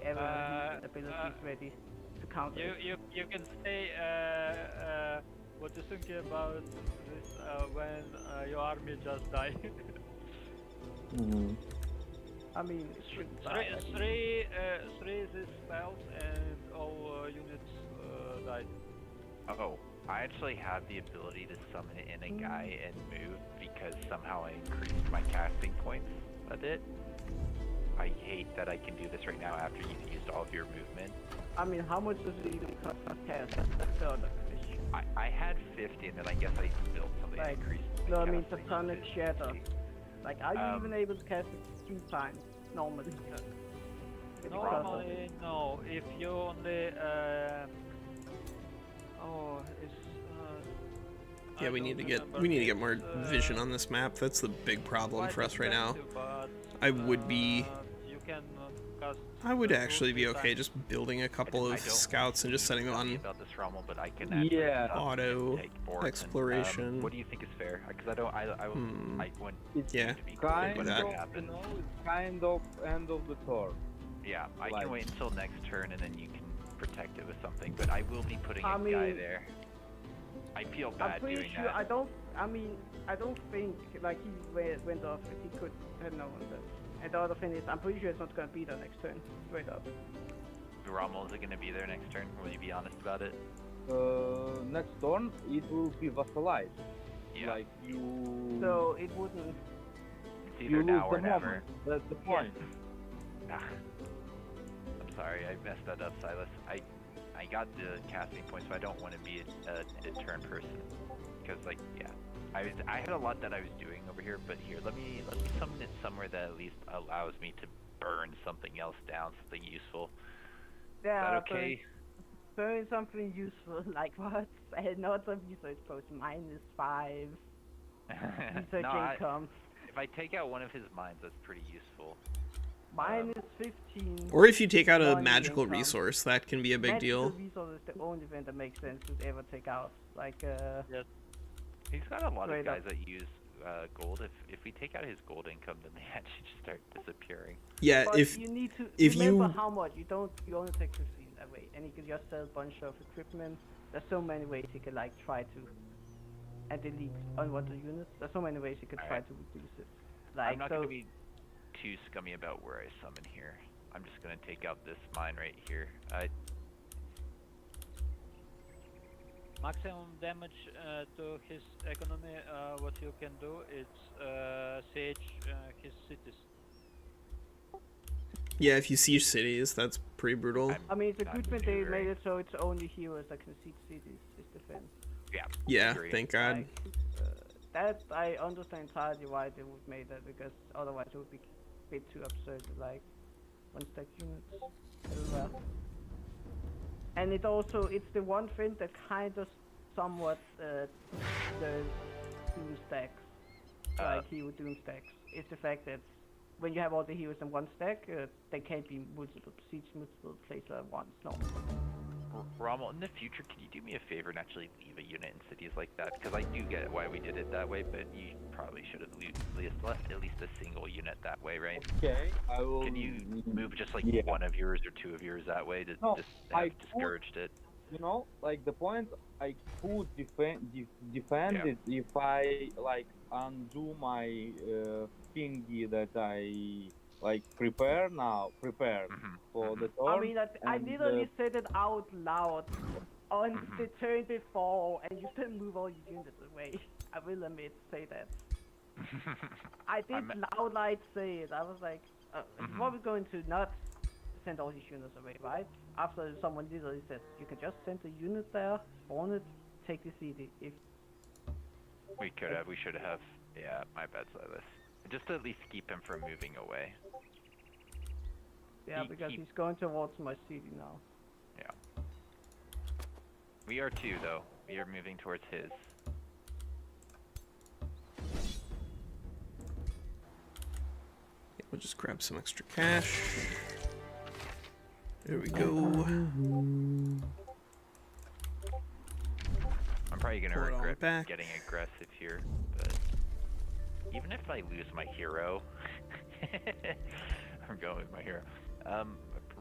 Everyone has abilities ready to counter. You can say what you think about this when your army just die. I mean, it shouldn't die. I mean, three these spells and all units died. Oh, I actually have the ability to summon in a guy and move because somehow I increased my casting points a bit. I hate that I can do this right now after you've used all of your movement. I mean, how much does it even cost to cast? That's the other question. I had 50 and then I guess I built something that Like, increased no, my I mean, casting Tectonic to Shatter. 50. Like, are you even able to cast it 2 times normally? Normally, no. If you only oh, it's Yeah, I we need don't to get remember. get more It's, vision on this map. That's the big problem quite for us right now. expensive, but, I would be you can cast I would 2, actually be 3 okay times. just building a couple I of don't scouts and just setting them Tell me on about this Rommel, but I can actually Yeah. summon auto and take boards and, exploration. what do you think is fair? Because I don't, I wouldn't Yeah. to be Kind when that. of, that happens. it's kind of end of the turn. Yeah, I Like- can wait until next turn and then you can protect it with something, but I will be putting I a guy mean, there. I feel I'm bad pretty doing sure, that. I don't think, like, he went off if he could have known that. And the other thing is, I'm pretty sure it's not gonna be there next turn, straight up. Rommel, is it going to be there next turn? Will you be honest about it? Next turn it will be vassalized. Yeah. Like you. So it wouldn't. It's you either lose now the or never. moment. That's the point. Ah. I'm sorry, I messed that up, Silas. I got the casting points, so I don't want to be a turn person. Because, like, yeah. I had a lot that I was doing over here, but here, let me summon it somewhere that at least allows me to burn something else down, something useful. Yeah, Is that okay? burn something useful, like what? Another research post, -5. Research No, income. if I take out one of his mines, that's pretty useful. -15. Or if you take out a money magical income. resource, that can be a big Magical deal. resource is the only event that makes sense to ever take out. Like, He's got a lot of Straight up. guys that use gold. If we take out his gold income, then they actually just start disappearing. Yeah, but if you need to if remember you- how much. You only take 15 that way, and you can just sell a bunch of equipment. There's so many ways you can, like, try to and delete unwanted units. There's so many ways you can try Alright. to reduce it. Like, I'm not so going to be too scummy about where I summon here. I'm just going to take out this mine right here. Maximum damage to his economy. What you can do is siege his cities. yeah, if you siege cities, that's pretty brutal. I'm I mean, it's a not good thing too they very- made it so it's only heroes that can siege cities. Is defense. Yeah, agree. thank God. Like, that I understand entirely why they would make that, because otherwise it would be a bit too absurd to, like, one-stack units everywhere. And it's the one thing that kind of somewhat does Doom stacks, like hero Doom stacks. It's the fact that when you have all the heroes in one stack, they can't be multiple places at once normally. Rommel, in the future, can you do me a favor and actually leave a unit in cities like that? Because I do get why we did it that way, but you probably should have left at least a single unit that way, right? Okay, I will. Can you move just like Yeah. one of yours or two of yours that way to No, just I have discouraged it? You know, like the point I could defend Yeah. it if I like undo my thingy that I like prepared for the I turn, mean, I and literally said it out loud on Mhm. the turn before, and you still move all your units away. I will admit, say that. I did I'm- loud like say it. I was like, he's Mhm. probably going to not send all his units away, right? After someone literally said, you can just send the unit there, spawn it, take the city. If We could have. We should have. Yeah, my bad, Silas. Just to at least keep him from moving away. yeah, because he's going towards my city now. Yeah. We are too, though. We are moving towards his. We'll just grab some extra cash. There we go. I'm probably gonna Pull it all regret back. getting aggressive here, but even if I lose my hero, I'm going with my hero. I'm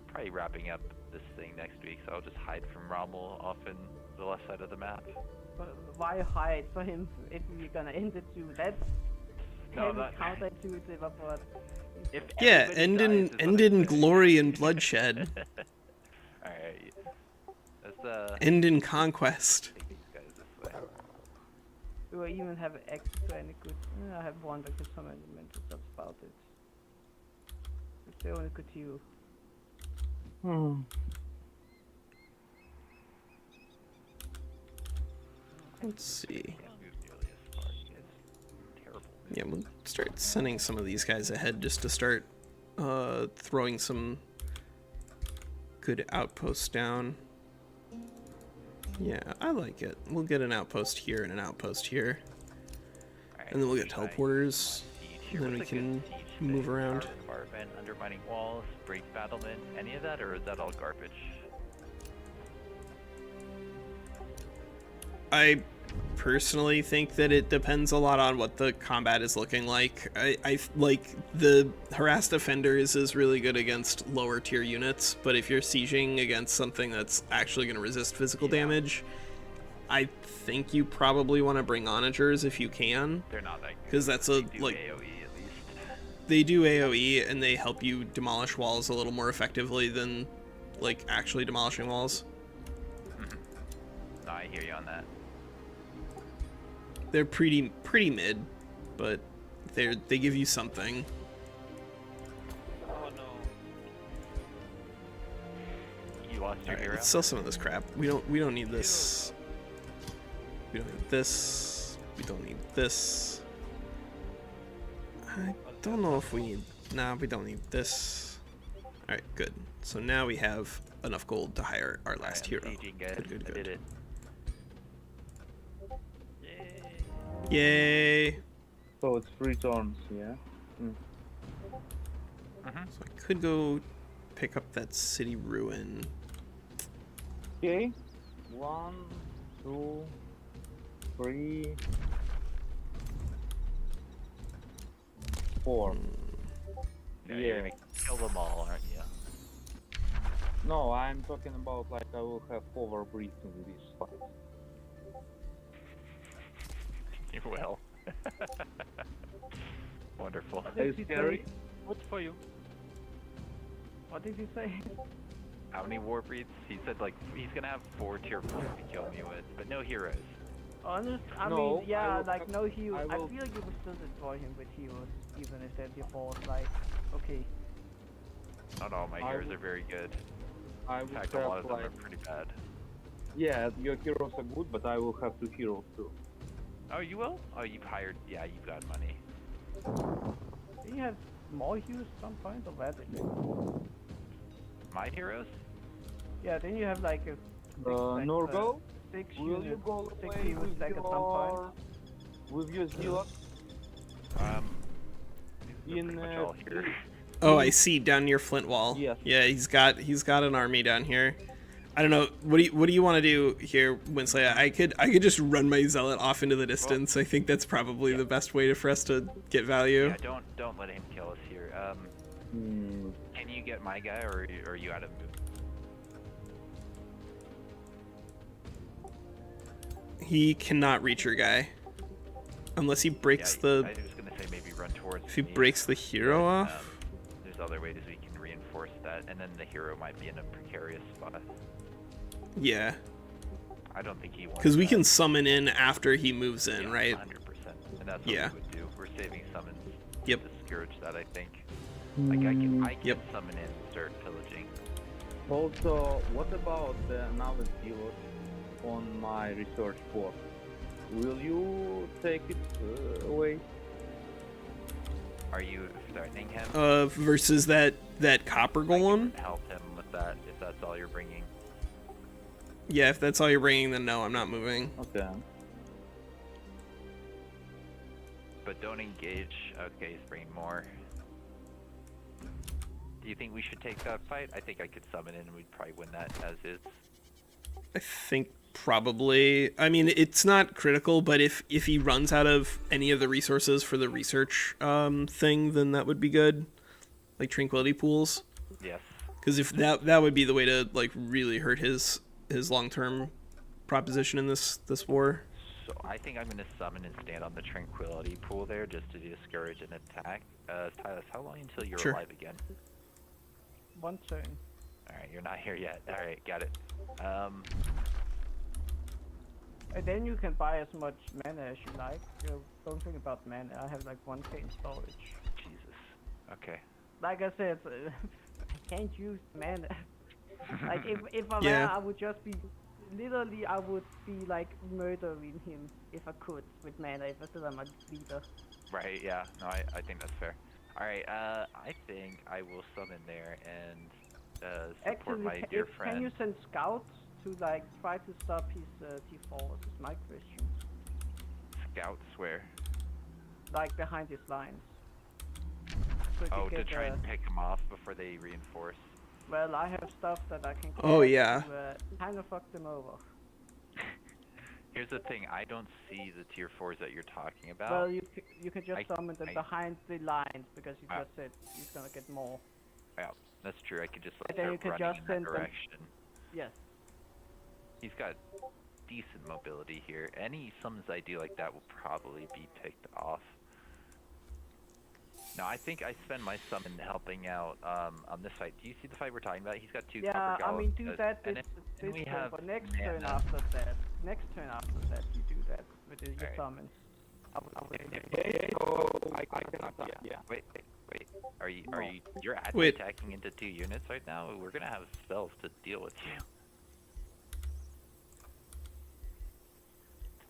probably wrapping up this thing next week, so I'll just hide from Rommel off in the left side of the map. But why hide for him if we're gonna end it too? That's No, heavy that- counterintuitive, but If Yeah, everybody end dies in is what end I'm in saying. glory and bloodshed. Alright. Let's End in conquest. take these guys this way. do I even have access to any good? I have one that can summon elementals, that's about it. It's the only good hero. Let's see. Can't move nearly as far. You guys terrible. Yeah, we'll start sending some of these guys ahead just to start throwing some good outposts down. Yeah, I like it. We'll get an outpost here and an outpost here. Alright, And then we'll get try teleporters, siege here. and then What's we a good can siege move thing? around. Tower bombardment, undermining walls, break battlement, any of that, or is that all garbage? I personally think that it depends a lot on what the combat is looking like. I like the harassed defenders is really good against lower tier units, but if you're sieging against something that's actually going to resist physical damage, I think you probably want to bring onagers if you can, They're not that good. because that's a They do like AoE at least. they do AoE and they help you demolish walls a little more effectively than like actually demolishing walls. No, I hear you on that. They're pretty mid, but they give you something. Oh no. You lost your All right, hero? let's sell some of this crap. We don't need this. We don't need this. We don't need this. I don't know if we need. Nah, we don't need this. All right, good. So now we have enough gold to hire our last hero. Sieging, guys. Good, I did it. Yay! So it's 3 turns, yeah. So I could go pick up that city ruin. Okay. 1, 2, 3, 4. Yeah, Yeah. you're gonna kill them all, aren't you? No, I'm talking about like I will have overbreath in this fight. You will. Wonderful. What Are did you he scary? say? Good for you. What did he say? How many war breeds? He said like he's gonna have 4 tier 4s to kill me with, but no heroes. Honest, I No, mean, yeah, I will like have- no hero. I will- feel you would still destroy him with heroes, even if they're default. Like, okay, Not all my I heroes will- are very good. I In will fact, a lot have of them like are pretty bad. yeah, your heroes are good, but I will have 2 heroes too. Oh, you will? Oh, you've hired. Yeah, you've got money. do you have more heroes at some point or where? My heroes? Yeah, then you have like a Norgo, 6 will you units, go 6 away heroes with stack at some point. your zealot They're in pretty much all here. Oh, I see down near Flint Wall. Yes. Yeah, he's got an army down here. I don't know. What do you want to do here, Winslaya? I could just run my zealot off into the distance. I think that's probably the best way for us to get value. Yeah, don't let him kill us here. Can you get my guy, or are you out of move? He cannot reach your guy. Unless he breaks Yeah, the... I was gonna say maybe run towards If he me, breaks the hero but, off? There's other ways we can reinforce that, and then the hero might be in a precarious spot. Yeah. I don't think he wants Because we that. can summon in after he moves in, Yeah, right? 100%. And that's what Yeah. we would do. We're saving summons Yep. to discourage that, I think. Like, I can Yep. summon in and start pillaging. Also, what about the novice dealer on my research board? Will you take it away? Are you threatening him? Versus that copper I golem? can help him with that if that's all you're bringing. Yeah, if that's all you're bringing, then no, I'm not moving. Okay. But don't engage. Okay, he's bringing more. Do you think we should take that fight? I think I could summon in and we'd probably win that as is. I think probably. I mean, it's not critical, but if he runs out of any of the resources for the research thing, then that would be good. Like tranquility pools. Yes. Because if that would be the way to like really hurt his long-term proposition in this war. So I think I'm going to summon and stand on the tranquility pool there just to discourage an attack. Silas, how long until you're Sure. alive again? 1 turn. Alright, you're not here yet. Alright, got it. And then you can buy as much mana as you like. Don't think about mana. I have like 1k in storage. Jesus. Okay. Like I said, I can't use mana. Like if I Yeah. were, I would just be literally I would be like murdering him if I could with mana if I still am a leader. Right, yeah. No, I think that's fair. Alright, I think I will summon there and support Actually, my dear friend. can you send scouts to like try to stop his T4s? Is my question. Scouts where? Like behind his lines. So Oh, you to get, try and pick them off before they reinforce. Well, I have stuff that I can. Oh, cast yeah. To, kind of fuck them over. Here's the thing, I don't see the tier 4s that you're talking about. Well, you can just summon them I- behind the lines because you Ah. just said he's gonna get more. Yeah, that's true. I could just And then you start can running just in that send them- direction. Yes. He's got decent mobility here. Any summons I do like that will probably be picked off. No, I think I spend my summon helping out on this fight. Do you see the fight we're talking about? He's got 2 Yeah, copper I mean golems, do that and this then we turn, have but next turn mana. after that. Next turn after that you do that with your Alright. summons. I would Yeah. Wait. Are you you're Wait. attacking into 2 units right now? We're gonna have spells to deal with you.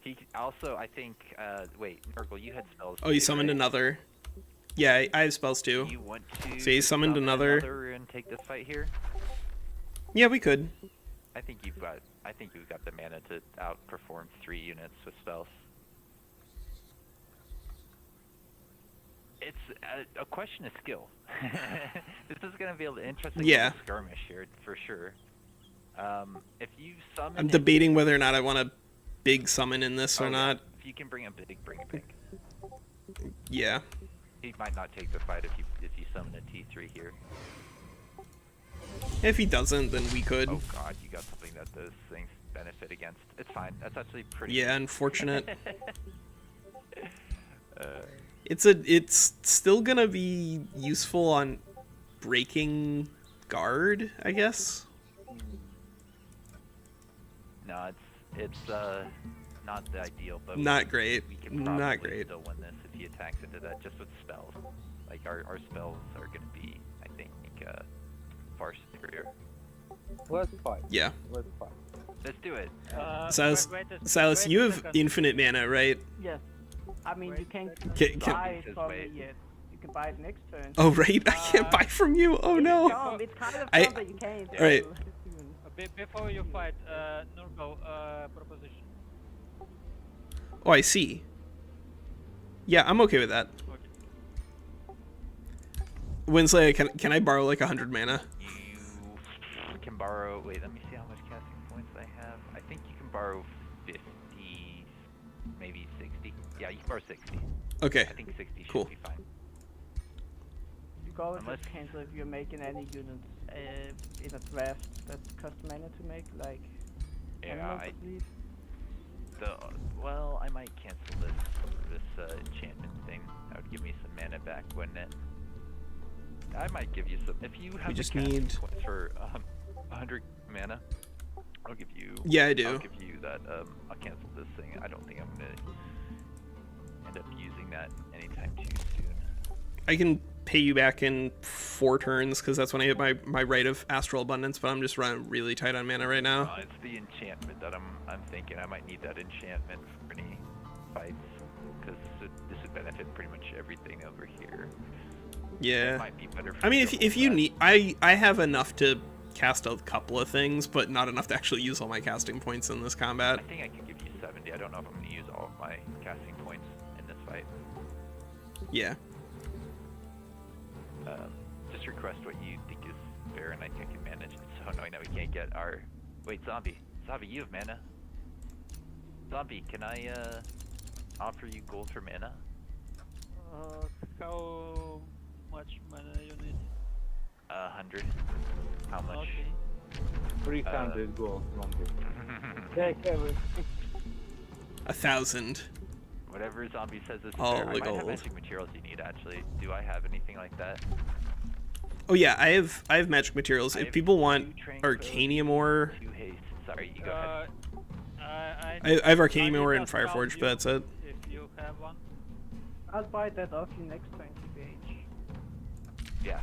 He also, I think, wait, Nurgle, you had spells. Oh, you too, summoned right? another. Yeah, I have spells too. Do you want to So he summoned summon another- and take this fight here? Yeah, we could. I think you've got the mana to outperform 3 units with spells. It's a question of skill. This is going to be an interesting Yeah. little skirmish here for sure. If you summon, I'm him- debating whether or not I want to big summon in this or Oh, yeah. not. If you can bring him big, bring him big. Yeah. He might not take the fight if you summon a T3 here. If he doesn't, then we could. Oh god, you got something that those things benefit against. It's fine. That's actually pretty. Yeah, unfortunate. uh, It's still gonna be useful on breaking guard, I guess. no, it's not the ideal, but Not great. We can probably Not great. still win this if he attacks into that just with spells. Like our spells are gonna be, I think, far superior. Let's fight. Yeah. Let's fight. Let's do it. Silas, wait a Silas, you have second. infinite mana, right? Yes. I mean you can Can- buy Says it from wait. me yet. You can buy it next turn. Oh, right. I can't buy from you. Oh no. It's kind of I- dumb that you can't. Right. do soon. Before you fight, Nurgle, proposition. Oh, I see. Yeah, I'm okay with that. Okay. Winslaya, can I borrow like 100 mana? You can borrow. Wait, let me see how much casting points I have. I think you can borrow 50, maybe 60. Yeah, you can borrow 60. Okay. I think 60 should Cool. be fine. You can always Unless- just cancel if you're making any units in a draft that cost mana to make, like Yeah, animals, I I believe. Well, I might cancel this enchantment thing. That would give me some mana back, wouldn't it? I might give you some. If you have just the casting need- points for 100 mana, I'll give you. Yeah, I do. I'll give you that. I'll cancel this thing. I don't think I'm gonna end up using that anytime too soon. I can pay you back in 4 turns because that's when I hit my rite of astral abundance. But I'm just running really tight on mana right now. It's the enchantment that I'm thinking. I might need that enchantment for any fights because this would benefit pretty much everything over here. It Yeah. might be better for I mean, me to if hold you that. need, I have enough to cast a couple of things, but not enough to actually use all my casting points in this combat. I think I can give you 70. I don't know if I'm going to use all of my casting points in this fight. Yeah. Just request what you think is fair, and I think I can manage. It's so annoying that we can't get our... Wait, Zombie. Zombie, you have mana. Zombie, can I offer you gold for mana? How much mana you need? 100. How much? Okay. 300 gold from this. Take everything. 1,000. Whatever Zombie says is All fair. the I might have gold. magic materials you need, actually. Do I have anything like that? Oh yeah, I have magic materials. I If have people want 2 tranquility, Arcanium ore, 2 haste. Sorry, you go ahead. I have Arcanium I ore need and to tell Fireforge, you but that's it. If you have one. I'll buy that off you next 20 page. Yeah.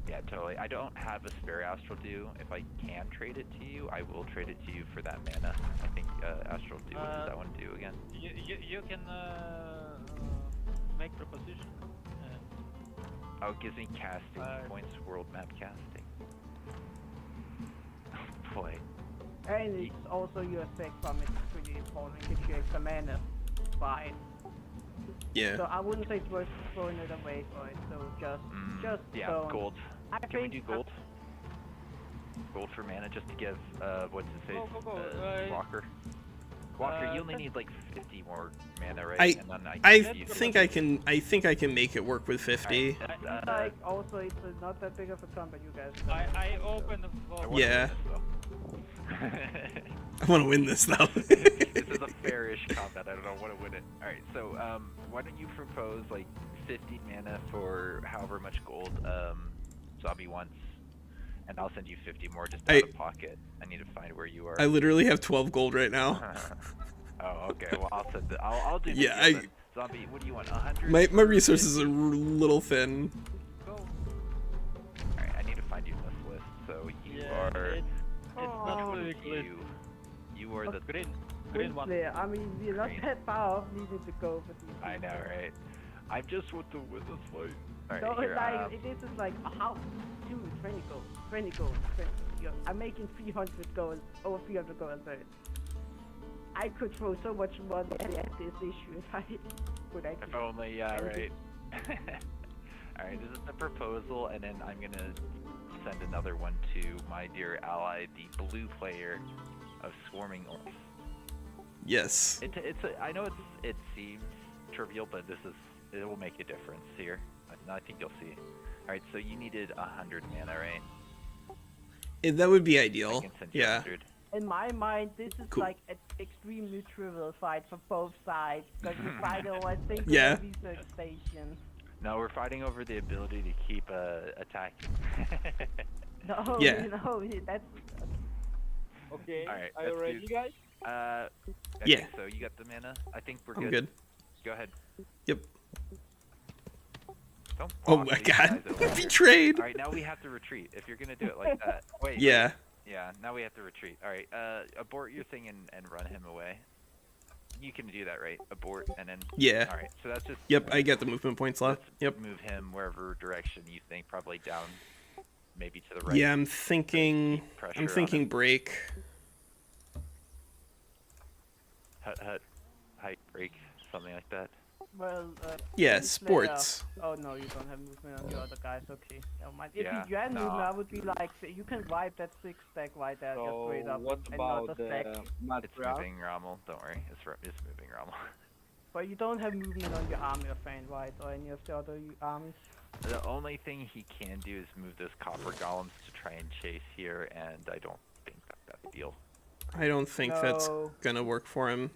Yeah, totally. I don't have a spare Astral Dew. If I can trade it to you, I will trade it to you for that mana. I think Astral Dew, what does that one do again? You can make proposition. Oh, it gives me casting Uh, points, world map casting. Oh boy. And it's also your effect from it is pretty important. Gives you extra mana. Fine. Yeah. So I wouldn't say it's worth throwing it away for it. So just Yeah, don't. gold. I Can we think do gold? Gold for mana just to give, what's his face? Go. Walker. Walker, you only that's- need like 50 more mana, right? I And then I can give you think some- I can make it work with 50. Alright, it's like also it's not that big of a combat, you guys. I open the I vault. wanna Yeah. win this, though. I want to win this though. This is a fairish combat. I don't know what to win it. Alright, so why don't you propose like 50 mana for however much gold Zombie wants, and I'll send you 50 more just out of pocket. I need to find where you are. I literally have 12 gold right now. Oh, okay. Well, I'll send it. I'll do. the Yeah, deal then. Zombie, what do you want? 100. My resources are a little thin. Go. Alright, I need to find you in this list. So you Yeah, are. it's not really clear. You are the. Green one. Winslaya, I mean, we're not Green. that far off needing to go for these. I know, right? I just want to win this fight. Alright, So here. like, this is like, how? Dude, 20 gold. 20 gold. 20. I'm making 300 gold, over 300 gold a third. I could throw so much money at this issue if I would If actually. only, yeah, Thank right. Alright, this is the proposal, and then I'm gonna send another one to my dear ally, the blue player of Swarming Orcs. Yes. I know it seems trivial, but it will make a difference here. I think you'll see. Alright, so you needed 100 mana, right? That would be I ideal. can send you Yeah. 100. In my mind, this is Cool. like an extremely trivial fight for both sides because you fight over a single Yeah. research station. No, we're fighting over the ability to keep attacking. No, Yeah. you know, that's Okay, Alright, are you let's ready, do- guys? I Yeah. think so. You got the mana? I think we're I'm good. Go ahead. Yep. Don't Oh walk my these god. guys over. Betrayed. Alright, now we have to retreat. If you're gonna do it like that. Wait. Yeah. Yeah, now we have to retreat. Alright, abort your thing and run him away. You can do that, right? Abort and then... Yeah. Alright, so that's just... Yep, I get the movement points left. Let's Yep. move him wherever direction you think, probably down, maybe to the right. Yeah, I'm thinking Pressure I'm on thinking him. break. Hut, height, break, something like that. well. Yeah, Winslaya- sports. Oh no, you don't have movement on the other guys. Okay, never mind. If Yeah, you had no. movement, I would be like, you can wipe that 6 stack right there, just So straight up. what another about stack. the It's material? moving, Rommel. Don't worry. It's moving, Rommel. But you don't have movement on your army of friend, right? Or any of the other armies. The only thing he can do is move those copper golems to try and chase here, and I don't think that's the deal. I don't think that's No. gonna work for him.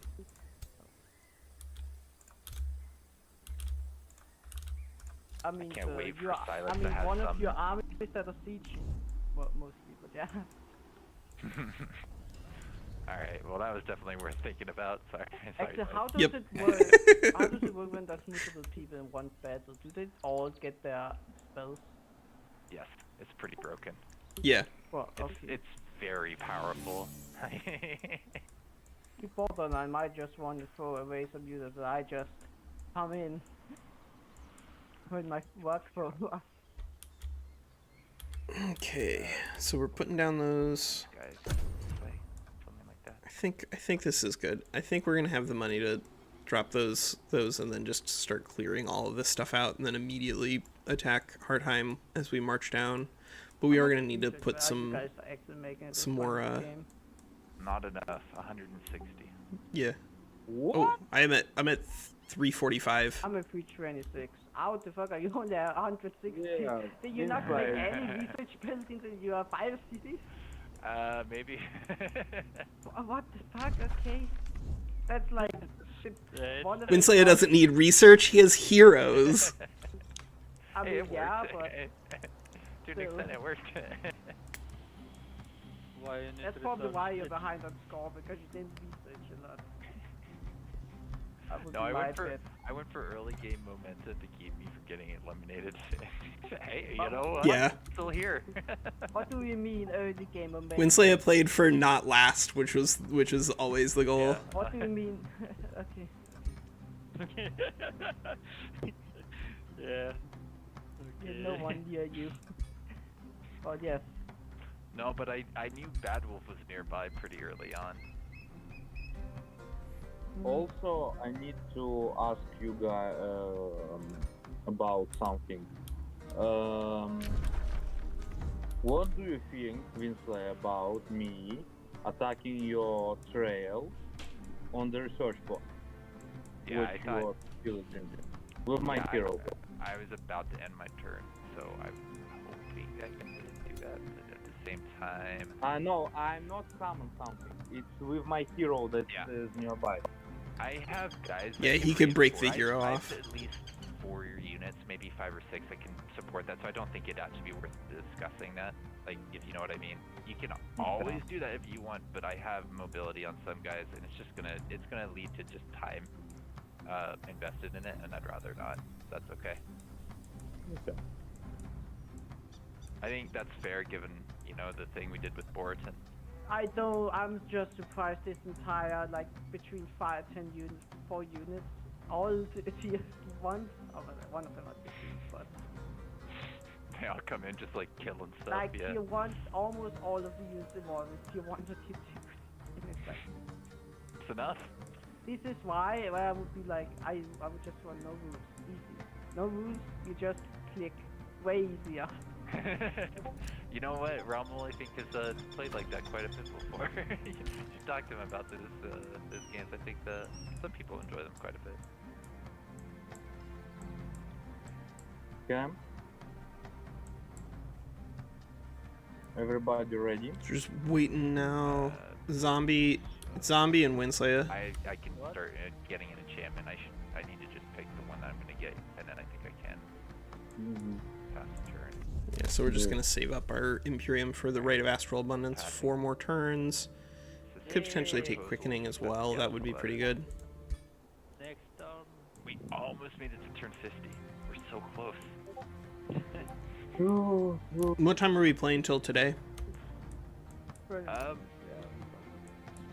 I mean, can't wait for your, Silas I to mean, have one of some- your armies at a siege. Well, mostly, but yeah. Alright, well that was definitely worth thinking about. Sorry. Actually, how does Yep. it work? How does it work when there's multiple people in one battle? Do they all get their spells? Yes, it's pretty broken. Yeah. Well, It's, okay. it's very powerful. Before then, I might just want to throw away some units, but I just come in with my workflow. Okay, so we're putting down those. Guys, something like that. I think this is good. I think we're gonna have the money to drop those, and then just start clearing all of this stuff out, and then immediately attack Hartheim as we march down. But we are gonna need to put some more. Not enough. 160. Yeah. What? Oh, I'm at 345. I'm at 326. How the fuck are you only at 160? Yeah, Did you not make any research built into your 5 cities? Maybe. What the fuck? Okay. That's like shit. One of the- Winslaya doesn't need research, he has heroes. I mean, Hey, it yeah, worked. but To an extent, it worked. Why you need that's to probably research why you're it? behind on score, because you didn't research a lot. That would No, be I my went for bet. early game momentum to keep me from getting eliminated. Hey, you know what? Yeah. I'm still here. What do you mean early game momentum? Winslaya played for not last, which is always the goal. Yeah. What do you mean? Okay. Yeah. There's no one near you. But yes. No, but I knew Bad Wolf was nearby pretty early on. Also, I need to ask you guys about something. What do you think, Winslaya, about me attacking your trail on the research box? Yeah, I which thought. you are pillaging with my Yeah, hero. I was about to end my turn, so I'm hoping I can do that. But at the same time, No, I'm not summon something. It's with my hero that Yeah. is nearby. I have guys. Yeah, that he can could break the reinforce. hero I have off. At least 4 units, maybe 5 or 6 that can support that. So I don't think it'd actually be worth discussing that. Like, if you know what I mean. You can always do that if you want, but I have mobility on some guys, and it's gonna lead to just time invested in it, and I'd rather not. That's okay. Okay. I think that's fair, given the thing we did with Borton. I'm just surprised this entire, like, between 5 and 10 units, 4 units, all tier 1s, one of them are tier 2s, but They all come in just like killing stuff. like Yeah. tier 1s, almost all of the units involved is tier 1s or tier 2s. And it's like, It's enough. this is why I would be like, I would just want no rules, easy. No rules, you just click, way easier. You know what? Romul, I think, has played like that quite a bit before. You should talk to him about this games. I think some people enjoy them quite a bit. Okay. Everybody ready? Just waiting now. Uh, Zombie and Winslaya. I can start getting an enchantment. I need to just pick the one that I'm gonna get, and then I think I can pass the turn. Yeah, so we're just Yeah. gonna save up our Imperium for the Rite of Astral Abundance. 4 more turns. Could potentially take Quickening as well. That would be pretty good. Next turn. We almost made it to turn 50. We're so close. What time are we playing till today?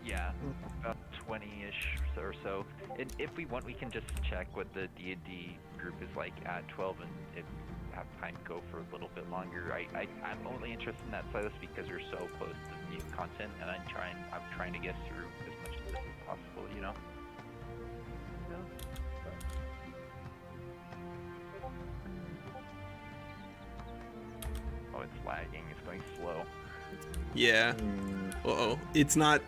Yeah, about 20-ish or so. And if we want, we can just check what the D&D group is like at 12, and if we have time, go for a little bit longer. I'm only interested in that Silas because you're so close to new content, and I'm trying to get through as much of this as possible, you know? Oh, it's lagging. It's going slow. Yeah. Uh-oh. It's not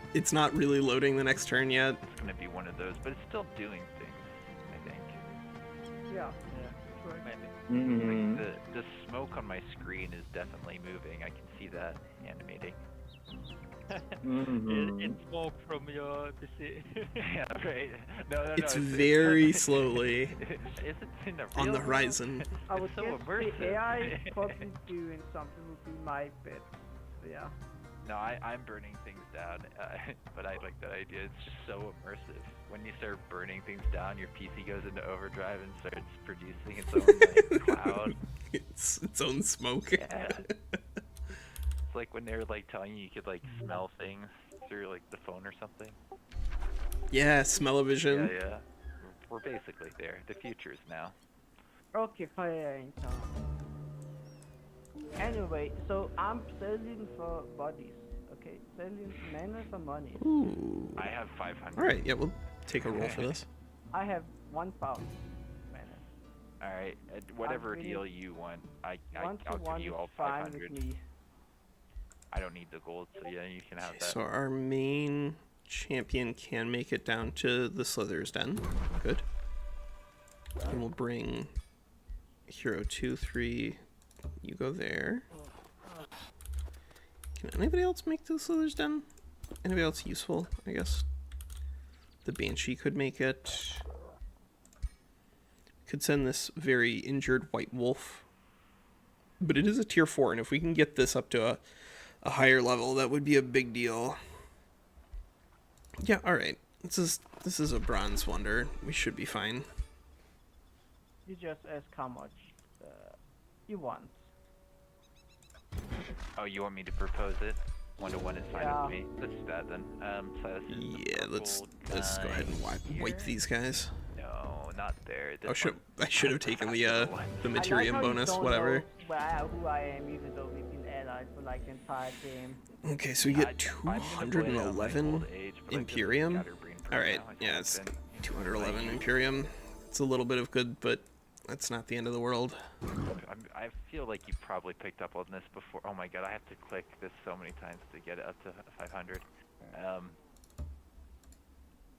really loading the next turn yet. It's going to be one of those, but it's still doing things, I think. Yeah. Mm-hmm. Like the smoke on my screen is definitely moving. I can see that animating. in smoke from your PC. Yeah, right. No, It's very slowly Is it in the on real the world? horizon. I It's would so guess immersive. the AI is probably doing something would be my bet. Yeah. No, I'm burning things down, but I like that idea. It's just so immersive. When you start burning things down, your PC goes into overdrive and starts producing its own like, cloud. Its own smoke. Yeah. It's like when they're like telling you could like smell things through like the phone or something. Yeah, smell-o-vision. Yeah. We're basically there. The future's now. Okay, fire in town. Anyway, so I'm selling for bodies. Okay, selling mana for money. Ooh. I have 500. All right, yeah, we'll take a roll for this. I have 1,000 mana. All right, whatever really- deal you want, I'll 1-to-1 give you is all fine 500. with me. I don't need the gold, so yeah, you can have that. So our main champion can make it down to the Slither's Den. Good. And we'll bring hero 2, 3. You go there. Can anybody else make the Slither's Den? Anybody else useful, I guess? The Banshee could make it. Could send this very injured white wolf. But it is a tier 4, and if we can get this up to a higher level, that would be a big deal. Yeah, alright. This is a bronze wonder. We should be fine. You just ask how much you want. Oh, you want me to propose it? 1-to-1 is fine Yeah. with me. Let's do that then. Silas is the Yeah, let's purple go ahead and wipe here. these guys. No, not there. This I should have taken the I like materium how you bonus, don't whatever. know who I am, even though we've been allied for like the entire game. Okay, so we get 211 Imperium. Alright, yeah, it's 211 Imperium. It's a little bit of good, but that's not the end of the world. I feel like you probably picked up on this before. Oh my god, I have to click this so many times to get it up to 500.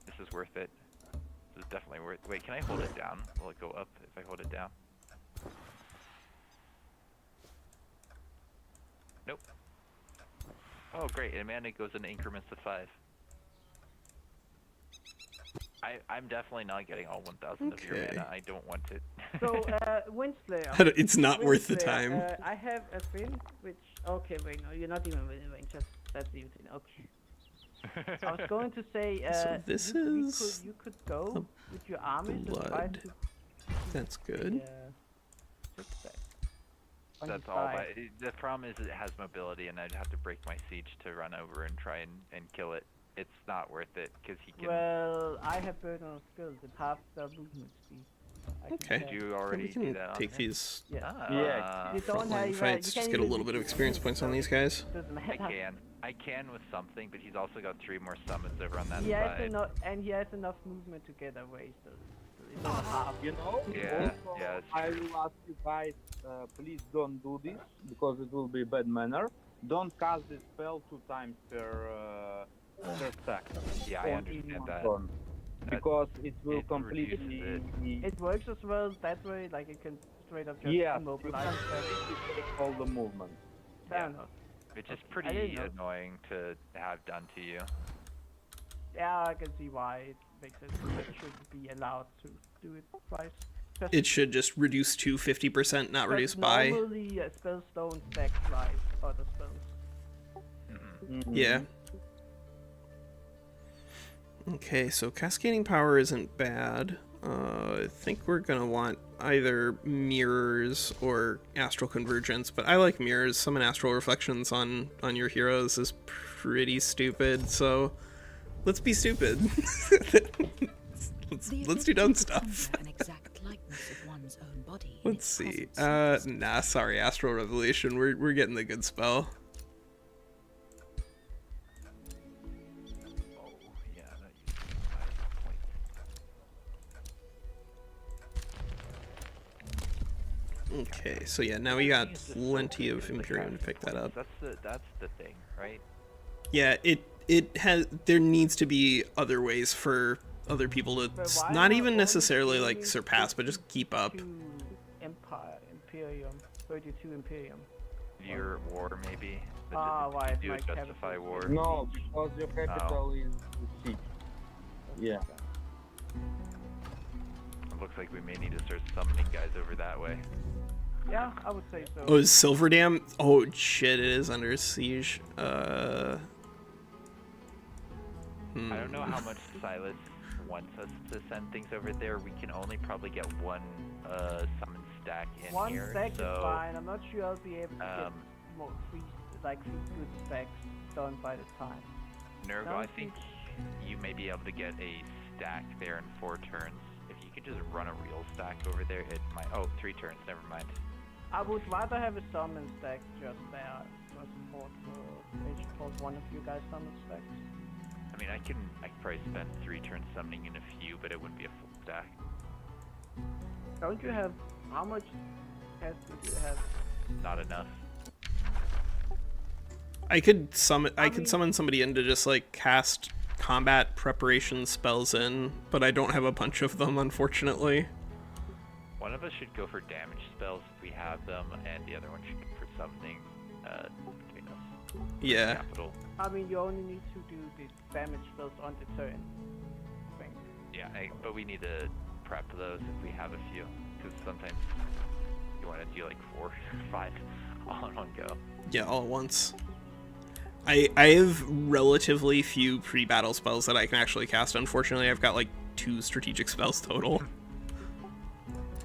This is worth it. This is definitely worth it. Wait, can I hold it down? Will it go up if I hold it down? Nope. Oh great, and mana goes in increments of 5. I'm definitely not getting all 1,000 of your Okay. mana. I don't want it. So, Winslaya. It's not worth the Winslaya, time. I have a thing which. Okay, wait, no, you're not even within range. That's the thing. Okay. I was going to say. So this is you could go with your armies and try blood. to. That's good. That's all. But the problem is it has mobility, and I'd have to break my siege to run over and try and kill it. It's not worth it because he can. Well, I have burden on skills at half the movement speed. I can Okay. tell. Did you So already we do can that? on take him? these Yeah. Ah, You don't frontline have. fights, You just can't get a even little bit of do experience skills, points on so these guys. doesn't I matter. can. I can with something, but he's also got 3 more summons over on that He has side. enough, and he has enough movement to get away. So it's not half. You know? Yeah, Also, yeah, it's I true. will ask you guys, please don't do this because it will be bad manner. Don't cast this spell 2 times per stack. Yeah, I on understand one that. turn. Because it will it completely. It works as well that way. Like it can straight up just Yes, you immobilize. can completely take all the movement. Fair Yeah. enough. Which is I pretty didn't know. annoying to have done to you. Yeah, I can see why it makes it. It should be allowed to do it twice. Just It should just reduce to 50%, not reduce by. Normally, spells don't stack like other spells. Mhm. Yeah. Okay, so cascading power isn't bad. I think we're gonna want either mirrors or astral convergence, but I like mirrors. Summon astral reflections on your heroes is pretty stupid, so let's be stupid. let's do dumb stuff. An exact likeness of one's own body in Let's its see. present state. Nah, sorry, astral revelation. We're getting the good spell. Oh, yeah, that used to be 5 points. Okay, so yeah, now we got plenty of Imperium to pick that up. That's the thing, right? Yeah, it has. There needs to be other ways for other people to But why not not even only necessarily like doing surpass, but just keep up. 32 Imperium, 32 Imperium. Your war, maybe? Right, Do my a justify capital. war? No, because your capital is siege. Yeah. It looks like we may need to start summoning guys over that way. Yeah, I would say so. Oh, is Silver Dam? Oh shit! It is under siege. I don't know how much Silas wants us to send things over there. We can only probably get one summon stack in One here. stack so, is fine. I'm not sure I'll be able to get um, more three good stacks done by the time. Nurgle, Now I it's think you may be able to get a stack there in 4 turns. If you could just run a real stack over there, it might. Oh, 3 turns. Never mind. I would rather have a summon stack just there for support for one of you guys summon stacks. I mean, I could probably spend 3 turns summoning in a few, but it wouldn't be a full stack. Don't you have how much casting do you have? Not enough. I could summon. I mean- could summon somebody in to just like cast combat preparation spells in, but I don't have a bunch of them, unfortunately. One of us should go for damage spells if we have them, and the other one should go for summoning between us. Yeah. Capital. I mean, you only need to do the damage spells on the turn. I think. Yeah, but we need to prep those if we have a few, because sometimes you want to do like 4 or 5 all in one go. Yeah, all at once. I have relatively few pre-battle spells that I can actually cast. Unfortunately, I've got like 2 strategic spells total.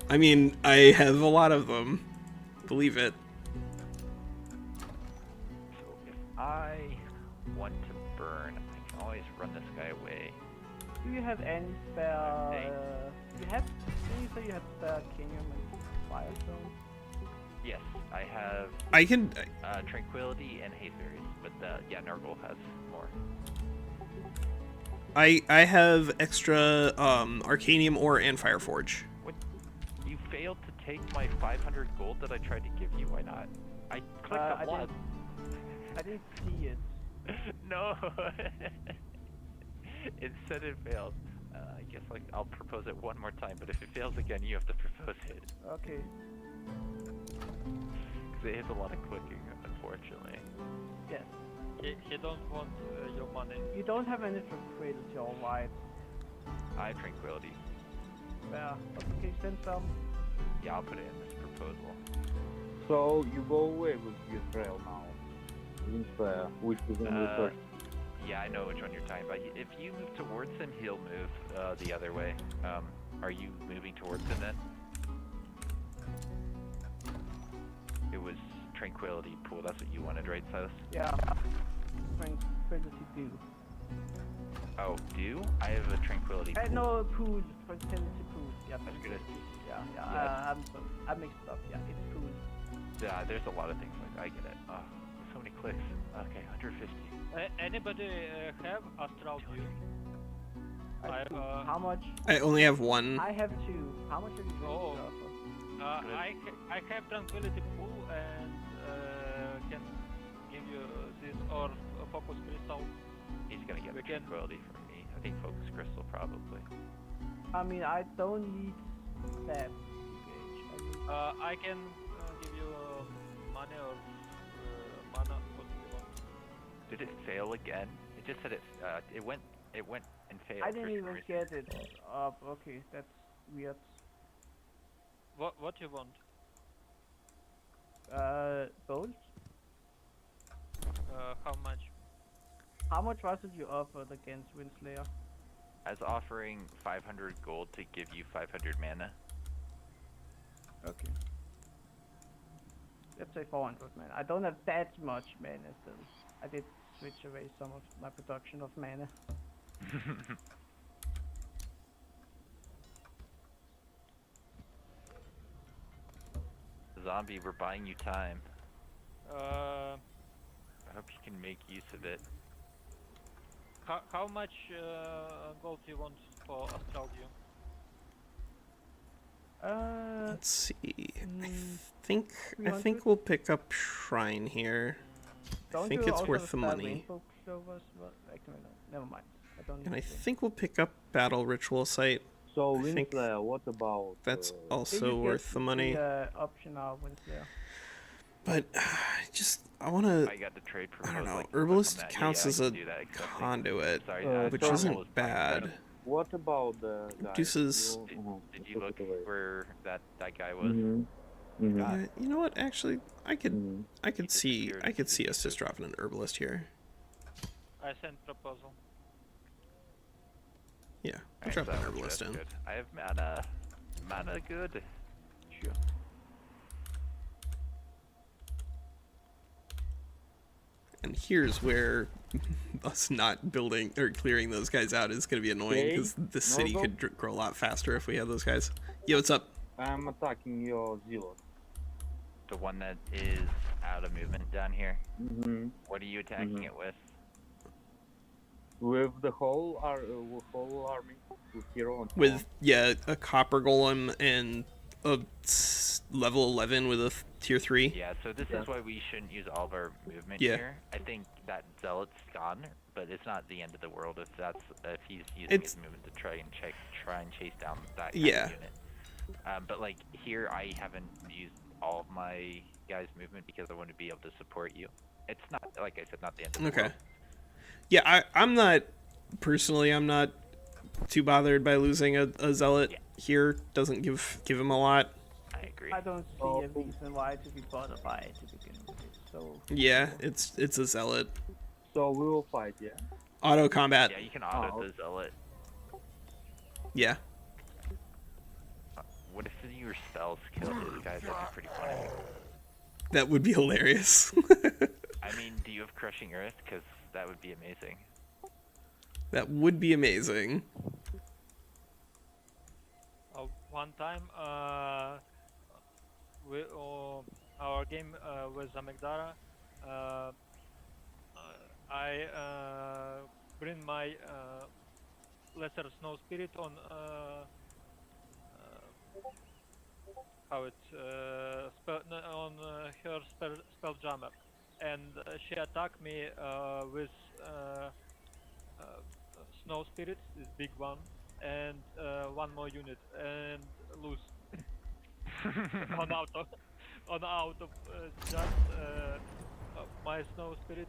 I mean, I have a lot of them. Believe it. So if I want to burn, I can always run this guy away. Do you have any spare? Okay. Did you say you have spare Kingdom and Firestone? Yes, I have I can. Tranquility and Haze Berries, but yeah, Nurgle has more. I have extra Arcanium ore and Fireforge. What? You failed to take my 500 gold that I tried to give you? Why not? I clicked I the one. I didn't see it. No. It said it failed. I guess like I'll propose it one more time, but if it fails again, you have to propose it. Okay. Because it is a lot of clicking, unfortunately. Yes. He don't want your money. You don't have any tranquility, alright. I have Tranquility. Yeah. Okay, send some. Yeah, I'll put it in this proposal. So you go away with your trail now. Winslaya, which is in research. Yeah, I know which one you're talking about. If you move towards him, he'll move the other way. Are you moving towards him then? It was Tranquility Pool. That's what you wanted, right, Silas? Yeah. Tranquility do. Oh, do? I have a Tranquility Pool. No, pool. Tranquility pool. Yeah, That's good. Yeah, Yeah. I mixed up. Yeah, it's pool. Yeah, there's a lot of things like I get it. Oh, so many clicks. Okay, 150. Anybody have astral view? How much? I only have 1. I have 2. How much are you going Oh. to offer? I have tranquility pool and can give you this or focus crystal. He's gonna get We the can- Tranquility from me. I think Focus Crystal probably. I mean, I don't need that gauge. I can give you money or mana. What do you want? Did it fail again? It just said it went and failed. I for didn't some even reason. get it up. Okay, that's weird. What you want? Bolt? How much? How much was it you offered against Winslaya? I was offering 500 gold to give you 500 mana. Okay. Let's say 400 mana. I don't have that much mana still. I did switch away some of my production of mana. Zombie, we're buying you time. Uh, I hope you can make use of it. how much gold you want for astral view? Let's see. I mm, think 300? we'll pick up Shrine here. don't think you it's also worth the spell money. Rainbow Clovers? Well, no, never mind. I don't need And I to. think we'll pick up Battle Ritual Site. So I think Winslaya, what about? That's Did also you get worth the money. The option now, Winslaya. But I want to. I got the trade I don't proposal. know. I can click on Herbalist that. comes I as can a do that, exactly. conduit, Sorry, which Rommel isn't was bad. What about the guy? Reduces. Did you look where that guy was? Yeah, you know what? Actually, I could He see disappeared. us just dropping an herbalist here. I sent proposal. Yeah, we'll Alright, drop so an that's herbalist in. good. I have mana. Mana good. Sure. And here's where us not building or clearing those guys out is going to be annoying because the city could grow a lot faster if we had those guys. Yo, what's up? I'm attacking your zealot. The one that is out of movement down here. Mm-hmm. What are you attacking it with? With the whole army, with hero and With a copper golem and a level 11 with a tier 3. Yeah, so this is why we shouldn't use all of our movement Yeah. here. I think that zealot's gone, but it's not the end of the world if he's using It's- his movement to try and chase down that kind Yeah. of unit. But like here, I haven't used all of my guys' movement because I want to be able to support you. It's not, like I said, not the end of the Okay. world. Yeah, I'm not too bothered by losing a zealot here. Doesn't give him a lot. I agree. I don't see a reason why to be bothered by it to begin with. So Yeah, it's a zealot. So we will fight, yeah? Auto combat. Yeah, you can auto the zealot. Yeah. What if your spells kill these guys? That'd be pretty funny. That would be hilarious. I mean, do you have Crushing Earth? Because that would be amazing. That would be amazing. One time, our game with Amygdala, I bring my lesser snow spirit on her spell jammer, and she attacked me with snow spirit, this big one, and one more unit, and lose on auto. Just my snow spirit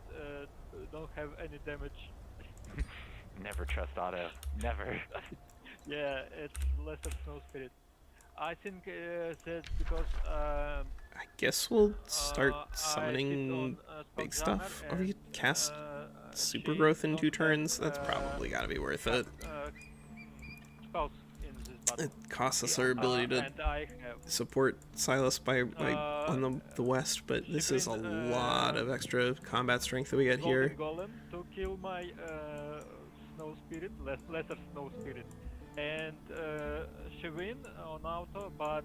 don't have any damage. Never trust auto. Never. Yeah, it's lesser snow spirit. I think that's because I guess we'll start I hit summoning on, big spell stuff. jammer Or we and, could cast super she growth in don't 2 have, turns. That's probably got to be worth it. spells in this battle. It costs us our ability to And I have support Silas by on the west, but this is a lot of extra combat strength that we get here. Golem to kill my snow spirit, lesser snow spirit, and she win on auto, but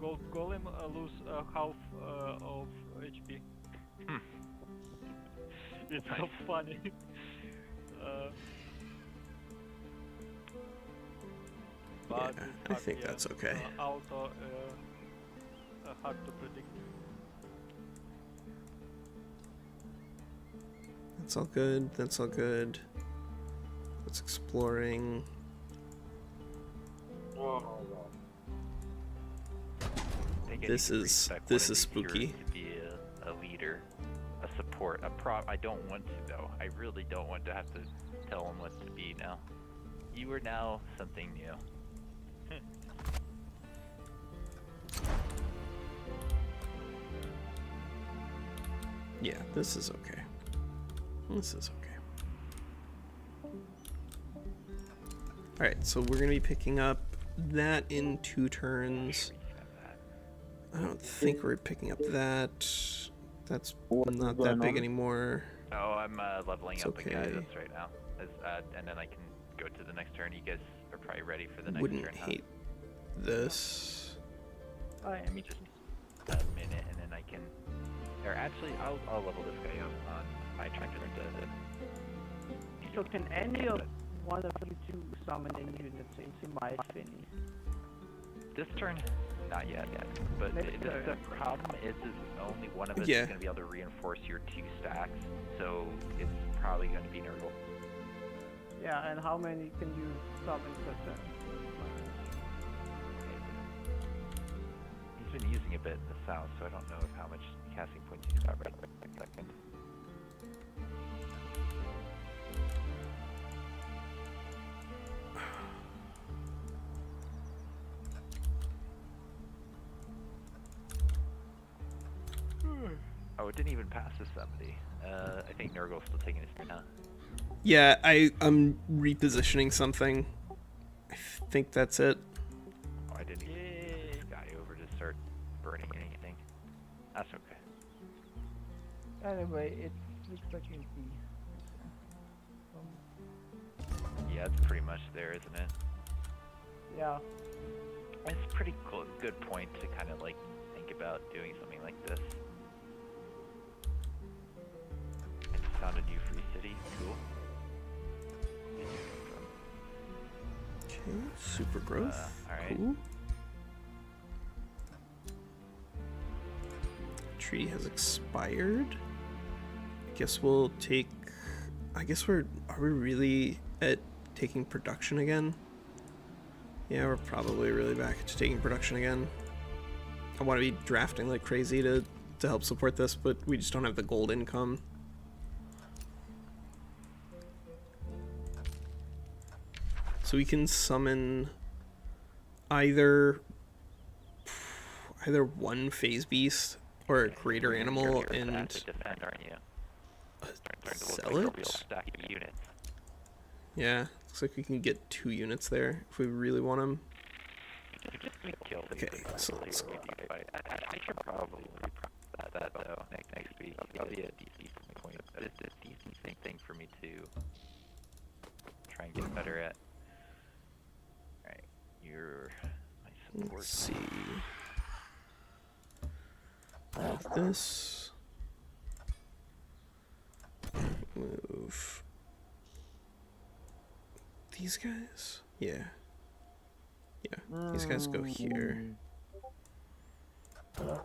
gold golem lose half of HP. It's so funny. But Yeah, it's I hard, think yeah. that's okay. Auto hard to predict. That's all good. That's all good. That's exploring. This is spooky. To be a leader, a support, a prop. I don't want to though. I really don't want to have to tell him what to be now. You are now something new. Yeah, this is okay. This is okay. Alright, so we're going to be picking up that in 2 turns. I don't think we're picking up that. That's not that big anymore. Oh, I'm leveling It's up a guy okay. that's right now, and then I can go to the next turn. You guys are probably ready for the next Wouldn't turn. hate this. Let me just a minute, and then I can. Or actually, I'll level this guy up on my tractor to. So can any of one of you two summon any units into my finish? This turn, not yet. But Next the turn. problem is only one of us Yeah. is going to be able to reinforce your 2 stacks, so it's probably going to be Nurgle. Yeah, and how many can you summon per turn? He's been using glitching a bit in the sound, so I don't know how much casting points he's got right second. Oh, it didn't even pass to somebody. I think Nurgle's still taking his turn, huh? Yeah, I'm repositioning something. I think that's it. Oh, I didn't even get this guy over to start burning anything. That's okay. Anyway, it looks like you see. Yeah, it's pretty much there, isn't it? Yeah. It's a pretty cool, good point to kind of like think about doing something like this. I just found a new free city. Cool. Okay, super growth. Alright. Cool. Tree has expired. I guess we'll take. I guess are we really at taking production again? Yeah, we're probably really back to taking production again. I want to be drafting like crazy to help support this, but we just don't have the gold income. So we can summon either one phase beast or a greater animal and defend, aren't you? sell it. Stack of units. Yeah, looks like we can get 2 units there if we really want them. Okay, so let's I should probably that though next week. That'll be a decent point. It's a decent thing for me to try and get better at. Alright, you're my support. let's see. Move this. Move these guys. Yeah. Yeah, these guys go here. Oh.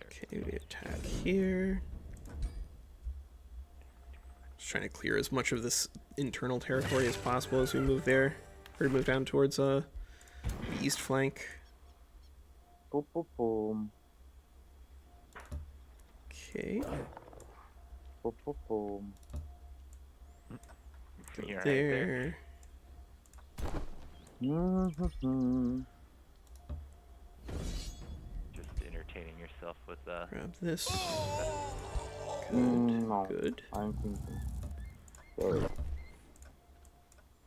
Okay, we attack here. Just trying to clear as much of this internal territory as possible as we move there, or move down towards the east flank. Boom, boom, boom. Okay, Boom, boom, boom. go You're right there. Mhm. Just entertaining yourself with Grab this. Good, No, good. I'm thinking. Sorry.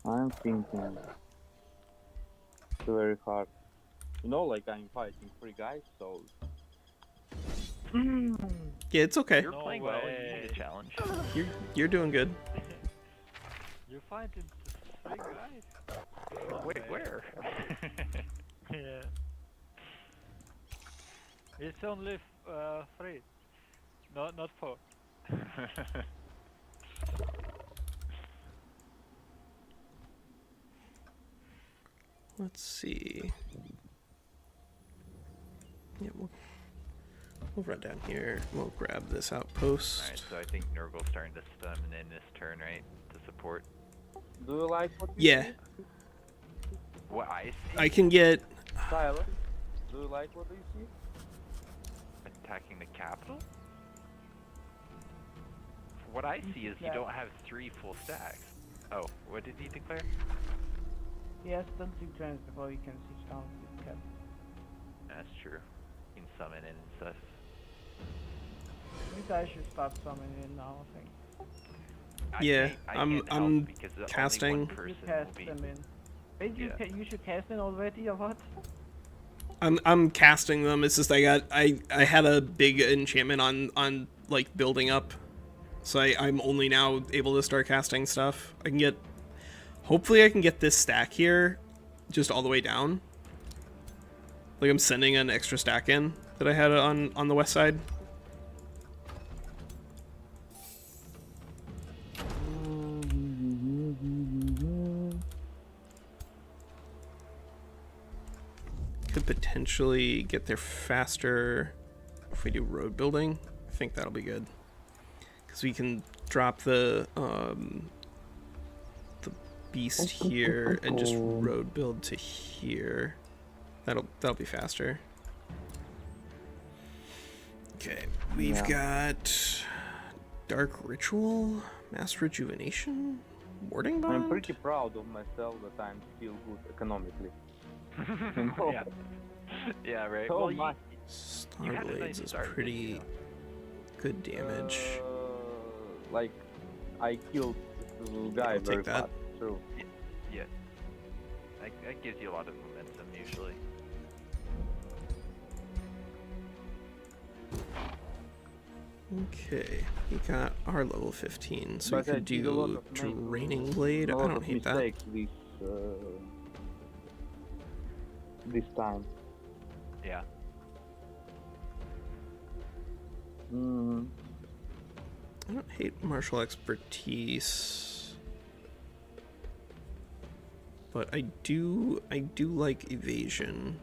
I'm thinking. It's very hard. You know, like I'm fighting 3 guys, so. Yeah, it's okay. You're No playing well, you way. need a challenge. You're doing good. You find it 3 guys? Wait, where? Yeah. It's only 3. No, not 4. Let's see. Yeah, we'll run down here. We'll grab this outpost. Alright, so I think Nurgle's starting to stun in this turn, right? To support. Do you like what you Yeah, see? What I see? I can get. Silas? Do you like what you see? Attacking the capital? What I see is you don't have 3 full stacks. Oh, what did he declare? He has done 2 turns before he can switch down to the cap. That's true. You can summon in and stuff. You guys should start summoning in now, I think. Yeah, I I'm- can't help I'm because only casting. one You person cast will be. them in. Wait, Yeah. you should cast in already, or what? I'm casting them. It's just I had a big enchantment on like building up, so I'm only now able to start casting stuff. I can get. Hopefully, I can get this stack here, just all the way down. Like I'm sending an extra stack in that I had on the west side. Could potentially get there faster if we do road building. I think that'll be good because we can drop the beast here and just road build to here. That'll be faster. Okay, we've got Dark Ritual, Mass Rejuvenation, Warding Bond. I'm pretty proud of myself that I'm still good economically. Yeah. Yeah, right. So Well, much. you had a Starblades nice is start, pretty good damage. Like, I killed the guy I'll very take that. fast. True. yeah. That gives you a lot of momentum usually. Okay, we got our level 15, so But we I could did a lot do of Draining Blade. a I lot don't of hate that. mistakes this time. Yeah. Mm. I don't hate martial expertise, but I do like evasion.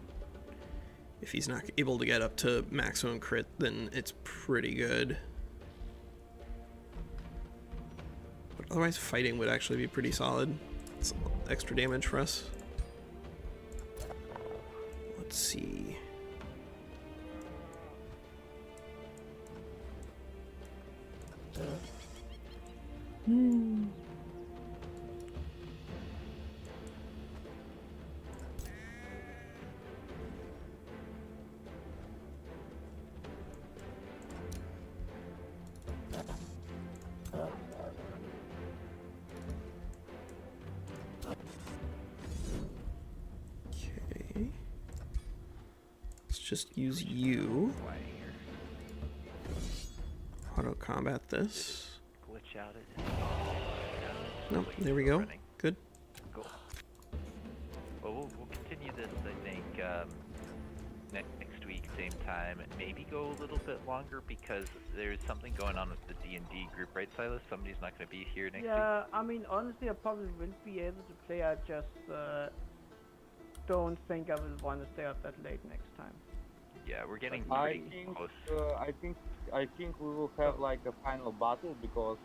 If he's not able to get up to maximum crit, then it's pretty good. But otherwise, fighting would actually be pretty solid. It's extra damage for us. Let's see. Okay. Let's just use you. Why here? Auto combat this. Glitch out it. Nope, there we go. Running. Good. Cool. Well, we'll continue this, I think, next week, same time. Maybe go a little bit longer because there's something going on with the D&D group, right, Silas? Somebody's not going to be here next week. Yeah, I mean, honestly, I probably will be able to play. I just don't think I will want to stay up that late next time. Yeah, we're getting I pretty think, close. I think we will have like a final battle because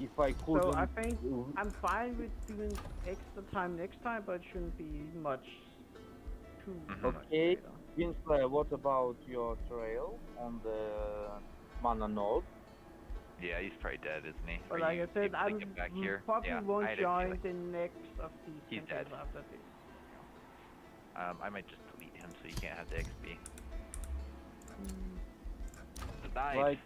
if I couldn't. So I think I'm fine with doing extra time next time, but it shouldn't be much. Too much Okay, later. Winslaya, what about your trail on the mana node? Yeah, he's probably dead, isn't he? But Are like you I said, able to I'm get back here? probably Yeah, I won't had a join feeling. the next of these He's campaigns dead. after this. I might just delete him so you can't have the XP. Died.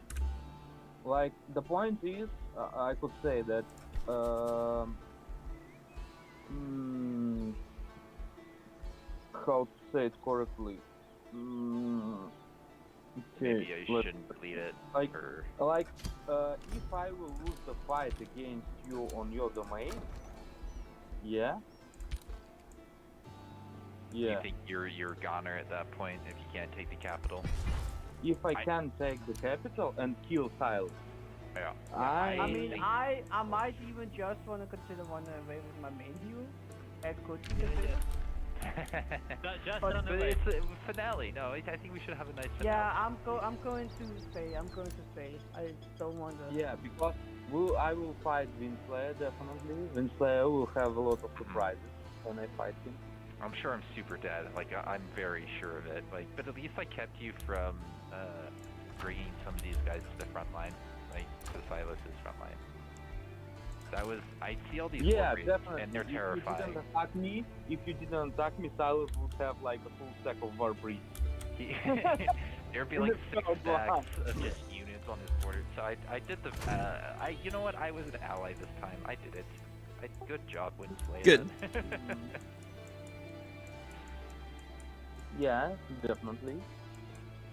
Like the point is, I could say that how to say it correctly. Maybe I let's- shouldn't delete it. like- or if I will lose the fight against you on your domain, yeah. you think you're a goner at that point if you can't take the capital? If I can take the capital and kill Silas, Yeah. I mean, think- I might even just want to consider running away with my main hero. That could be a bit. Just But- on the But way. it's a finale. No, I think we should have a nice finale. Yeah, I'm going to stay. I'm going to stay. I don't want to. yeah, because I will fight Winslaya definitely. Winslaya will have a lot of surprises when I fight him. I'm sure I'm super dead. Like I'm very sure of it. Like, but at least I kept you from bringing some of these guys to the front line, like to Silas's front line. I see all these Yeah, warriors, definitely. and they're If you terrifying. didn't attack me, Silas would have like a full stack of Warbreed. There'd be like It's 6 so stacks of just units on his border. So I did the. You know what? I was an ally this time. I did it. Good job, Winslaya. Good. Yeah, definitely.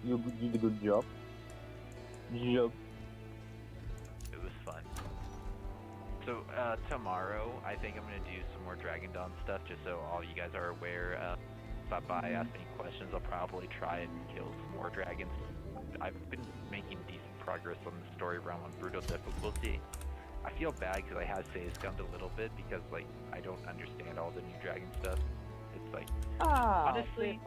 You did a good job. It was fun. So tomorrow, I think I'm gonna do some more Dragon Dawn stuff, just so all you guys are aware. Stop by, ask me questions. I'll probably try and kill some more dragons. I've been making decent progress on the story realm on brutal difficulty. I feel bad because I have save scummed a little bit because like I don't understand all the new dragon stuff. It's like honestly,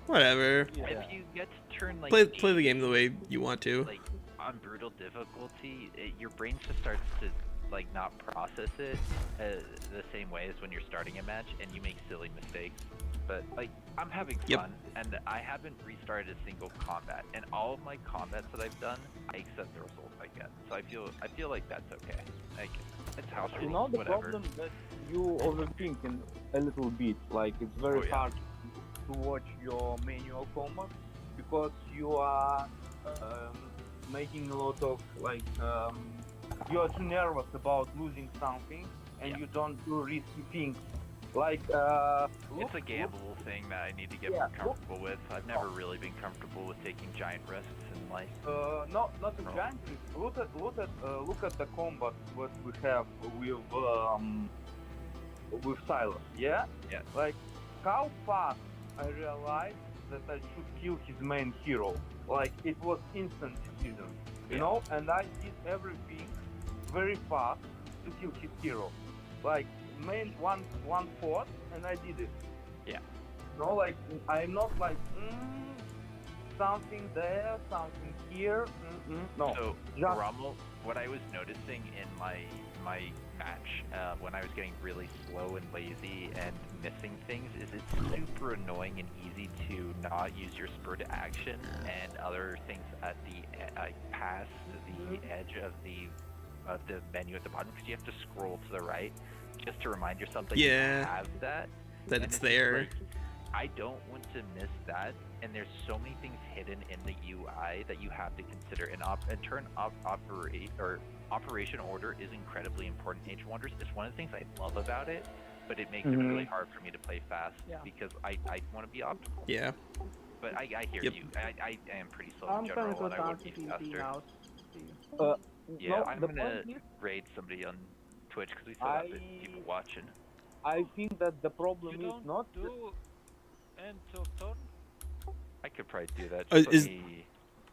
Whatever. if you get to turn like Play the game the way you want to. like on brutal difficulty, your brain just starts to like not process it the same way as when you're starting a match, and you make silly mistakes. but like I'm having Yep. fun, and I haven't restarted a single combat. And all of my combats that I've done, I accept the results I get. So I feel like that's okay. Like it's house rules, You know the whatever. problem that you overthinking a little bit. Like it's very Oh, yeah. hard to watch your manual combat because you are making a lot of like you are too nervous about losing something and Yeah. you don't do risky things. Like It's a gamble thing that I need to get Yeah, more comfortable with. I've never really been comfortable with taking giant risks in life. not a Oh. giant risk. Look at the combat what we have with Silas. Yeah. Yeah. Like how fast I realized that I should kill his main hero. Like it was instant decision, you Yeah. know. And I did everything very fast to kill his hero. Like main one fought and I did it. Yeah. No, like I'm not like something there, something here. No, So, just Rommel, what I was noticing in my match when I was getting really slow and lazy and missing things is it's super annoying and easy to not use your spur to action and other things at the past the edge of the menu at the bottom because you have to scroll to the right just to remind yourself that Yeah. you have that. That And it's just there. like, I don't want to miss that, and there's so many things hidden in the UI that you have to consider. And operation order is incredibly important in Age of Wonders. It's one of the things I love about it, but it makes it really hard for me to play fast because I want to be optimal. Yeah. But I hear Yep. you. I am pretty slow I'm in gonna general, go and I down would to be TNT faster. now. See you. Yeah, no, I'm the gonna point is, raid somebody on Twitch because we still have people watching. I think that the problem You is don't not do end of turn? I could probably do that. Oh, Just let is- me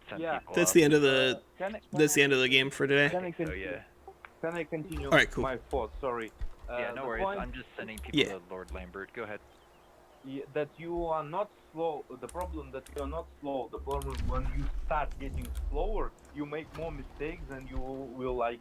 send Yeah. people That's up. the end of the. can That's the end of the game for today. Can I So continue? yeah. Can I continue? Alright, cool. My thought. Sorry. Yeah, no the worries. point I'm just sending people Yeah. to Lord Lambert. Go ahead. that you are not slow. The problem that you are not slow. The problem when you start getting slower, you make more mistakes and you will like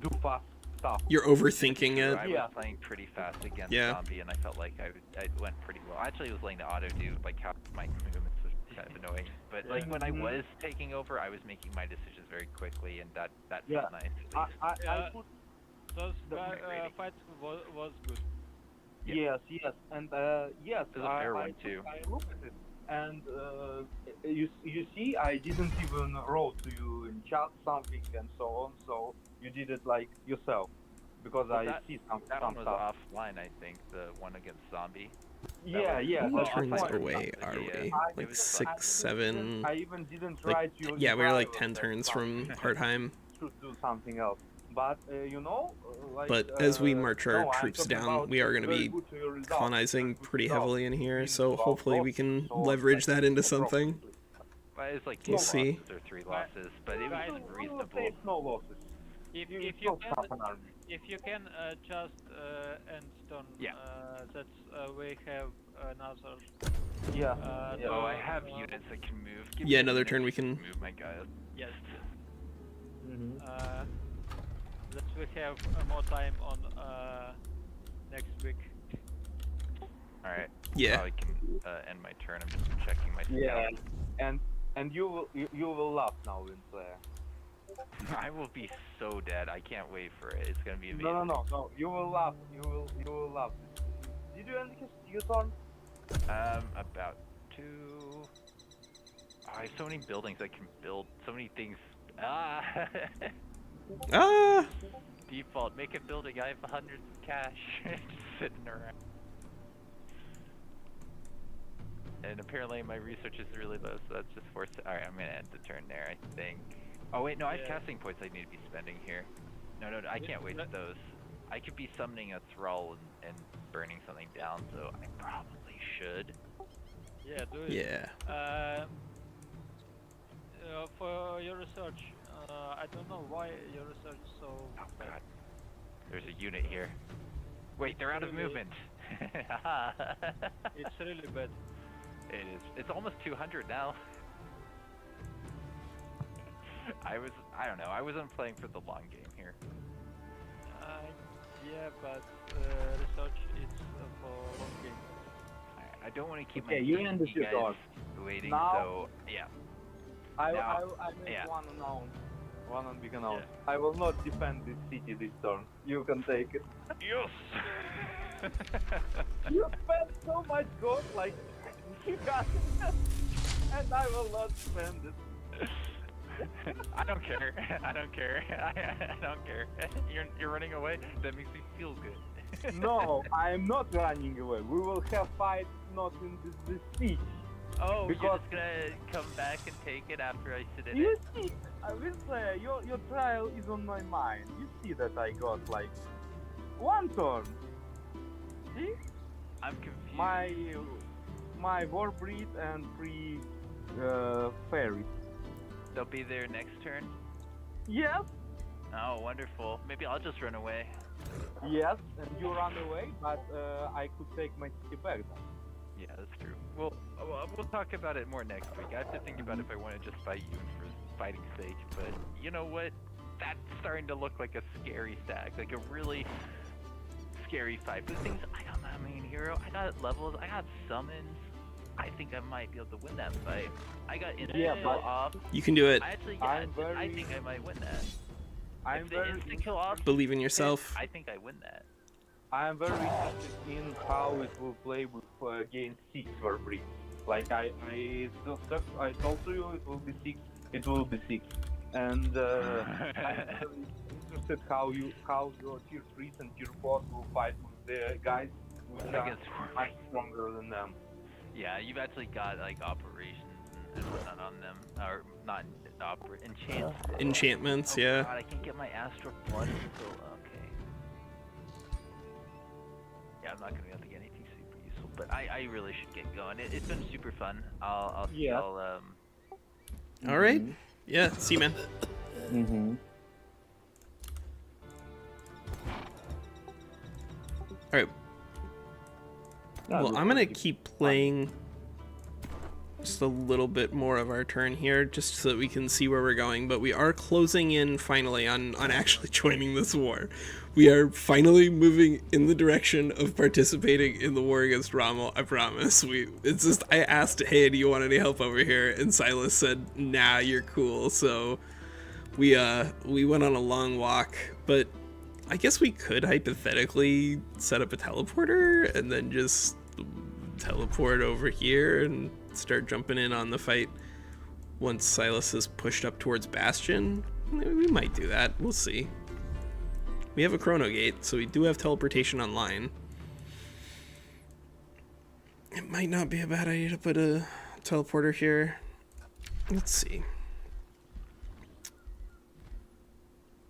do fast stuff. You're overthinking True, it. I Yeah. was playing pretty fast against Yeah. Zombie, and I felt like I went pretty well. Actually, I was letting the auto do like half my movements was kind of annoying. But like when I was taking over, I was making my decisions very quickly, and that Yeah. felt nice. At I, least. I, I Yeah. put Those The fights was good. Yeah. yes, and yes, It was a fair I one, too. I look at it, and you see, I didn't even wrote to you in chat something and so on. So you did it like yourself, because Well, I that- see some That one was stuff. offline, I think. The one against Zombie. Yeah, was- yeah. How many that's the turns point. away are Yeah, we? it Like was 6, 7. I even didn't Like, write you. yeah, we were like private 10 that turns from something Hartheim. should do something else. But you know, like. But as we march our no, I'm troops talking down, about we are going to very be good to your results, colonizing very good pretty results. heavily in here, Really so well hopefully we thought, can so, leverage like, that into something. appropriately. Well, it was like We'll 2 see. losses or 3 losses, but it was Guys, still We'll reasonable. take no losses. If You you don't can stop an army. if you can just end turn, Yeah. that's we have another. Yeah. Yeah. Oh, I have units that can move. Give Yeah, me a another minute turn we to can- move my guy. Yes. Mhm. That we have more time on next week. All right. Yeah. Probably can end my turn. I'm just checking my Yeah. scout. And you will laugh now, Winslaya. I will be so dead. I can't wait for it. It's gonna be amazing. No. You will laugh. You will laugh. Did you end your turn? About 2. Oh, I have so many buildings I can build. So many things. Ah. Ah! Default. Make a building. I have hundreds of cash just sitting around. And apparently my research is really low, so that's just forced. Alright, I'm gonna end the turn there, I think. Oh wait, no, I have Yeah. casting points I need to be spending here. No, I can't waste those. I could be summoning a thrall and burning something down, so I probably should. Yeah, do it. Yeah. For your research, I don't know why your research so Oh bad. god. There's a unit here. Wait, they're out of Really? movement. It's really bad. It is. It's almost 200 now. I don't know. I wasn't playing for the long game here. Yeah, but research is for long game. Alright. I don't want to keep Okay, my you ended you your guys turn. waiting. Now- So yeah. I Now- make yeah. one big announce. I will not defend this city this turn. You can take it. Yes. You spent so much gold, like you got it, and I will not spend it. I don't care. I don't care. I don't care. You're running away. That makes me feel good. No, I am not running away. We will have fight not in this siege. Oh, Because- you're just gonna come back and take it after I sit in You it? see, Winslaya, your trial is on my mind. You see that I got like one turn. See? I'm confused. My war breed and 3 fairies. They'll be there next turn? Yes, Oh, wonderful. Maybe I'll just run away. yes, and you run away, but I could take my city back then. Yeah, that's true. We'll talk about it more next week. I have to think about if I want to just fight you for fighting's sake. But you know what? That's starting to look like a scary stack, like a really scary fight. But the things I got my main hero, I got levels, I got summons. I think I might be able to win that fight. I got instant kill but- off. You can do it. I actually, I'm I very- think I might win that. I'm If the very instant kill off, Believe in yourself. I think I win that. I am very interested in how it will play with against 6 war breed. Like I told to you, it will be 6. It will be 6. And I'm very interested how your tier 3s and tier 4s will fight with the guys which are Against much stronger than them. Yeah, you've actually got like operations and whatnot on them, or not enchants. Enchantments, Oh yeah. God, I can't get my astral blood until okay. Yeah, I'm not gonna be able to get anything super useful, but I really should get going. It's been super fun. Yeah. All right. Yeah, see you, man. Mm-hmm. All right. Well, I'm gonna keep playing just a little bit more of our turn here, just so that we can see where we're going. But we are closing in finally on actually joining this war. We are finally moving in the direction of participating in the war against Rommel. I promise. It's just I asked, hey, do you want any help over here? And Silas said, nah, you're cool. So we went on a long walk, but I guess we could hypothetically set up a teleporter and then just teleport over here and start jumping in on the fight once Silas is pushed up towards Bastion. We might do that. We'll see. We have a chrono gate, so we do have teleportation online. It might not be a bad idea to put a teleporter here. Let's see.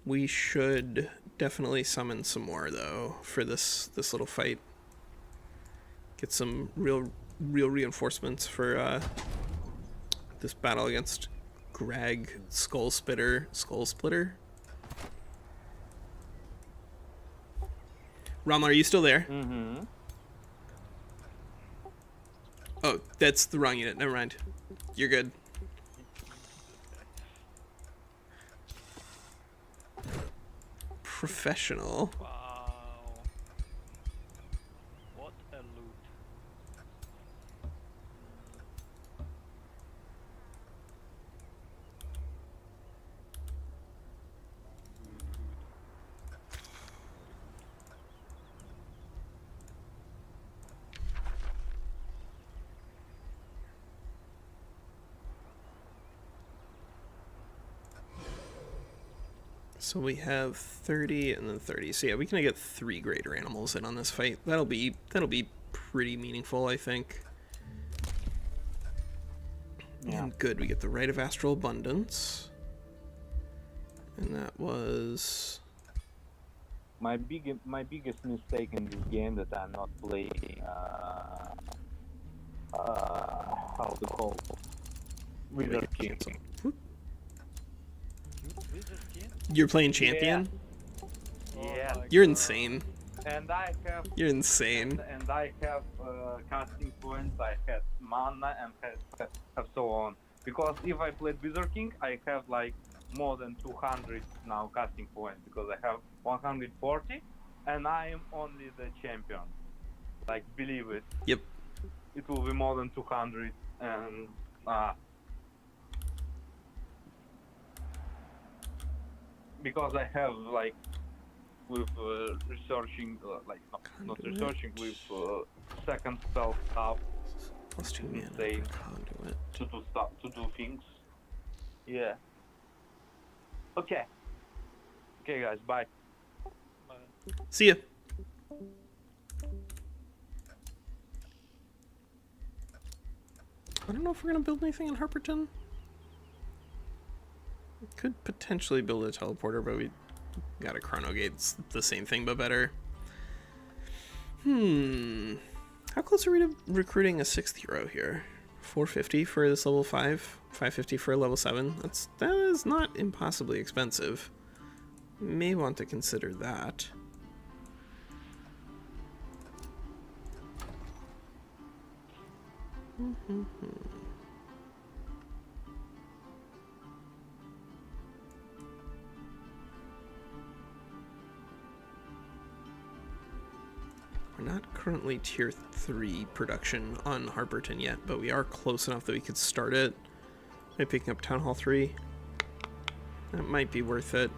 We should definitely summon some more though for this little fight. Get some real reinforcements for this battle against Greg Skull Splitter. Rommel, are you still there? Mm-hmm. Oh, that's the wrong unit. Never mind. You're good. Professional. Wow. What a loot. So we have 30 and then 30. So yeah, we can get 3 greater animals in on this fight. That'll be pretty meaningful, I think. Yeah. And good, we get the Rite of Astral Abundance. And that was My biggest mistake in this game that I'm not playing how to call Wizard King. Wizard King? You're playing champion? Yeah. Oh my You're God. insane. And I have You're insane. and I have casting points, I had mana and have so on. Because if I played Wizard King, I have like more than 200 now casting points because I have 140 and I am only the champion. Like, believe it. Yep. it will be more than 200, and because I have like with researching not Conduit. researching with second spell stuff Plus 2 mana insane. for conduit. to do things. Yeah. Okay. Okay, guys. Bye. See ya. I don't know if we're gonna build anything in Harperton. We could potentially build a teleporter, but we got a chrono gate. It's the same thing but better. How close are we to recruiting a 6th hero here? 450 for this level 5, 550 for a level 7. That is not impossibly expensive. May want to consider that. We're not currently tier 3 production on Harperton yet, but we are close enough that we could start it by picking up Town Hall 3. That might be worth it.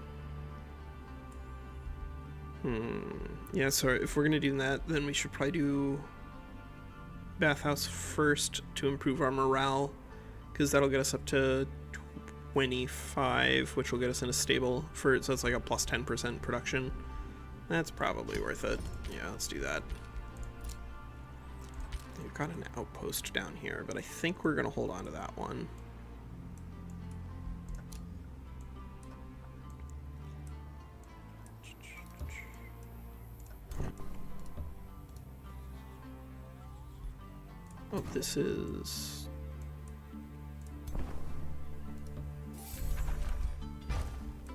Yeah, so if we're gonna do that, then we should probably do Bathhouse first to improve our morale, because that'll get us up to 25, which will get us in a stable for it, so it's like a plus 10% production. That's probably worth it. Yeah, let's do that. We've got an outpost down here, but I think we're gonna hold on to that one. Oh, this is...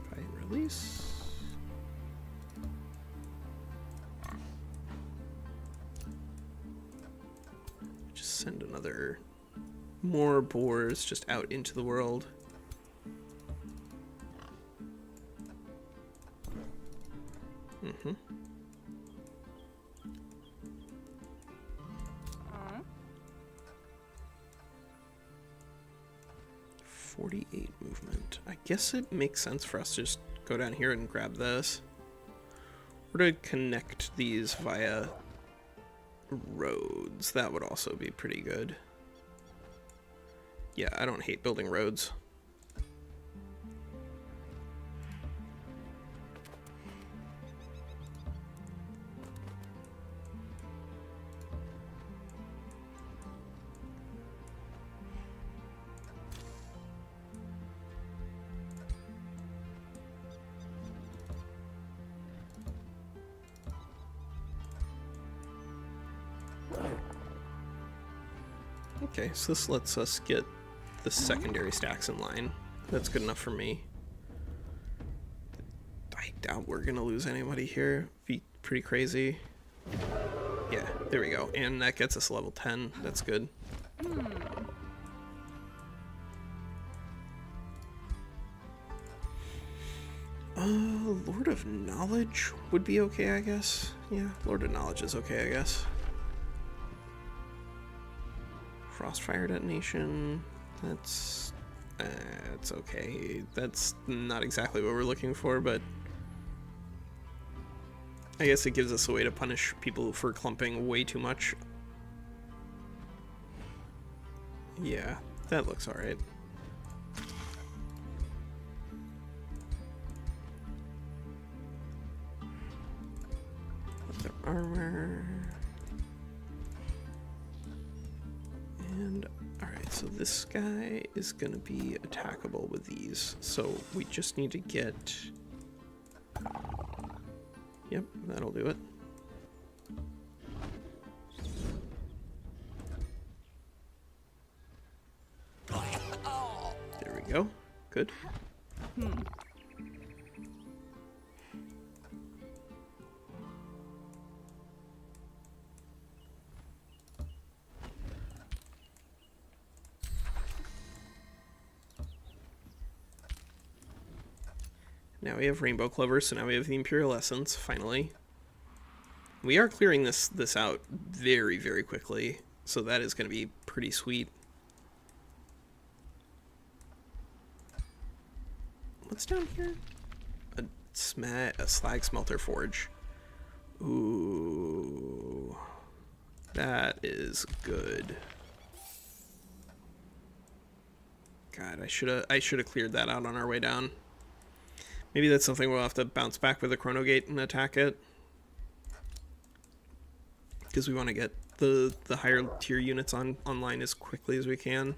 Buy and release. Just send another... more boars just out into the world. Mm-hmm. 48 movement. I guess it makes sense for us to just go down here and grab this. Or to connect these via roads. That would also be pretty good. Yeah, I don't hate building roads. Okay, so this lets us get the secondary stacks in line. That's good enough for me. I doubt we're gonna lose anybody here. Be pretty crazy. Yeah, there we go. And that gets us level 10. That's good. Lord of Knowledge would be okay, I guess. Yeah, Lord of Knowledge is okay, I guess. Frostfire detonation. That's it's okay. That's not exactly what we're looking for, but I guess it gives us a way to punish people for clumping way too much. Yeah, that looks alright. Leather armor. And alright, so this guy is gonna be attackable with these. So we just need to get... Yep, that'll do it. There we go. Good. Now we have Rainbow Clover, so now we have the Imperial Essence, finally. We are clearing this out very, very quickly. So that is going to be pretty sweet. What's down here? A slag smelter forge. Ooh. That is good. God, I should have cleared that out on our way down. Maybe that's something we'll have to bounce back with the Chronogate and attack it. Because we want to get the higher tier units online as quickly as we can.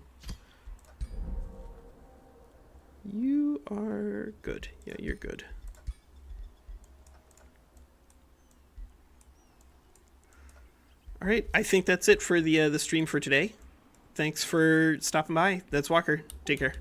You are good. Yeah, you're good. All right, I think that's it for the stream for today. Thanks for stopping by. That's Walker. Take care.